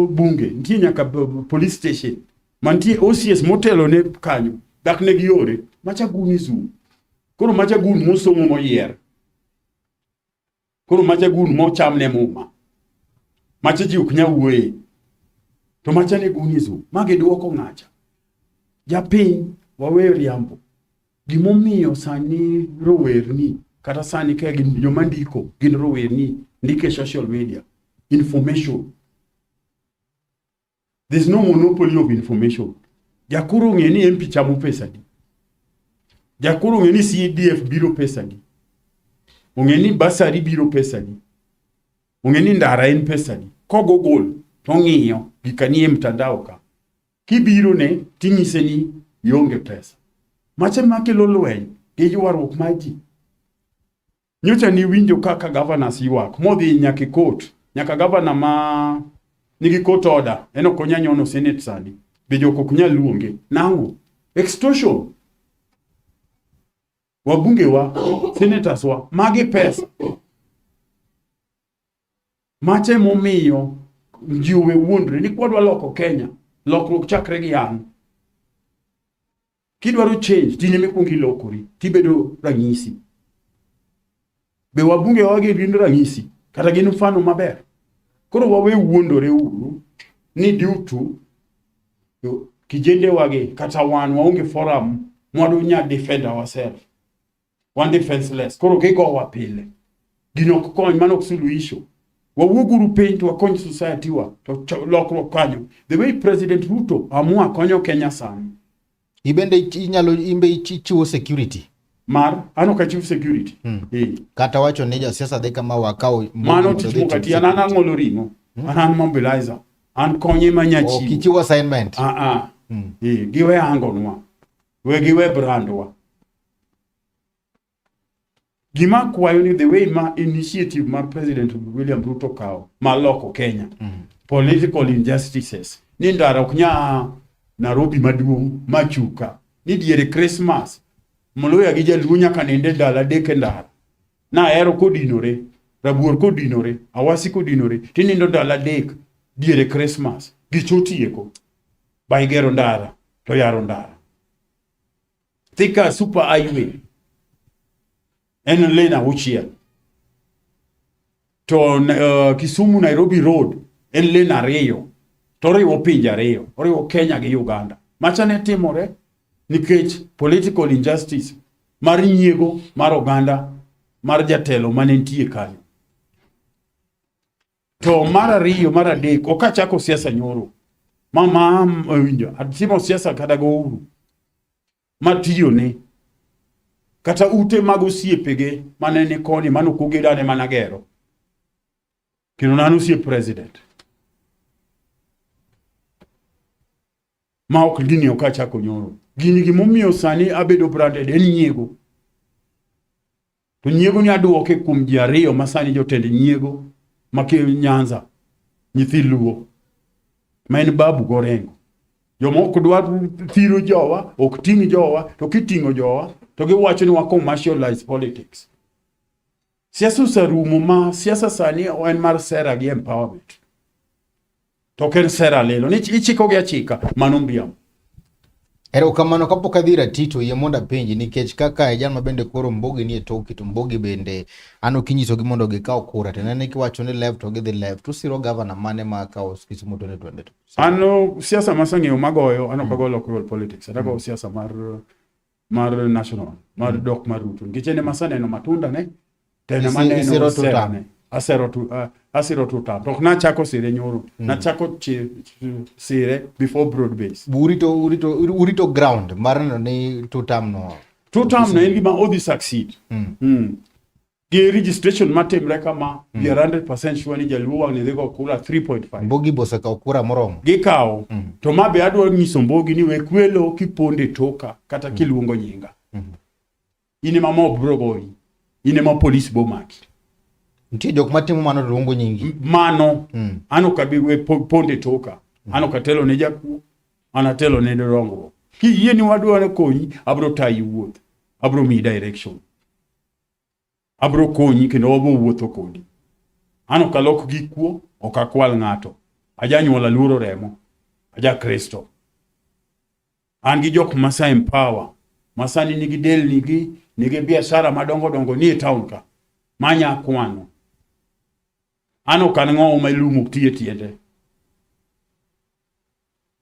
bunge nitie nyaka police station. Mantie OCS motelo ne kanyo. Dak ne giore. Machaguni Zoom. Koro Machaguni mosomo moyier. Koro Machaguni mochamne muma. Machaji ok nya wuoye. To machane Guni Zoom. Mage duoko ng'acha. Japiny wawe riambo. Gimomiyo sani rowerni kata sani ka gin joma ndiko gin rowerni ndike social media information. There's no monopoly of information. Jakuru ng'eni MP chamo pesa di. Jakuru ng'eni CDF biro pesa di. Ong'eni basari biro pesa di. Ong'eni ndara en pesa di. Kogo gol to ng'iyo gikanie mtandao ka. Kibiro ne ting'ise ni yonge pesa. Mache makelo lweny gi ywaruok maji. Nyocha ni winjo kaka governors ywak modhi nyaka court, nyaka governor ma nigi court order eno konya nyono senate sani be joko kunya luonge nango extortion. Wabunge wa senators wa magi pesa mache momiyo jiwe wuondre ni kwadwa loko Kenya lokruok chakre gi an. Kidwaro change tine mikungi lokori tibedo ranyisi. Be wabunge wage gin ranyisi kata gin mfano maber. Koro wawe wuondore uru ni dutu kijende wage kata wan waonge forum mwadu nya defend ourselves. One defenseless. Koro gigo wapile. Gino kukony manok suluhisho. Wawuguru pain to wakony society wa to lokro kanyo. The way President Ruto amua konyo Kenya sani. Ibende inyalo imbe ichiwo security. Ano ka chief security. Kata wacho ni jasiasa dhe kama wakao mano timo kati anana ngolo ringo. Anan mobilizer. An konye manyachi. Kichiwo assignment. Giwe angonwa. Giwe brandwa. Gima kwayo ni the way ma initiative ma President William Ruto kao ma loko Kenya. Political injustices. Ni ndara oknya Nairobi maduong' machuka. Ni diere Christmas. Moloya gi jalunya kanende dala deke ndara. Na ero kodinore. Rabuor kodinore. Awasi kodinore. Tinindo dala dek. Diere Christmas. Gichotieko. Baigero ndara. To yaro ndara. Thika super highway. En lane auchiel. To Kisumu Nairobi road. En lane ariyo. To riwo pinje ariyo. Riwo Kenya gi Uganda. Machane timore nikech political injustice mar nyiego mar oganda mar jatelo manentie kanyo. To mar ariyo mar adek okachako siasa nyoro. Mama winjo atimo siasa kada go uru. Matiyo ne kata ute mago siepege manene koni manokogedane managero. Kino nanu sie president. Ma ok dini okachako nyoro. Gini gimomiyo sani abedo branded en nyiego. To nyiego ni aduoke kum ji ariyo masani jotend nyiego make Nyanza nyithi luo. Ma en Babu Gorengo. Jomoko dwa thiro jowa, ok ting' jowa, to kiting'o jowa, to giwacho ni wa commercialize politics. Siasa usarumo ma siasa sani en mar sera gi empowerment. To ken sera lelo ni ichiko gi achika manombiam. Ero kamano kapok adhira Tito yie monda penji nikech kaka ejan mabende koro Mbogi ni toki to Mbogi bende ano kinyiso gi mondo gikaw kura tenene kiwacho ni left to gidhi left usiro governor mane ma kawo Kisumu 2022. Ano siasa masang'eyo magoyo ano kago local politics atago siasa mar national mar dok mar Ruto nikech ne masaneno matunda ne tena maneno sera ne asiro tuta to na chako sire nyoro na chako sire before broad base urito ground marno ni tutam no en gima odhi succeed Gi registration matimre kama, we are 100% sure ni Jaluo wang' ni dhigo kura 3.5. Mbogi bose ka kura moromo. Gikawo, to mabe adwa nyiso Mbogi ni we kwelo kiponde toka kata kiluongo nyinga. Ine ma mob bro goyi. Ine ma police bo maki. Nitie jok matimo mano luongo nyingi. Mano, ano kabi we ponde toka. Ano katelo ne jaku, anatelo ne rongo. Ki yie ni wadwa ne konyi, abro tayi wuoth. Abro mi direction. Abro konyi kendo wabo wuotho kodi. Ano kalok gikuo, okakwal ng'ato. Aja nyuola luoro remo. Aja Kristo. Angi jok masa empower. Masani nigi del nigi biashara madongo ni town ka. Manya kwano. Ano kanng'o ma ilumo tiende.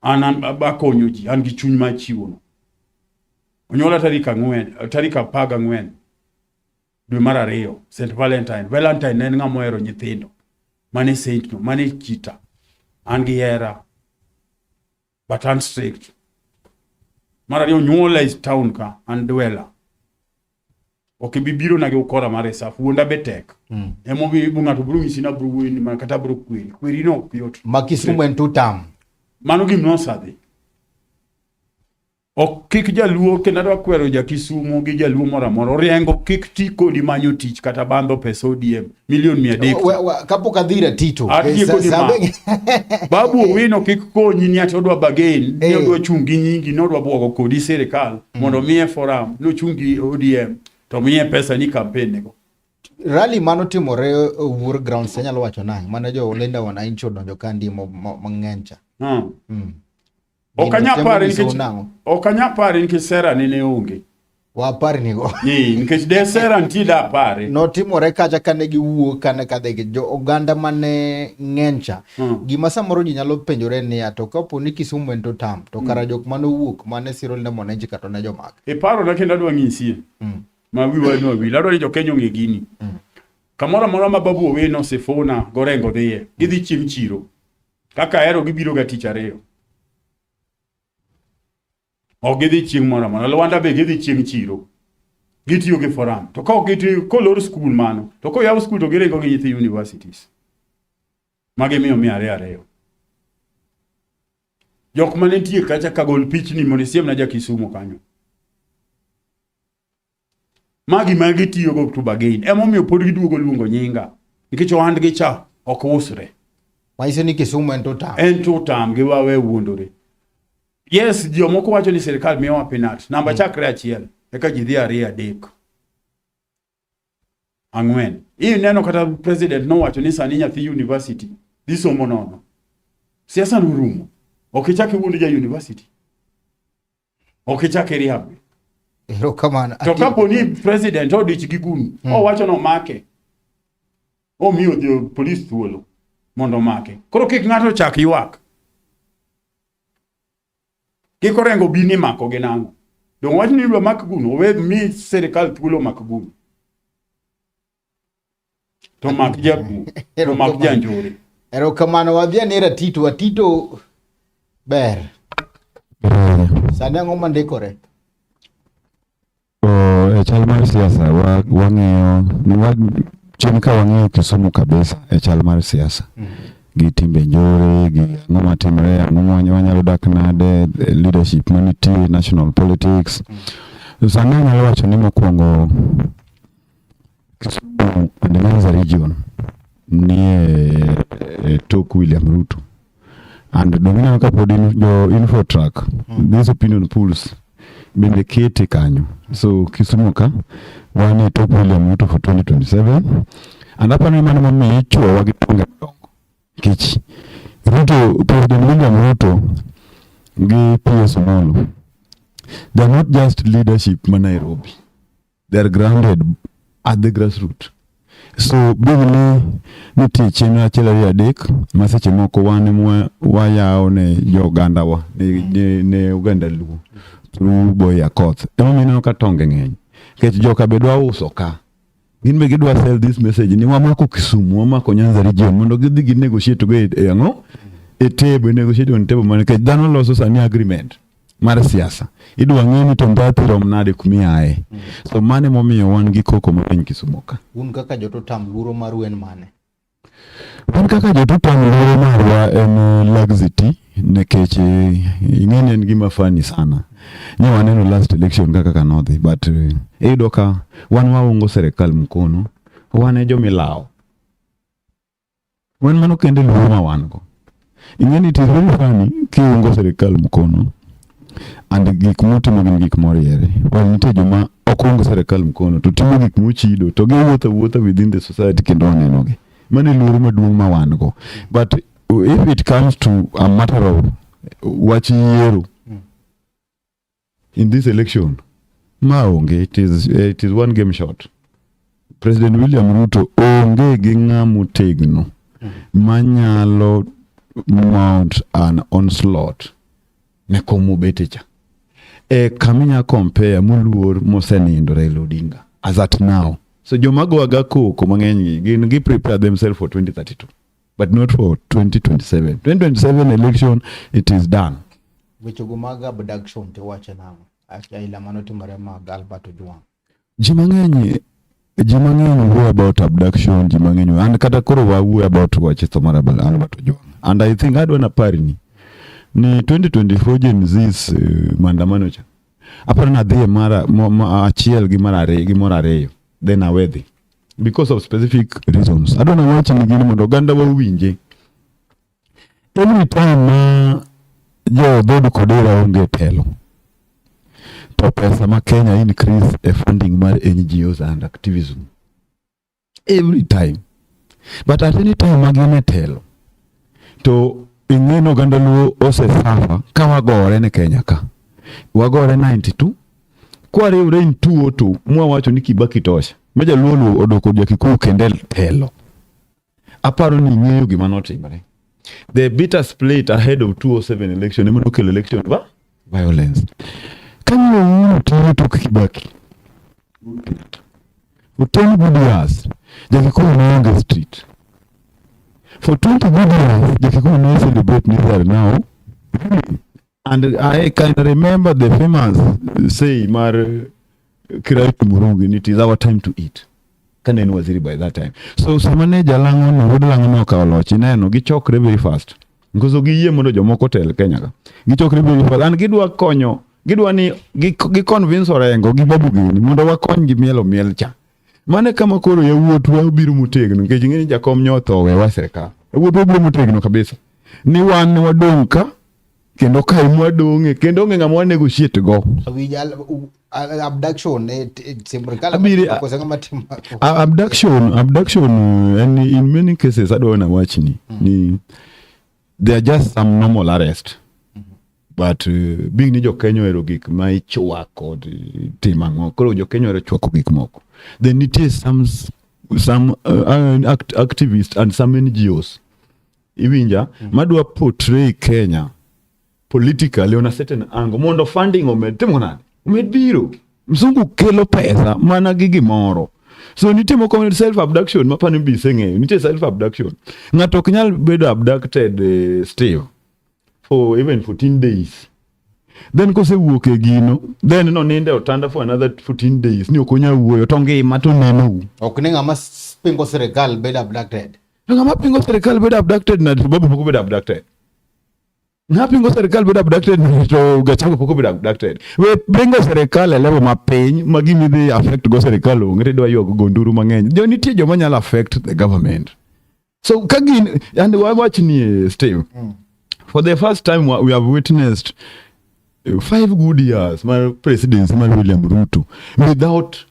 An bakonyo ji, an gi chuny ma chiwo no. Onyola tarika 14 dwe mar 2, St. Valentine. Valentine en ng'ama ohero nyithindo. Mane saint no, mane kita. An gi hera. But an strict. Mar 2 nyuola is town ka, an dwela. Ok bibiro na ge ukora mare safu, wonda betek. Emo ng'ato biro nyisi na biro wini, man kata biro kweri. Kweri no ok yot. Ma Kisumu en 2 term. Mano gimno sadhi. Ok kik Jaluo kendo adwa kwero ja Kisumu gi Jaluo moro amora oriengo kik ti kodi manyo tich kata bandho pesa ODM $1,300,000. Kapok adhira Tito. Babu Owino kik konyi ni ati odwa bagain, ni odwa chungi nyingi, ni odwa bwogo kodi sirikal, mondo miye forum, no chungi ODM, to miye pesa ni campaign nego. Rally mano timore Uhuru Ground senyalo wacho nang', mane jo Linda Wananchi odonjo ka ndimo mang'eny cha. Okanya pare nikech sera nene onge. Wapari nigo. Nikech de sera ntida pare. No timore kacha kane giwuok kane kadhe jo oganda mane ng'encha. Gima samoro ji nyalo penjore ni to kapo ni Kisumu en 2 term, to kara jok mane wuok mane siro Linda Wananchi kato ne jomak. Paro na kendo adwa ng'isie. Ma wiwa no wi. Adwa ni jo Kenya ng'e gini. Kamora mora ma Babu Owino sifuna gorengo dhiye. Gidhi chieng' chiro. Kaka ero gibiro ga tich 2. O gidhi chieng' mora mora. Lwanda be gidhi chieng' chiro. Gitiyo gi forum. To ka gitiyo kolor school mano. To ko yaw school to girengo gi nyithi universities. Mage miyo 200. Jok mane nitie kacha kagol pichni mondo siem na ja Kisumu kanyo. Magi tiyo go to bagain. Emo miyo pod giduogo luongo nyinga. Nikech ohand gi cha ok usre. Waise ni Kisumu en 2 term. En 2 term giwawe wuondore. Yes, jomoko wacho ni sirikal miyowa penat. Namba chakre 1. Eka ji dhi 2, 3. 4. Hii neno kata president no wacho ni sani nyathi university. Dhi somo nono. Siasa nurumo. Okichaki wuondi ja university. Okichaki rehab. Ero kamano. To kapo ni president odich gi gunu. O wacho no make. O miyo the police thuolo mondo make. Koro kik ng'ato chak ywak. Kiko rengo bini mako gi nango. Dong wach ni mak gunu, owe mi sirikal thuolo mak gunu. To mak jabu, to mak janjore. Ero kamano wadhia nera Tito ber. Sani ang'o mandikore? E chal mar siasa wang'iyo chien ka wang'iyo Kisumu kabisa e chal mar siasa. Gi timbe njore, gi ang'o matimre, ang'o wanyalo dak nade, leadership manitie, national politics. Sani anyalo wacho ni mokwongo Kisumu and Nyanza region nie tok William Ruto. And domina kapod jo Infotrack, these opinion polls bende kete kanyo. So Kisumu ka wane tok William Ruto for 2027. And hapa ni mano mami chuo wagitonga dongo. Kichi Ruto, President William Ruto gi PS Omolo, they're not just leadership ma Nairobi, they're grounded at the grassroots. So bigly ni chenro achiel 3 ma seche moko wan wayawo ne jo Uganda wa ne Uganda Luo through Boya Koth. Emo mineno ka tonge ng'eny kech joka bedwa uso ka gin be gidwa sell this message ni wamako Kisumu, wamako Nyanza region mondo gidhi gi negotiate go e ang'o e table, negotiate on table man kech dhano loso sani agreement mar siasa idwa ng'e ni to mbathi rom nade kumiaye. So mane momiyo wan gi koko mapiny Kisumu ka. Un kaka jototam luoro maru en mane? Wan kaka jototam luoro marwa en laxity nekech ing'eni en gima fani sana. Nye waneno last election kaka kanodhi but iyudo ka wan waungo serikal mkono, wan e jomilao. Wan mano kende luoro ma wan go. Ing'eni it is very funny kiungo serikal mkono and gik motimo gin gik moriere. Well, nitie joma ok ungo serikal mkono to timo gik mochido to giwuotho within the society kendo wanenogi. Mane luoro maduong' ma wan go. But if it comes to a matter of wach yiero in this election, maonge, it is one game shot. President William Ruto onge gi ng'amo tegno manyalo mount an onslaught ne komo betecha. Kaminya compare muluor mosenindo Raila Odinga as at now. So jomago aga koko mang'eny gi prepare themselves for 2032 but not for 2027. 2027 election it is done. Wecho gumaga abduction te wache nang'o? Ila manotimore mag Albert Ojwang. Ji mang'eny wuo about abduction, ji mang'eny and kata koro wuo about wache to mar Albert Ojwang. And I think adwa na pari ni 2024 Gen Z's maandamano cha aparo na dhie mara achiel gi mara ariyo then awedhi because of specific reasons. Adwa na wache ni gini mondo ganda wawinje. Every time jo bodo kodera onge telo to pesa ma Kenya increase a funding mar NGOs and activism every time, but at any time magine telo to ing'eno ganda luo ose safa ka wagore ne Kenya ka wagore 92 kwariwre in 202 mwawacho ni Kibaki tosha meja luo odoko Jakikuyu kende telo. Aparo ni ng'eyo gima notimore. The bitter split ahead of 2007 election ema nokelo election violence. Kanyo tiyo to Kibaki for 10 good years Jakikuyu no on the street. For 20 good years Jakikuyu no celebrate neither now. And I can remember the famous say mar Kiraitu Murungi, it is our time to eat. Kanen waziri by that time. So samane jalango no rodo lango no kaolochi neno gichokre very fast. Ngozo giyie mondo jomoko tel Kenya ka. Gichokre very fast and gidwa konyo, gidwa ni convince Orengo gi Babu Gini mondo wakony gi miel cha. Mane kama koro yawuot wa biro motegno nikech ng'eni jakom nyotho we wa serikal. Yawuot wa biro motegno kabisa. Ni wan wadong ka kendo kai mwadong'e kendo onge ng'ama negotiate go. Awinjal abduction serikal kosenga matima. Abduction and in many cases I don't know watching ni they are just some normal arrest. But being ni jo Kenya ero gik ma ichwako timango koro jo Kenya ero chwako gik moko. Then it is some activists and some NGOs iwinja madwa portray Kenya politically on a certain angle mondo funding omed biro mzungu kelo pesa mana gi gimoro. So nitimo community self abduction mapani biseng'eyo nitie self abduction ng'ato ok nyal bedo abducted Steve for even 14 days then kosewuok e gino then no ninde otanda for another 14 days ni ok onya wuoyo to ngima to neno ok ni ng'ama pingo serikal bedo abducted. Ng'ama pingo serikal bedo abducted na Babu poko bedo abducted. Ng'apingo serikal bedo abducted to Gachagua poko bedo abducted. We pingo serikal e level mapiny magimi dhi affect go serikal onge dwa yo gonduru mang'eny. Jo nitie joma nyalo affect the government. So kagin and watch ni Steve. For the first time we have witnessed 5 good years my presidency my William Ruto without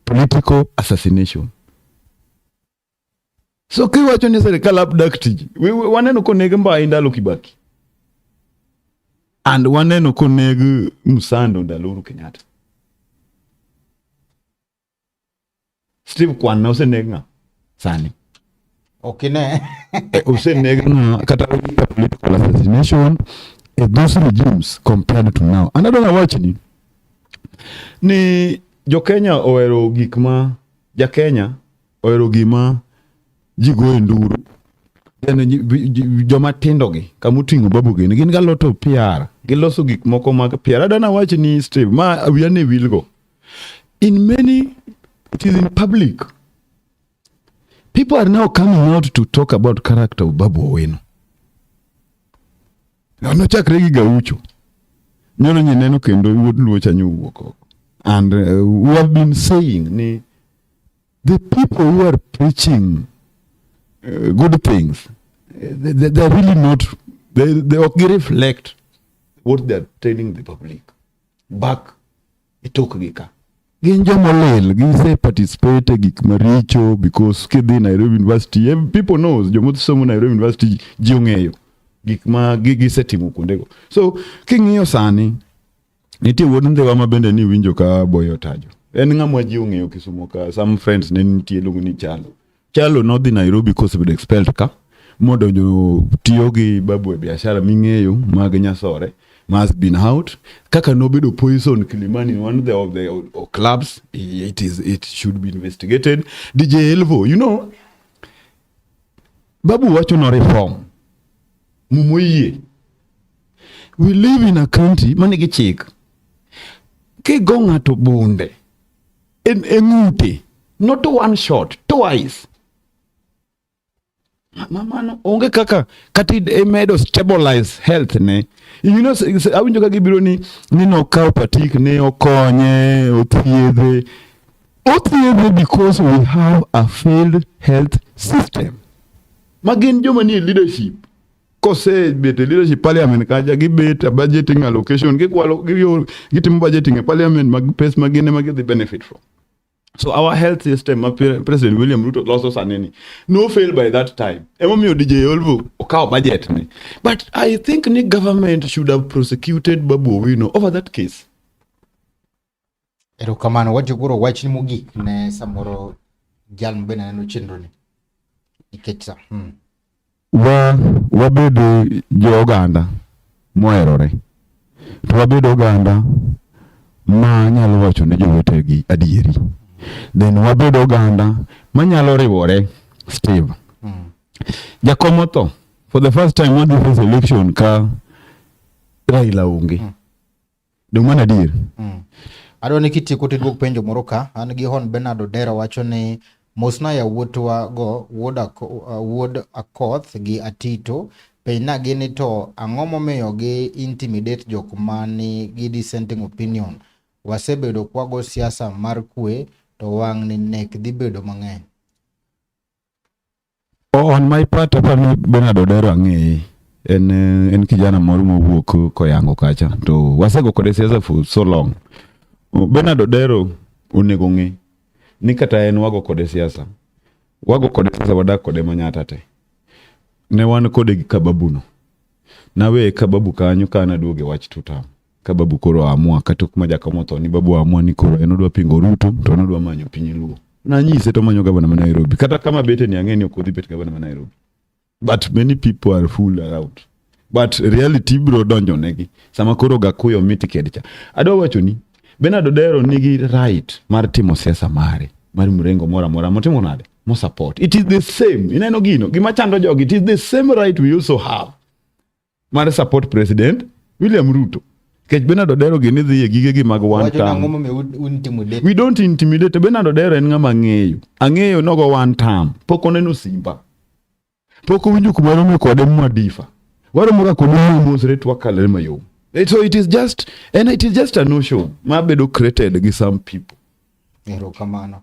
political assassination. So kiwacho ni serikal abducted. We waneno konege mbai ndalo Kibaki. And waneno konege Musando ndalo Uhuru Kenyatta. Steve kwan na osenegna sani. Okine. Osenegna kata political assassination those regimes compared to now. And I don't know watch ni jo Kenya oero gik ma ja Kenya oero gima jigo enduru joma tindo gi kamuting'o babu gi gin ga lot of PR giloso gik moko mag PR adana wach ni Steve ma wiane wilgo in many it is in public people are now coming out to talk about character of Babu Owino no chakre gi Gaucho nyono nyeneno kendo wuod luocha nyuwuok and we have been saying ni the people who are preaching good things they're really not they reflect what they're telling the public back itok gika gin jomolil gise participate gik maricho because kidhi Nairobi University people knows jomosomo Nairobi University jiong'eyo gik ma gisetimo kuondego so king'iyo sani nitie wuod ndhewa ma bende ni winjo ka boyo tajo en ng'ama jiong'eyo Kisumo ka some friends ne nitie luongo ni Chalo nodhi Nairobi kosebedo expelled ka modonjo tiyo gi Babu e biashara ming'eyo mag nyasore has been out kaka nobedo poison Kilimani one of the clubs it should be investigated DJ Elvo you know Babu wacho no reform mumoyie we live in a country manigi chik kigo ng'ato bunde en ng'ute not one shot twice mano onge kaka kati medo stabilize health ne you know awinjo ka gibiro ni no kaw patik ne okonye othiedhe because we have a failed health system magin joma ni leadership kose bete leadership parliament kaja gibet a budgeting allocation gikwalo gitimo budgeting e parliament mag pes magine mag the benefit from so our health system President William Ruto lost saneni no fail by that time emomiyo DJ Olvo okaw budget ni but I think the government should have prosecuted Babu Owino over that case erokamano wajiguro wach ni mogik ne samoro jal mbena no chenro ni ikecha wabedo jo oganda moherore to wabedo oganda ma nyalo wacho ne jowetegi adieri then wabedo oganda manyalo riwore Steve jakomo to for the first time on this election ka Raila onge do mana dir adoni kitiko tidwok penjo moro ka an gi Hon Bernard Odero wacho ni mosna ya wuotwa go wuod Akoth gi Atito pena gini to ang'o momiyo gi intimidate jok mani gi dissenting opinion wasebedo kwago siasa mar kwe to wang' ni nek dhi bedo mang'eny. On my part apani Bernard Odero ang'eye en kijana moro mowuok koyango kacha to wasego kode siasa for so long. Bernard Odero onego ng'e ni kata en wago kode siasa wadak kode manyata te ne wan kode gi Kababuno nawe Kababu kanyo kana duoge wach tutam Kababu koro amua katok majakomo to ni Babu amua ni koro en odwa pingo Ruto to nodwa manyo piny Luo na nyise to manyo gavana ma Nairobi kata kama bete ni ang'eni okodhi bet gavana ma Nairobi but many people are fool around but reality bro donjo negi sama koro gakuyo mitiked cha adwa wacho ni Bernard Odero nigi right mar timo siasa mare mar mrengo mora motimo nade mo support it is the same ineno gino gima chando jogi it is the same right we also have mar support President William Ruto kech Bernard Odero gini dhi e gige mag one term we don't intimidate Bernard Odero en ng'ama ang'eyo nogo one term pok oneno simba pok owinjo kumaro me kode mwadifa waro moga kode mosre twakalre mayom so it is just a notion ma bedo created gi some people erokamano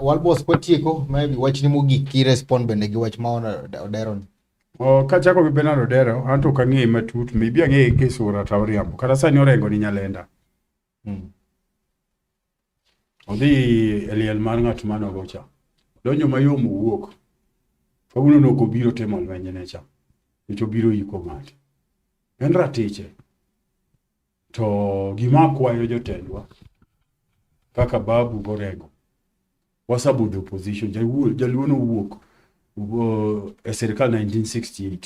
walbos potieko maybe wach ni mogik ki respond bende gi wach ma Odero ni kachako gi Bernard Odero anto kang'e matut maybe ang'e kesura tawriambo kata sani orengo ni Nyalenda odhi eliel mar ng'at manogo cha donjo mayom owuok kawuono nokobiro temo lwenye ne cha nicho biro yiko ng'ati en ratiche to gima kwayo jotendwa kaka Babu Borego wasabudho opposition jaluono wuok e serikal 1968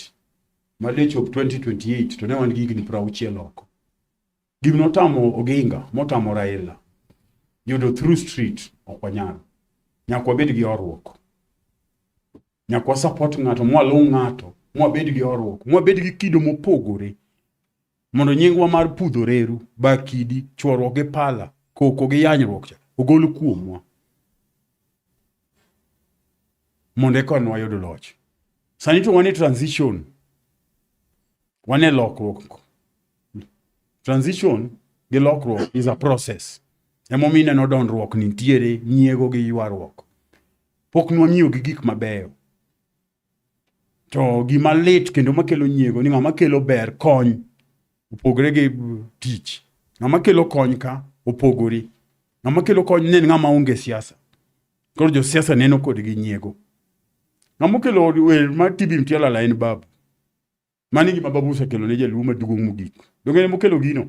malecho 2028 to ne wan gigni 60 oko gimno tamo Oginga motamo Raila yudo through street okwanyalo nyakwa bed gi orruok Nyaka support ng'ato, mwaluw ng'ato, mwabed gi horuok, mwabed gi kido mopogore. Mondo nyingwa mar pudho reru, bakidi, chuoruok gi pala, koko gi yanyruok cha, ogol kuomwa. Mondo eka nwayudo loch. Sani to wane transition. Wane lokruok. Transition gi lokruok is a process. Emomine no dondruok nitiere, nyiego gi ywaruok. Pok nwang'iyo gi gik mabeyo. To gima lit kendo makelo nyiego ni ng'ama kelo ber kony opogore gi tich. Ng'ama kelo kony ka opogore. Ng'ama kelo kony ne ng'ama onge siasa. Koro jo siasa neno kod gi nyiego. Ng'ama kelo wer ma tibi mtiala la en babu. Mani gima babu osekelo ne jaluo maduong' mogik. Dongene mokelo gino.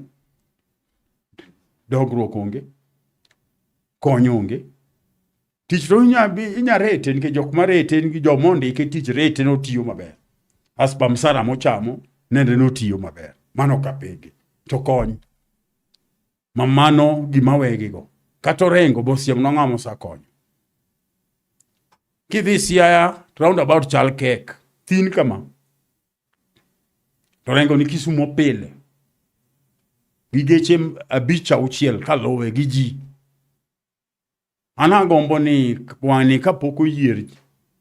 Dogruok onge. Kony onge. Tich to inya rete nikech jok marete nigi jomondi ke tich rete no tiyo maber. Aspa msara mochamo nende no tiyo maber. Mano kapege. To kony. Mamano gima wegigo. Kato rengo bosiem no ng'amo sa kony. Kidhi Siaya roundabout chal kek. Thin kama. To rengo ni Kisumo pile. Gigeche abicha uchiel kalowe gi ji. Ana gombo ni wani kapoko yier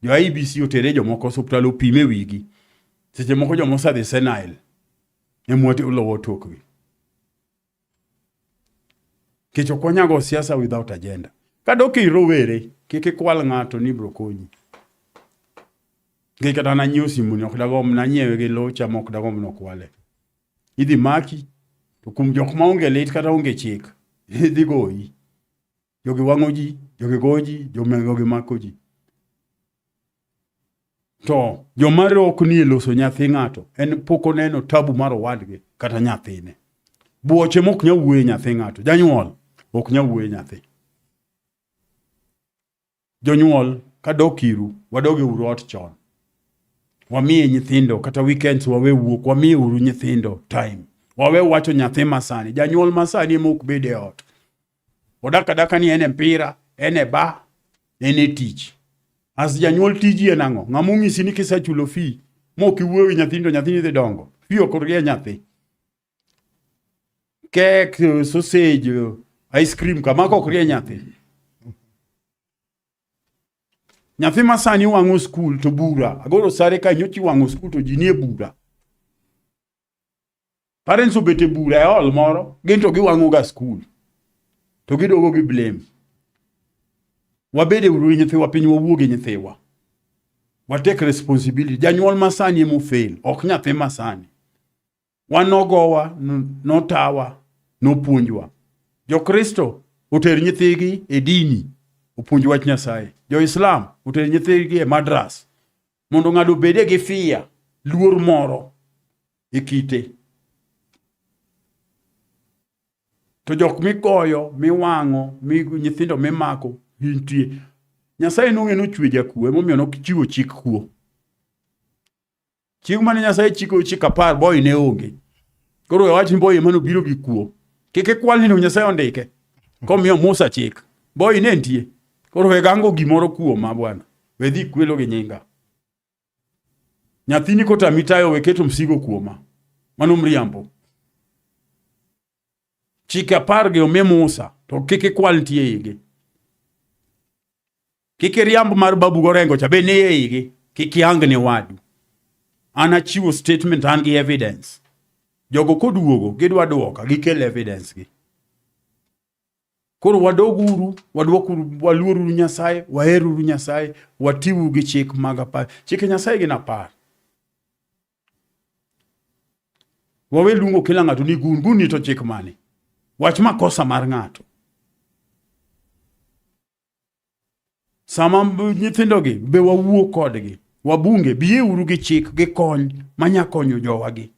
jo IBC otere jomoko osuptal opime wigi. Seche moko jomosa dhi senile. Emwati ulowo tokgi. Kicho konyago siasa without agenda. Kadoki irowere, kike kwal ng'ato ni bro konyi. Kike tana nyiewo simu ni okdagom na nyiewe gi locha mokdagom no kwale. Idhi maki, to kum jok maonge lit kata onge chik. Idhi goyi. Jogi wang'o ji, jogi goji, jogi mako ji. To, jomare ok ni loso nyathi ng'ato, en poko neno tabu mar owadgi kata nyathine. Buoche mok nyawuoye nyathi ng'ato, janyuol ok nyawuoye nyathi. Jonyuol kadokiru, wadoge uru ot chon. Wamiye nyithindo kata weekends wawe wuok, wamiye uru nyithindo time. Wawe wacho nyathi masani, janyuol masani mok bede ot. Odaka ni ene mpira, ene ba, ene tich. As janyuol tiji enang'o, ng'amung'isi ni kisechulo fee, moki wuowi nyathindo dhi dongo. Fee okorie nyathi. Kek, sausage, ice cream, kamako okorie nyathi. Nyathi masani wang'o skul to bura. Agoro sare ka nyochi wang'o skul to jinie bura. Parents obete bura e ol moro, gento giwang'o ga skul. To gidogo gi blame. Wabede uru nyithiwa piny wawuoge nyithiwa. Watake responsibility. Janyuol masani emu fail. Ok nyathi masani. Wanogowa, notawa, nopuonjwa. Jo Kristo oter nyithigi e dini. Opuonj wach Nyasaye. Jo Islam oter nyithigi e madras. Mondo ng'ado bede gi fia. Luor moro. E kite. To jok migoyo, miwang'o, nyithindo mimako, hintie. Nyasaye nong'e nochwe jakuo, emomiyo nochiwo chik kuo. Chik mane Nyasaye chiko chik 10 boy ne onge. Koro wach ni boy emano biro gi kuo. Kike kwal ni Nyasaye ondike. Komiyo Musa chik. Boy ne ntie. Koro wegango gimoro kuo ma bwana. Wedhi kwelo gi nyinga. Nyathini kota mitayo weketo msigo kuoma. Mano mriambo. Chike 10 gi ome Musa, to kike kwal ntie ige. Kike riambo mar babu gorengo cha be ne ige, kike ang ne wadu. Ana chiwo statement an gi evidence. Jogo koduogo, gidwa duoka, gikel evidence gi. Koro wadoguru, wadwokuru, waluoru Nyasaye, waheru Nyasaye, watiwu gi chik mag 10. Chike Nyasaye gin 10. Wawe lungo kila ng'ato ni gun ni to chik mane. Wach makosa mar ng'ato. Sama nyithindogi be wawuo kodgi. Wabunge biye uru gi chik gi kony manya konyo jowagi.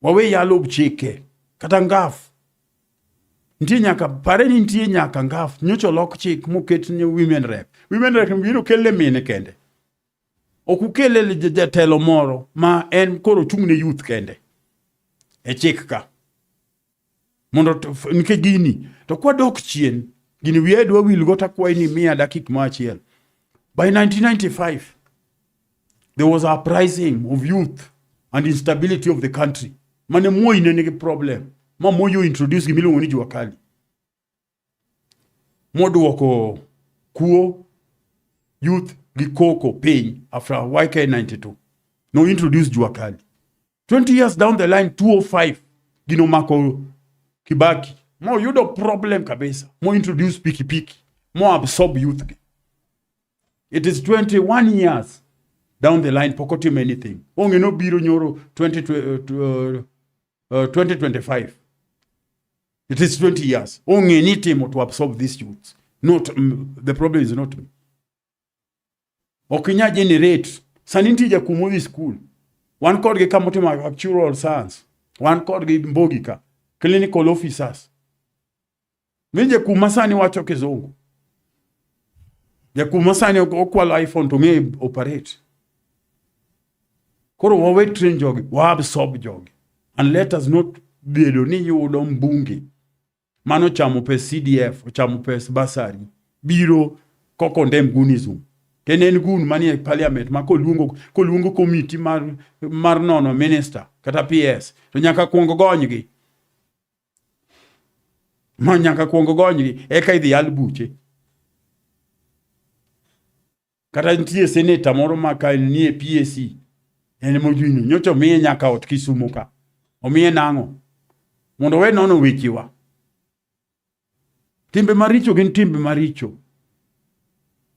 Wawe yalo chike kata ngaf. Ntie nyaka pare ni ntie nyaka ngaf nyocho lok chik moket ni women rep. Women rep biro kele mine kende. Okukele jatelo moro ma en koro chungne youth kende. E chik ka. Mondo nke gini to kwa dok chien gini wiye dwa wil go takwai ni miya dakik ma achiel By 1995, there was a uprising of youth and instability of the country. Mane Moi nene problem. Ma Moi introduce gimilu ngoni jua kali. Modu wako kuo youth gikoko pay after YK 92. No introduce jua kali. 20 years down the line, 205, gino mako Kibaki. Mo you do problem kabisa. Mo introduce piki. Mo absorb youth. It is 21 years down the line, pokoti anything. Onge no biro nyoro 2025. It is 20 years. Onge anything to absorb these youths. Not the problem is not me. Okinya generate. Sanintija kumudi school. One called ge kamotima actual science. One called ge mbogika. Clinical officers. Menje kumasani wacho kizungu. Ya kumasani okwa iPhone to me operate. Koro wawe train jogi, wa absorb jogi. And let us not be ni yu mbungi. Mano chamu pe CDF, chamu pe basari. Biro koko ndem gunism. Kenen gun mani parliament ma ko luongo committee mar nono minister kata PS to nyaka kuongo gonygi. Ma nyaka kuongo gonygi eka idhi yal buche. Kata ntie senator moro maka nie PSC ene mojuino nyocho miye nyaka ot Kisumu ka. Omiye nango. Mondo we nono wechiwa. Timbe maricho gin timbe maricho.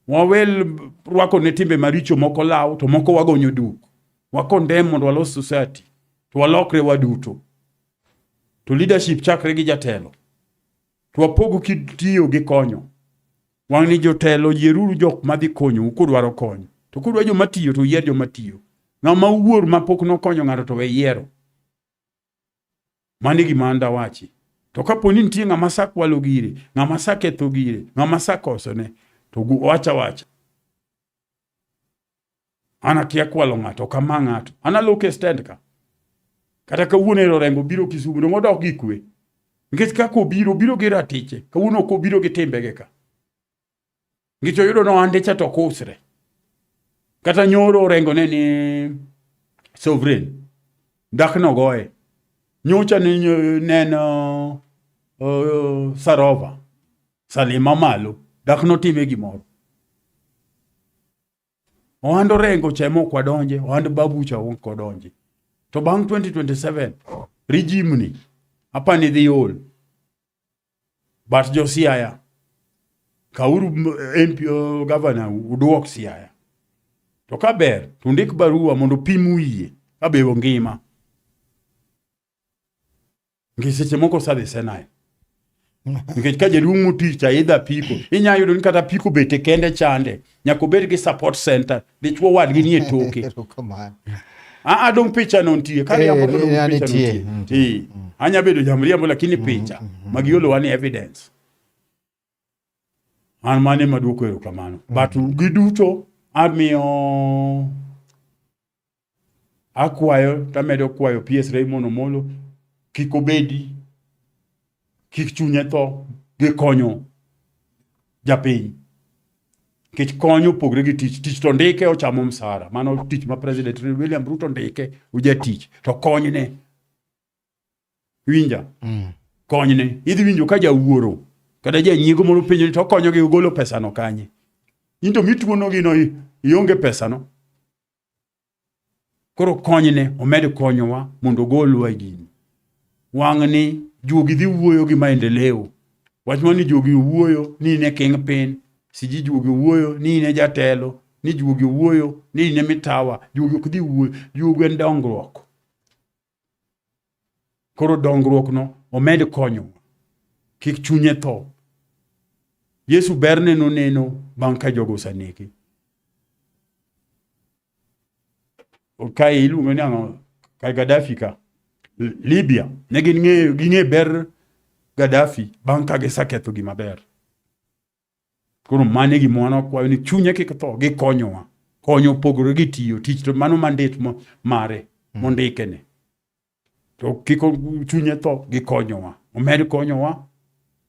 Wawel rwako ne timbe maricho moko lao to moko wagonyo duk. Wako ndem mondo walos society. To walokre waduto. To leadership chakre gi jatelo. To wapogo kitiyo gi konyo. Wangni jotelo yieruru jok madhi konyo kudwaro konyo. To kudwa jo matiyo to yier jo matiyo. Ng'ama wuor mapok no konyo ng'ato to we yiero. Mani gima anda wachi. To kapo ni nitie ng'ama sakwalo gire, ng'ama saketho gire, ng'ama sakosone, to wacha. Ana kia kwalo ng'ato kama ng'ato. Ana loke stand ka. Kata kawuono ero rengo biro Kisumu no modok gi kwe. Nikech kako biro gi ratiche. Kawuono ko biro gi timbege ka. Ngicho yudo no andecha to kusre. Kata nyoro rengo ne ni sovereign. Dak no goe. Nyocha ni neno Sarova. Salima malo. Dak no time gimoro. Ohando rengo chemo kwa donje. Ohando babucha kwa donje. To bang 2027. Regime ni. Hapa ni the old. But Josiaya. Kauru MP governor uduok Siaya. To kaber, tundik barua mondo pimu iye. Kabebo ngima. Ngiseche moko sadhi senai. Nikech kaje rungu ticha either people. Inya yudo ni kata piko bete kende chande. Nyako bete ki support center. Dichwo wadgi ni etoke. Dong picha non tiye. Kari hapo dong picha non tiye. Anya bedo jamriambo lakini picha. Magiolo wani evidence. Mane maduoko ero kamano. But giduto admiyo akwayo tamedo kwayo PS Raymond Omolo kikobedi kikchunye to gikonyo japiny kich konyo pogre gi tich to ndike ochamo msara mano tich ma President William Ruto ndike uje tich to konyne winja konyne idhi winjo ka jawuoro kada ja nyiego moro penjo to konyo gi golo pesa no kanye into mituono gi no ionge pesa no koro konyne omed konyowa mondo golwa gini wang'ni juogi dhi wuoyo gi maendeleo wach mani juogi wuoyo ni ne king pin siji juogi wuoyo ni ne jatelo ni juogi wuoyo ni ne mitawa juogi kudhi wuoyo juogi en dongruok koro dongruok no omed konyowa kik chunye tho Yesu berne no neno banka jogo saneki kai iluongo ni ang'o kai Gaddafi ka Libya ne ginge ber Gaddafi banka ge saketho gima ber koro mane gimwana kwayo ni chunye kik tho gi konyowa konyo pogore gi tiyo tich to mano mandate mare mondikene to kiko chunye tho gi konyowa omed konyowa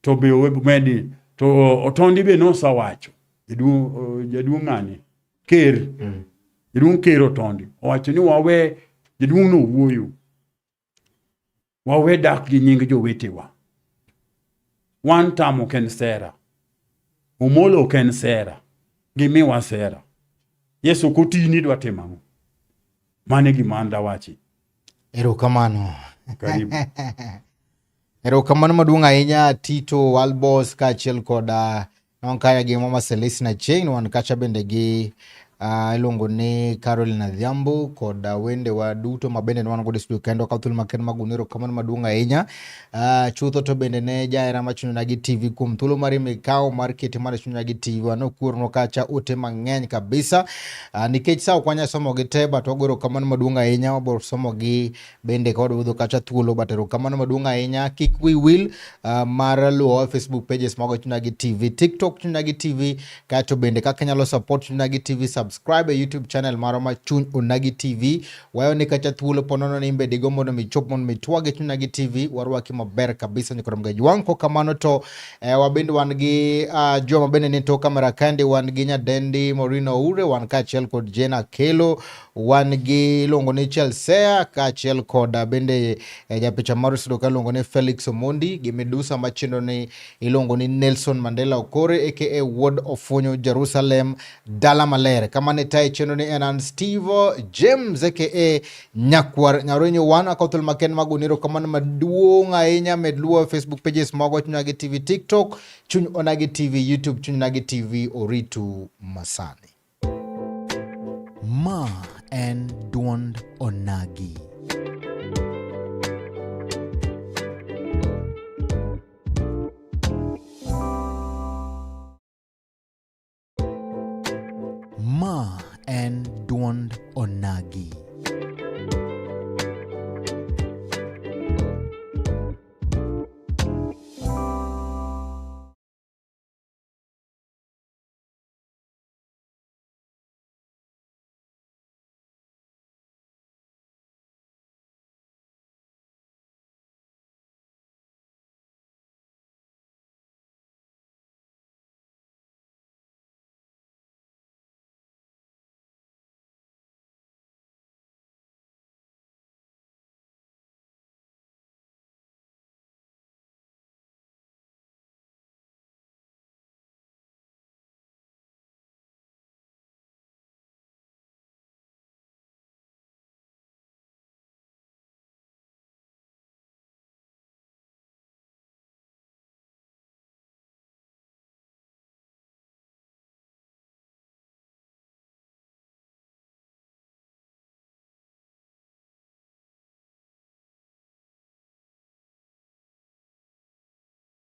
to be medi to otondi be no sawacho jaduong' ng'ani ker jaduong' ker Otondi owacho ni wawe jaduong' no wuoyo, wawe dak gi nying jowetewa. Wan tamo ken sera, Omolo ken sera, gimiwa sera. Yesu kotini dwa timo ang'o? Mane gima an dawachi. Erokamano. Karibu. Erokamano maduong' ahinya Tito Walbos kaachiel koda nonkaya gi Mama Celestina Chain, wan kacha bende gi iluongo ni Caroline Adhiambo koda wende wa duto mabende wan godo studio kendo ka thul maken magunero kamano maduong' ahinya. Chutho to bende ne jaera machunyona gi TV kuom thuolo mar mikao mar kete mar chunyona gi TV wanokuorno kacha ote mang'eny kabisa, nikech sa ok wanya somo gi te but wagoro kamano maduong' ahinya, wabro somo gi bende kod udho kacha thuolo, but kamano maduong' ahinya. Kik wi wil mar luwo Facebook pages mago chunyona gi TV, TikTok chunyona gi TV, kacha bende kaka nyalo support chunyona gi TV, subscribe YouTube channel maro ma Chuny Onagi TV. Wayo ni kacha thuolo ponono ni imbe digo mondo michop mondo mitwage Chuny Onagi TV, warwaki maber kabisa nyakoro mga juanko kamano to wabende wan gi joma bende ni to kamera kandi, wan gi nyadendi Morino Ure, wan kaachiel kod Jena Kelo, wan gi longo ni Chelsea kaachiel kod bende japicha mar Sudoka longo ni Felix Omondi, gi Medusa machindo ni ilongo ni Nelson Mandela Okore aka Ward of Fonyo Jerusalem Dala Maler. Kama ne tayo cheno ni enan Steve James aka Nyakwar Nyaronyo wana kautul maken maguniro kamano maduong' ahinya medluo Facebook pages mago Chuny Onagi TV, TikTok Chuny Onagi TV, YouTube Chuny Onagi TV, oritu masani. Ma en duond Onagi. Ma en duond Onagi.